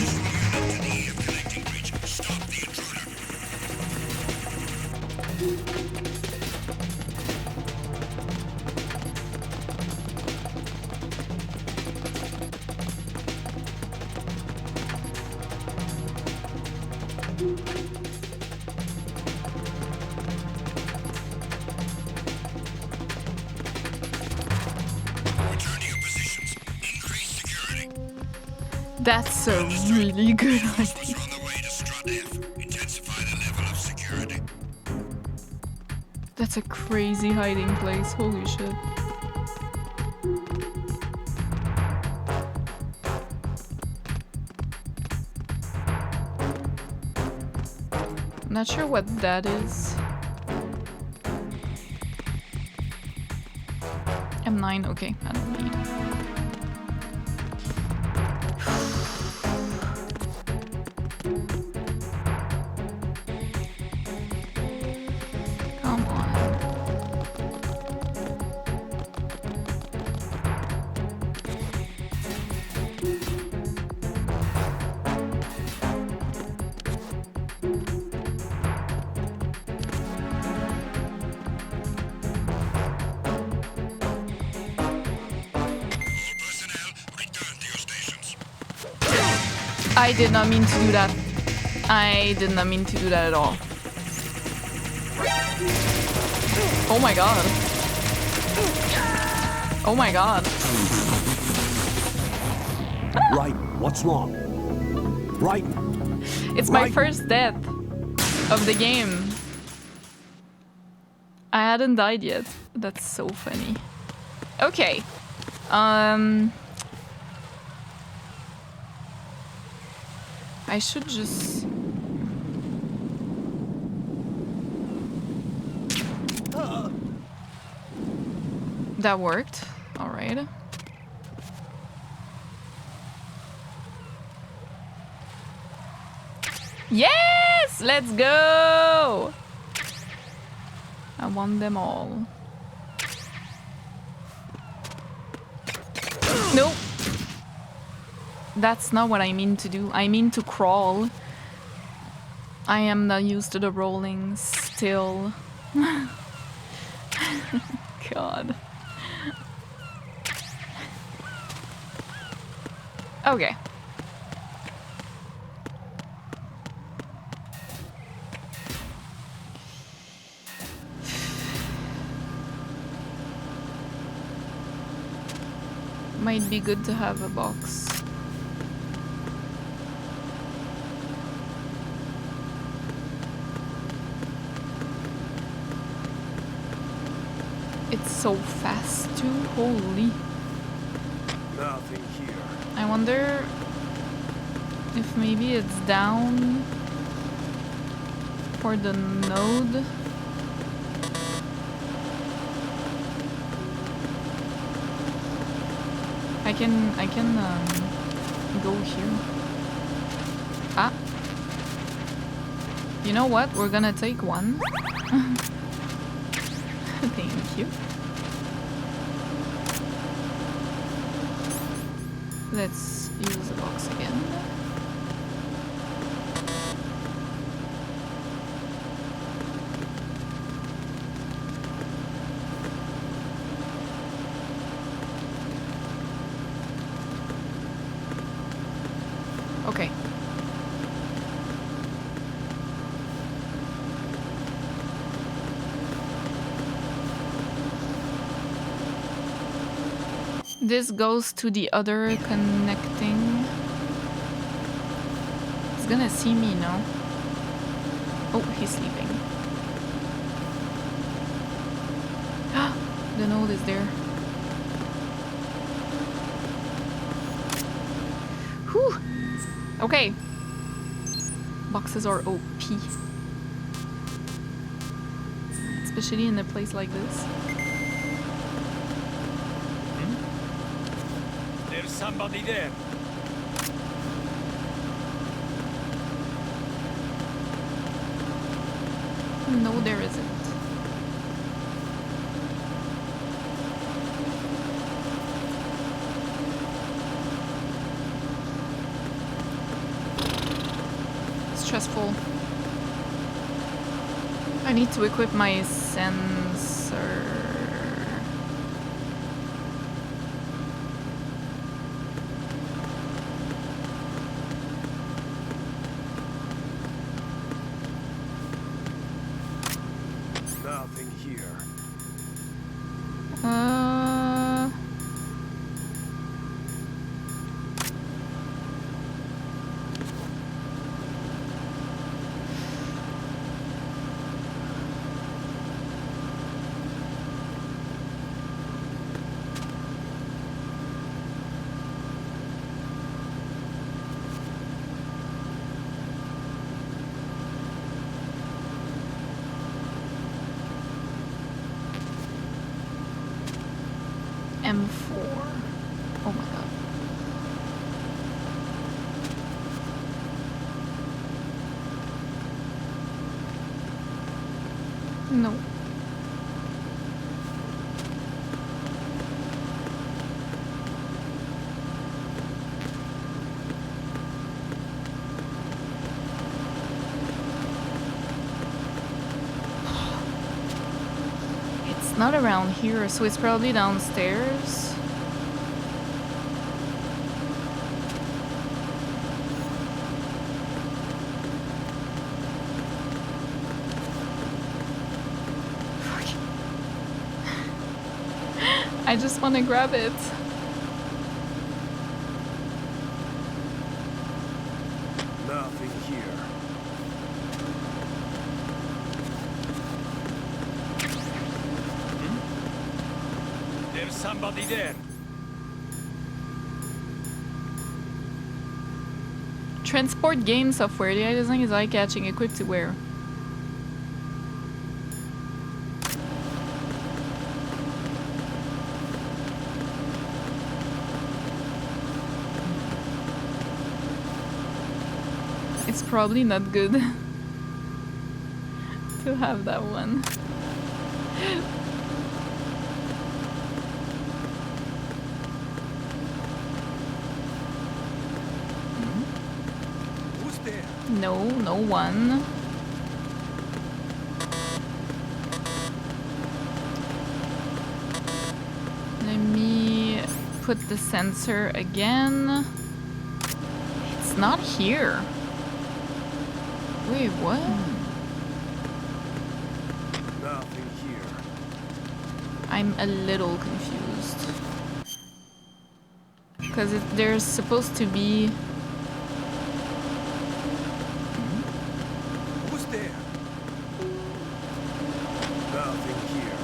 That's a really good idea. On the way to Strut F. Intensify the level of security. That's a crazy hiding place. Holy shit. Not sure what that is. M9, okay, I don't need. Come on. I did not mean to do that. I did not mean to do that at all. Oh my god. Oh my god. Right, what's wrong? Right. It's my first death of the game. I hadn't died yet. That's so funny. Okay. I should just... That worked. All right. Yes! Let's go! I want them all. Nope. That's not what I mean to do. I mean to crawl. I am not used to the rolling still. God. Okay. Might be good to have a box. It's so fast too, holy. Nothing here. I wonder if maybe it's down for the node. I can go here. Ah. You know what? We're gonna take one. Thank you. Let's use the box again. Okay. This goes to the other connecting. He's gonna see me now. Oh, he's sleeping. The node is there. Whew. Okay. Boxes are OP. Especially in a place like this. There's somebody there. No, there isn't. Stressful. I need to equip my sensor. Nothing here. M4. Oh my god. No. It's not around here, so it's probably downstairs. I just want to grab it. Nothing here. There's somebody there. Transport game software. The design is eye-catching, equipped to wear. It's probably not good to have that one. Who's there? No, no one. Let me put the sensor again. It's not here. Wait, what? Nothing here. I'm a little confused. Because there's supposed to be... Who's there? Nothing here.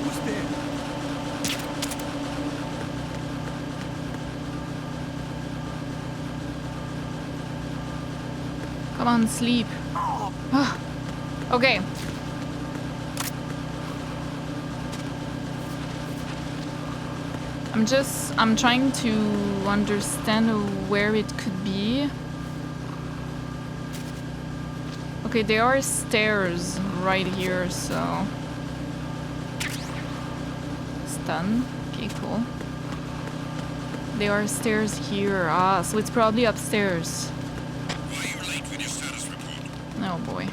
Who's there? Come on, sleep. Okay. I'm trying to understand where it could be. Okay, there are stairs right here, so... Stun. Okay, cool. There are stairs here. Ah, so it's probably upstairs. Oh boy.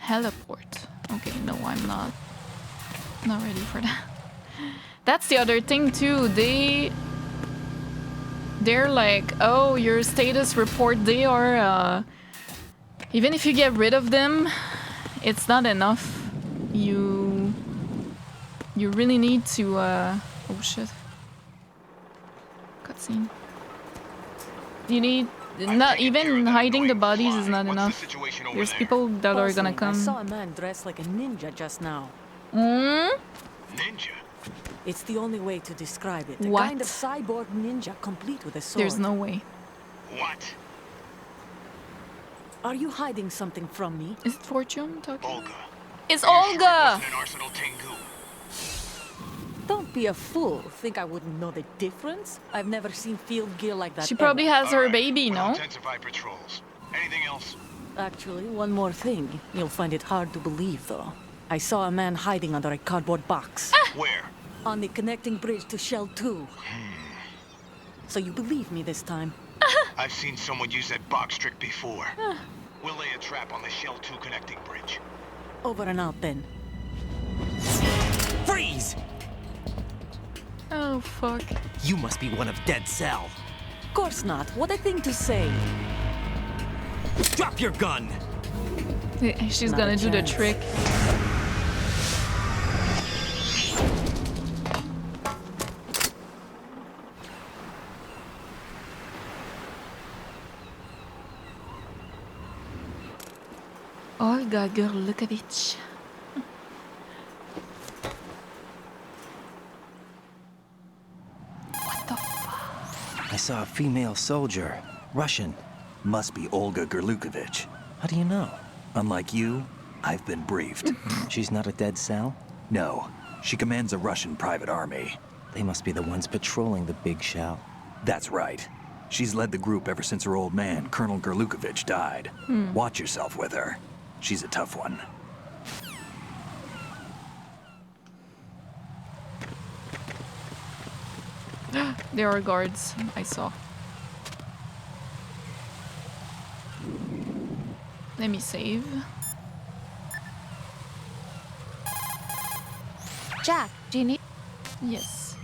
Heliport. Okay, no, I'm not ready for that. That's the other thing too. They're like, oh, your status report. They are even if you get rid of them, it's not enough. You really need to oh shit. Cutscene. You need not even hiding the bodies is not enough. There's people that are gonna come. I saw a man dressed like a ninja just now. Ninja? It's the only way to describe it. A What? kind of cyborg ninja complete with a sword. There's no way. What? Are you hiding something from me? Is it Fortune talking? Olga. It's Olga! An Arsenal Tengu. Don't be a fool. Think I wouldn't know the difference? I've never seen field gear like that. She probably has her baby, We'll no? intensify patrols. Anything else? Actually, one more thing. You'll find it hard to believe, though. I saw a man hiding under a cardboard box. Where? on the connecting bridge to Shell 2. So you believe me this time? I've seen someone use that box trick before. We'll lay a trap on the Shell 2 connecting bridge. Over and out then. Freeze! Oh, fuck. You must be one of Dead Cell. Course not. What a thing to say. Drop your gun! She's gonna do the trick. Olga Gurlukovich. What the fuck? I saw a female soldier. Russian. Must be Olga Gurlukovich. How do you know? Unlike you, I've been briefed. She's not a dead cell? No. She commands a Russian private army. They must be the ones patrolling the big shell. That's right. She's led the group ever since her old man, Colonel Gurlukovich, died. Watch yourself with her. She's a tough one. There are guards, I saw. Let me save. Jack, do you need... Yes.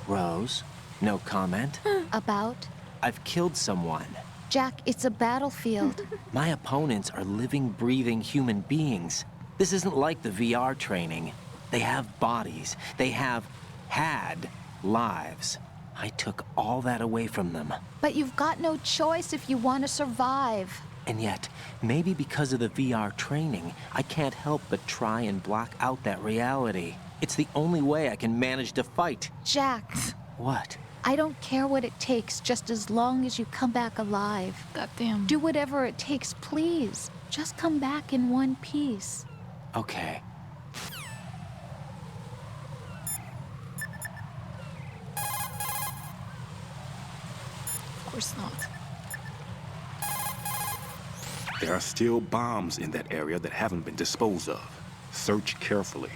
Rose, no comment? About? I've killed someone. Jack, it's a battlefield. My opponents are living, breathing human beings. This isn't like the VR training. They have bodies. They have had lives. I took all that away from them. But you've got no choice if you want to survive. And yet, maybe because of the VR training, I can't help but try and block out that reality. It's the only way I can manage to fight. Jack. What? I don't care what it takes, just as long as you come back alive. Goddamn. Do whatever it takes, please. Just come back in one piece. Okay. Of course not. There are still bombs in that area that haven't been disposed of. Search carefully.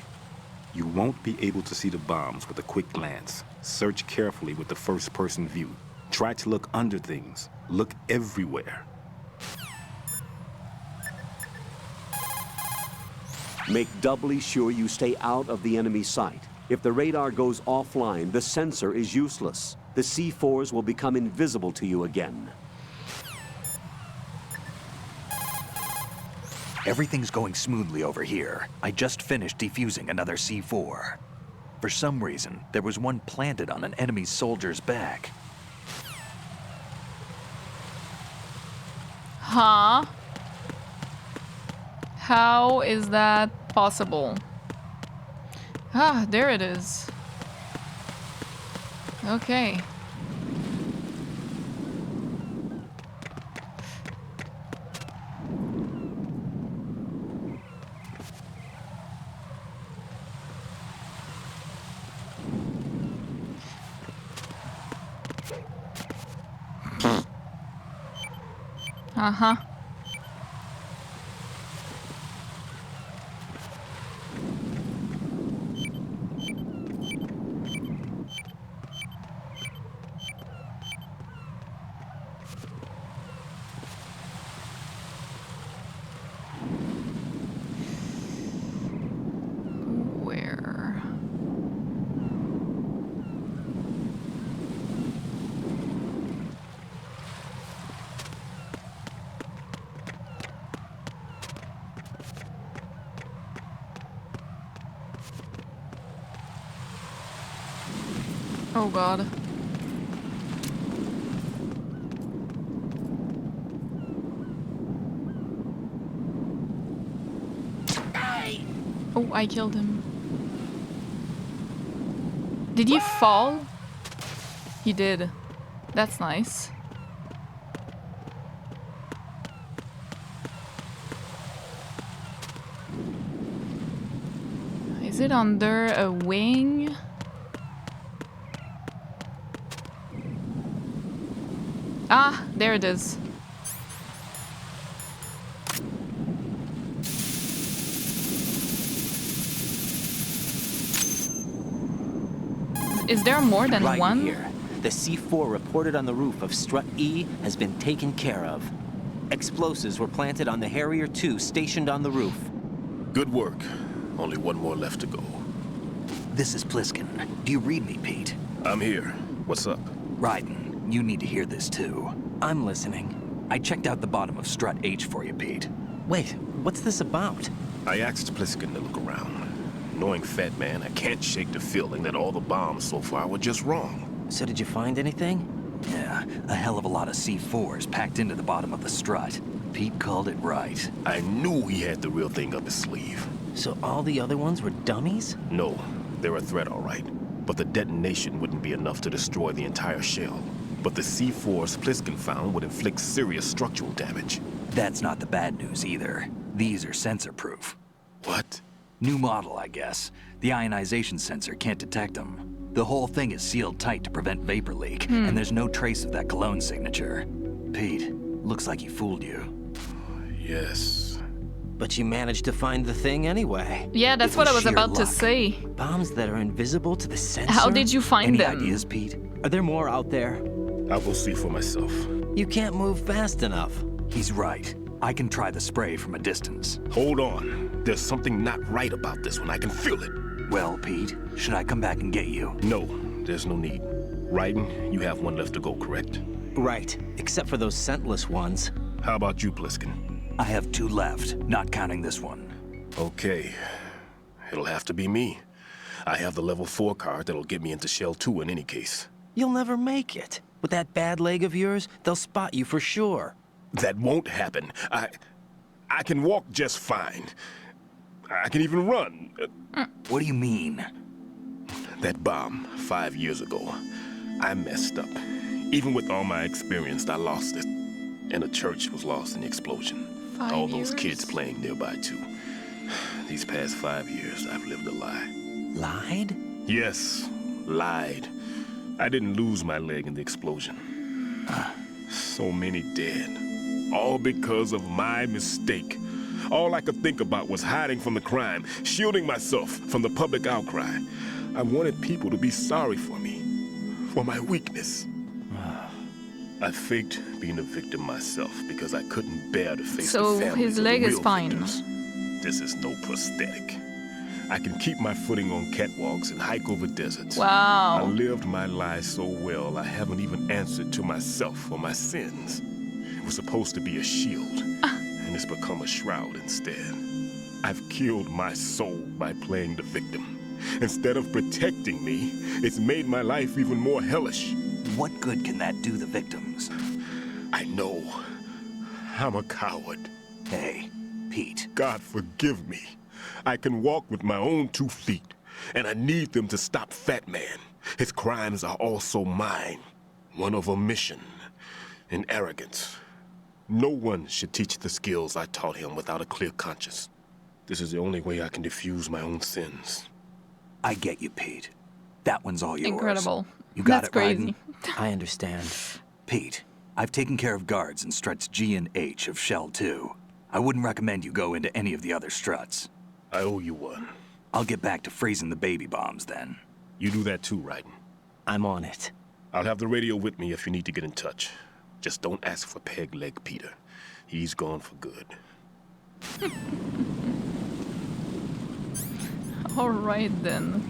You won't be able to see the bombs with a quick glance. Search carefully with the first-person view. Try to look under things. Look everywhere. Make doubly sure you stay out of the enemy sight. If the radar goes offline, the sensor is useless. The C4s will become invisible to you again. Everything's going smoothly over here. I just finished defusing another C4. For some reason, there was one planted on an enemy soldier's back. Huh? How is that possible? Ah, there it is. Okay. Uh-huh. Where? Oh God. Oh, I killed him. Did he fall? He did. That's nice. Is it under a wing? Ah, there it is. Is there more than right one? Here. The C4 reported on the roof of Strut E has been taken care of. Explosives were planted on the Harrier-2 stationed on the roof. Good work. Only one more left to go. This is Pliskin. Do you read me, Pete? I'm here. What's up? Raiden, you need to hear this too. I'm listening. I checked out the bottom of Strut H for you, Pete. Wait, what's this about? I asked Pliskin to look around. Knowing Fat Man, I can't shake the feeling that all the bombs so far were just wrong. So did you find anything? Yeah, a hell of a lot of C4s packed into the bottom of the strut. Pete called it right. I knew he had the real thing up his sleeve. So all the other ones were dummies? No, they're a threat, all right. But the detonation wouldn't be enough to destroy the entire shell. But the C4s Pliskin found would inflict serious structural damage. That's not the bad news either. These are sensor-proof. What? New model, I guess. The ionization sensor can't detect them. The whole thing is sealed tight to prevent vapor leak, and there's no trace of that cologne signature. Pete, looks like he fooled you. Yes. But you managed to find the thing anyway. Yeah, that's what I was about to say. Bombs that are invisible to the sensor? How did you find them? Any ideas, Pete? Are there more out there? I'll go see for myself. You can't move fast enough. He's right. I can try the spray from a distance. Hold on. There's something not right about this one. I can feel it. Well, Pete, should I come back and get you? No, there's no need. Raiden, you have one left to go, correct? Right, except for those scentless ones. How about you, Pliskin? I have 2 left, not counting this one. Okay. It'll have to be me. I have the level 4 card that'll get me into Shell 2 in any case. You'll never make it. With that bad leg of yours, they'll spot you for sure. That won't happen. I can walk just fine. I can even run. What do you mean? That bomb 5 years ago, I messed up. Even with all my experience, I lost it. And the church was lost in the explosion. 5 all those years? kids playing nearby, too. These past 5 years, I've lived a lie. Lied? Yes, lied. I didn't lose my leg in the explosion. So many dead. All because of my mistake. All I could think about was hiding from the crime, shielding myself from the public outcry. I wanted people to be sorry for me, for my weakness. I faked being a victim myself because I couldn't bear to face the So families his of the leg is real fine. victims. This is no prosthetic. I can keep my footing on catwalks and hike over deserts. Wow. I lived my life so well, I haven't even answered to myself for my sins. It was supposed to be a shield, and it's become a shroud instead. I've killed my soul by playing the victim. Instead of protecting me, it's made my life even more hellish. What good can that do the victims? I know. I'm a coward. Hey, Pete. God forgive me. I can walk with my own 2 feet, and I need them to stop Fat Man. His crimes are also mine. One of omission and arrogance. No one should teach the skills I taught him without a clear conscience. This is the only way I can diffuse my own sins. I get you, Pete. That one's all yours. Incredible. You got That's it, crazy. Raiden? I understand. Pete, I've taken care of guards in struts G and H of Shell 2. I wouldn't recommend you go into any of the other struts. I owe you one. I'll get back to freezing the baby bombs then. You do that too, Raiden. I'm on it. I'll have the radio with me if you need to get in touch. Just don't ask for Peg Leg Peter. He's gone for good. All right then.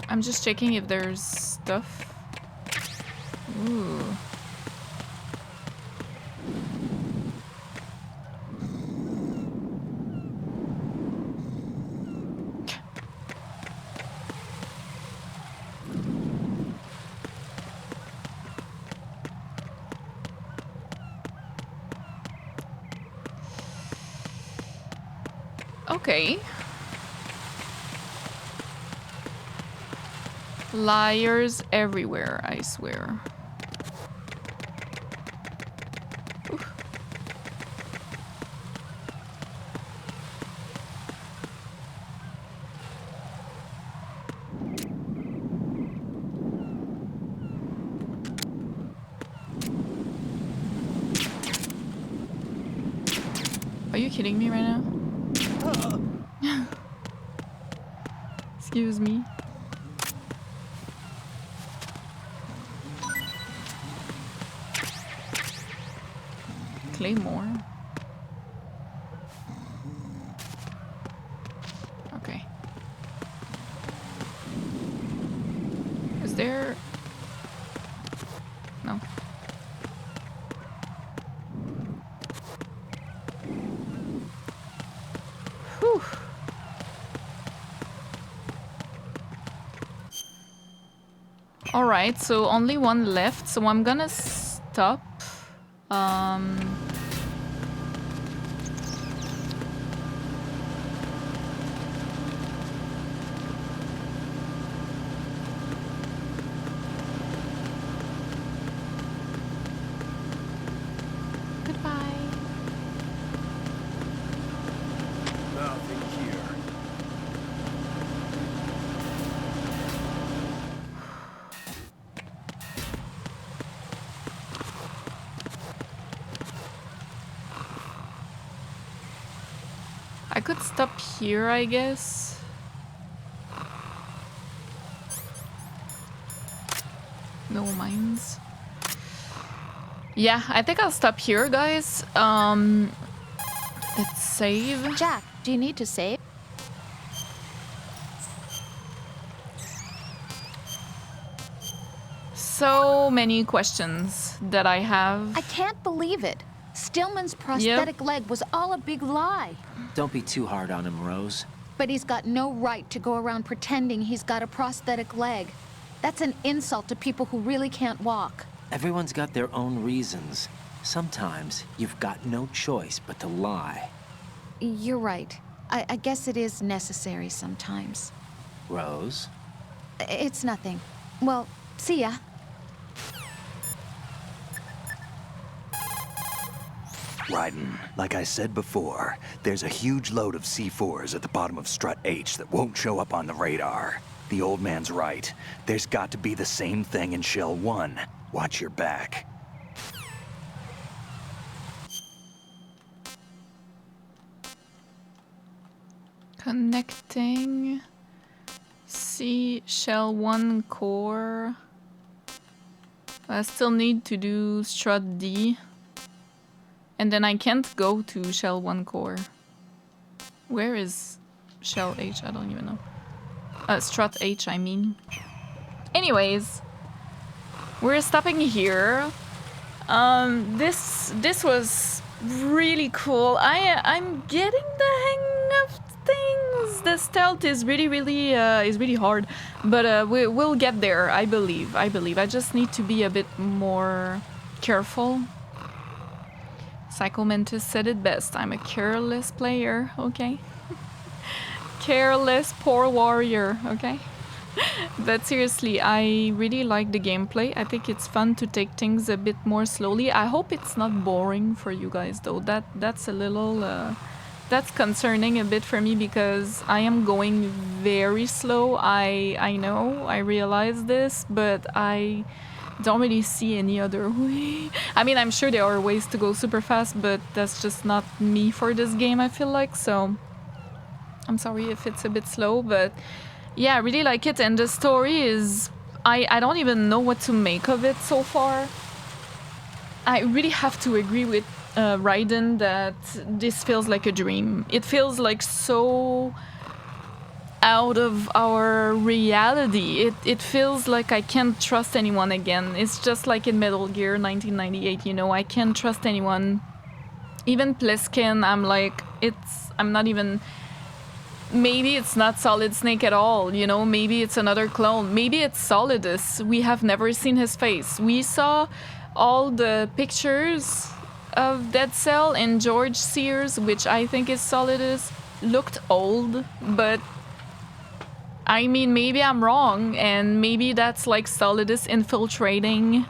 I'm just checking if there's stuff. Ooh. Okay. Liars everywhere, I swear. Oof. Are you kidding me right now? Excuse me. Claymore. Okay. Is there Alright, so only one left, so I'm gonna stop. Goodbye. Nothing here. I could stop here, I guess. No mines. Yeah, I think I'll stop here, guys. Let's save. Jack, do you need to save? So many questions that I have. I can't believe it. Stillman's prosthetic leg was all a big lie. Don't be too hard on him, Rose. But he's got no right to go around pretending he's got a prosthetic leg. That's an insult to people who really can't walk. Everyone's got their own reasons. Sometimes you've got no choice but to lie. You're right. I guess it is necessary sometimes. Rose? It's nothing. Well, see ya. Raiden, like I said before, there's a huge load of C4s at the bottom of Strut H that won't show up on the radar. The old man's right. There's got to be the same thing in Shell 1. Watch your back. Connecting. C Shell 1 core. I still need to do Strut D. And then I can't go to Shell 1 core. Where is Shell H? I don't even know. Strut H, I mean. Anyways, we're stopping here. This was really cool. I'm getting the hang of things. The stealth is really hard, but we'll get there. I believe. I just need to be a bit more careful. Psycho Mantis said it best. I'm a careless player, okay? Careless poor warrior, okay? But seriously, I really like the gameplay. I think it's fun to take things a bit more slowly. I hope it's not boring for you guys though. That's a little that's concerning a bit for me because I am going very slow. I know, I realize this, but I don't really see any other way. I mean, I'm sure there are ways to go super fast, but that's just not me for this game, I feel like, so I'm sorry if it's a bit slow, but yeah, I really like it, and the story is... I don't even know what to make of it so far. I really have to agree with Raiden that this feels like a dream. It feels like so out of our reality. It feels like I can't trust anyone again. It's just like in Metal Gear 1998, you know, I can't trust anyone. Even Pliskin, I'm like, I'm not even... Maybe it's not Solid Snake at all, you know, maybe it's another clone. Maybe it's Solidus. We have never seen his face. We saw all the pictures of Dead Cell and George Sears, which I think is Solidus, looked old, but I mean, maybe I'm wrong, and maybe that's like Solidus infiltrating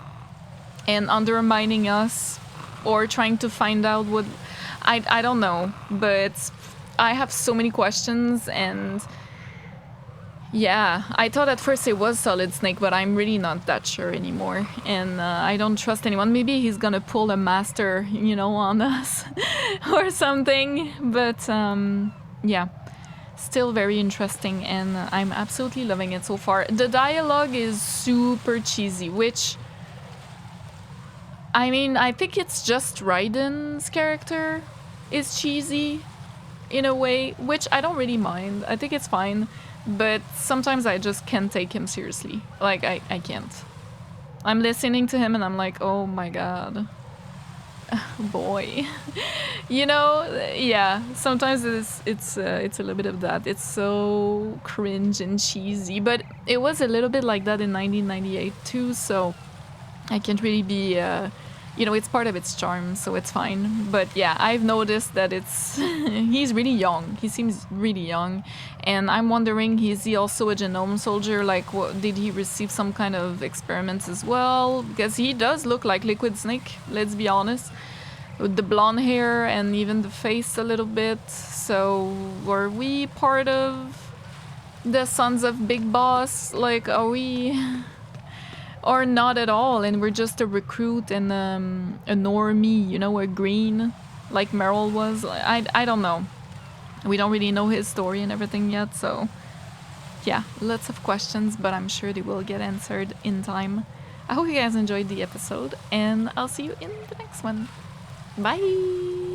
and undermining us, or trying to find out what... I don't know, but I have so many questions, and yeah, I thought at first it was Solid Snake, but I'm really not that sure anymore, and I don't trust anyone. Maybe he's gonna pull a master, you know, on us or something, but yeah, still very interesting, and I'm absolutely loving it so far. The dialogue is super cheesy, which, I mean, I think it's just Raiden's character is cheesy in a way, which I don't really mind. I think it's fine, but sometimes I just can't take him seriously. Like, I can't. I'm listening to him and I'm like, oh my god. boy. You know, yeah, sometimes it's a little bit of that. It's so cringe and cheesy, but it was a little bit like that in 1998 too, so I can't really be, you know, it's part of its charm, so it's fine. But yeah, I've noticed that it's, he's really young. He seems really young. And I'm wondering, is he also a genome soldier? Like, what, did he receive some kind of experiments as well? Because he does look like Liquid Snake, let's be honest. With the blonde hair and even the face a little bit. So, were we part of the Sons of Big Boss? Like, are we... Or not at all, and we're just a recruit and a normie, you know, a green, like Meryl was. I don't know. We don't really know his story and everything yet, so yeah, lots of questions, but I'm sure they will get answered in time. I hope you guys enjoyed the episode, and I'll see you in the next one. Bye!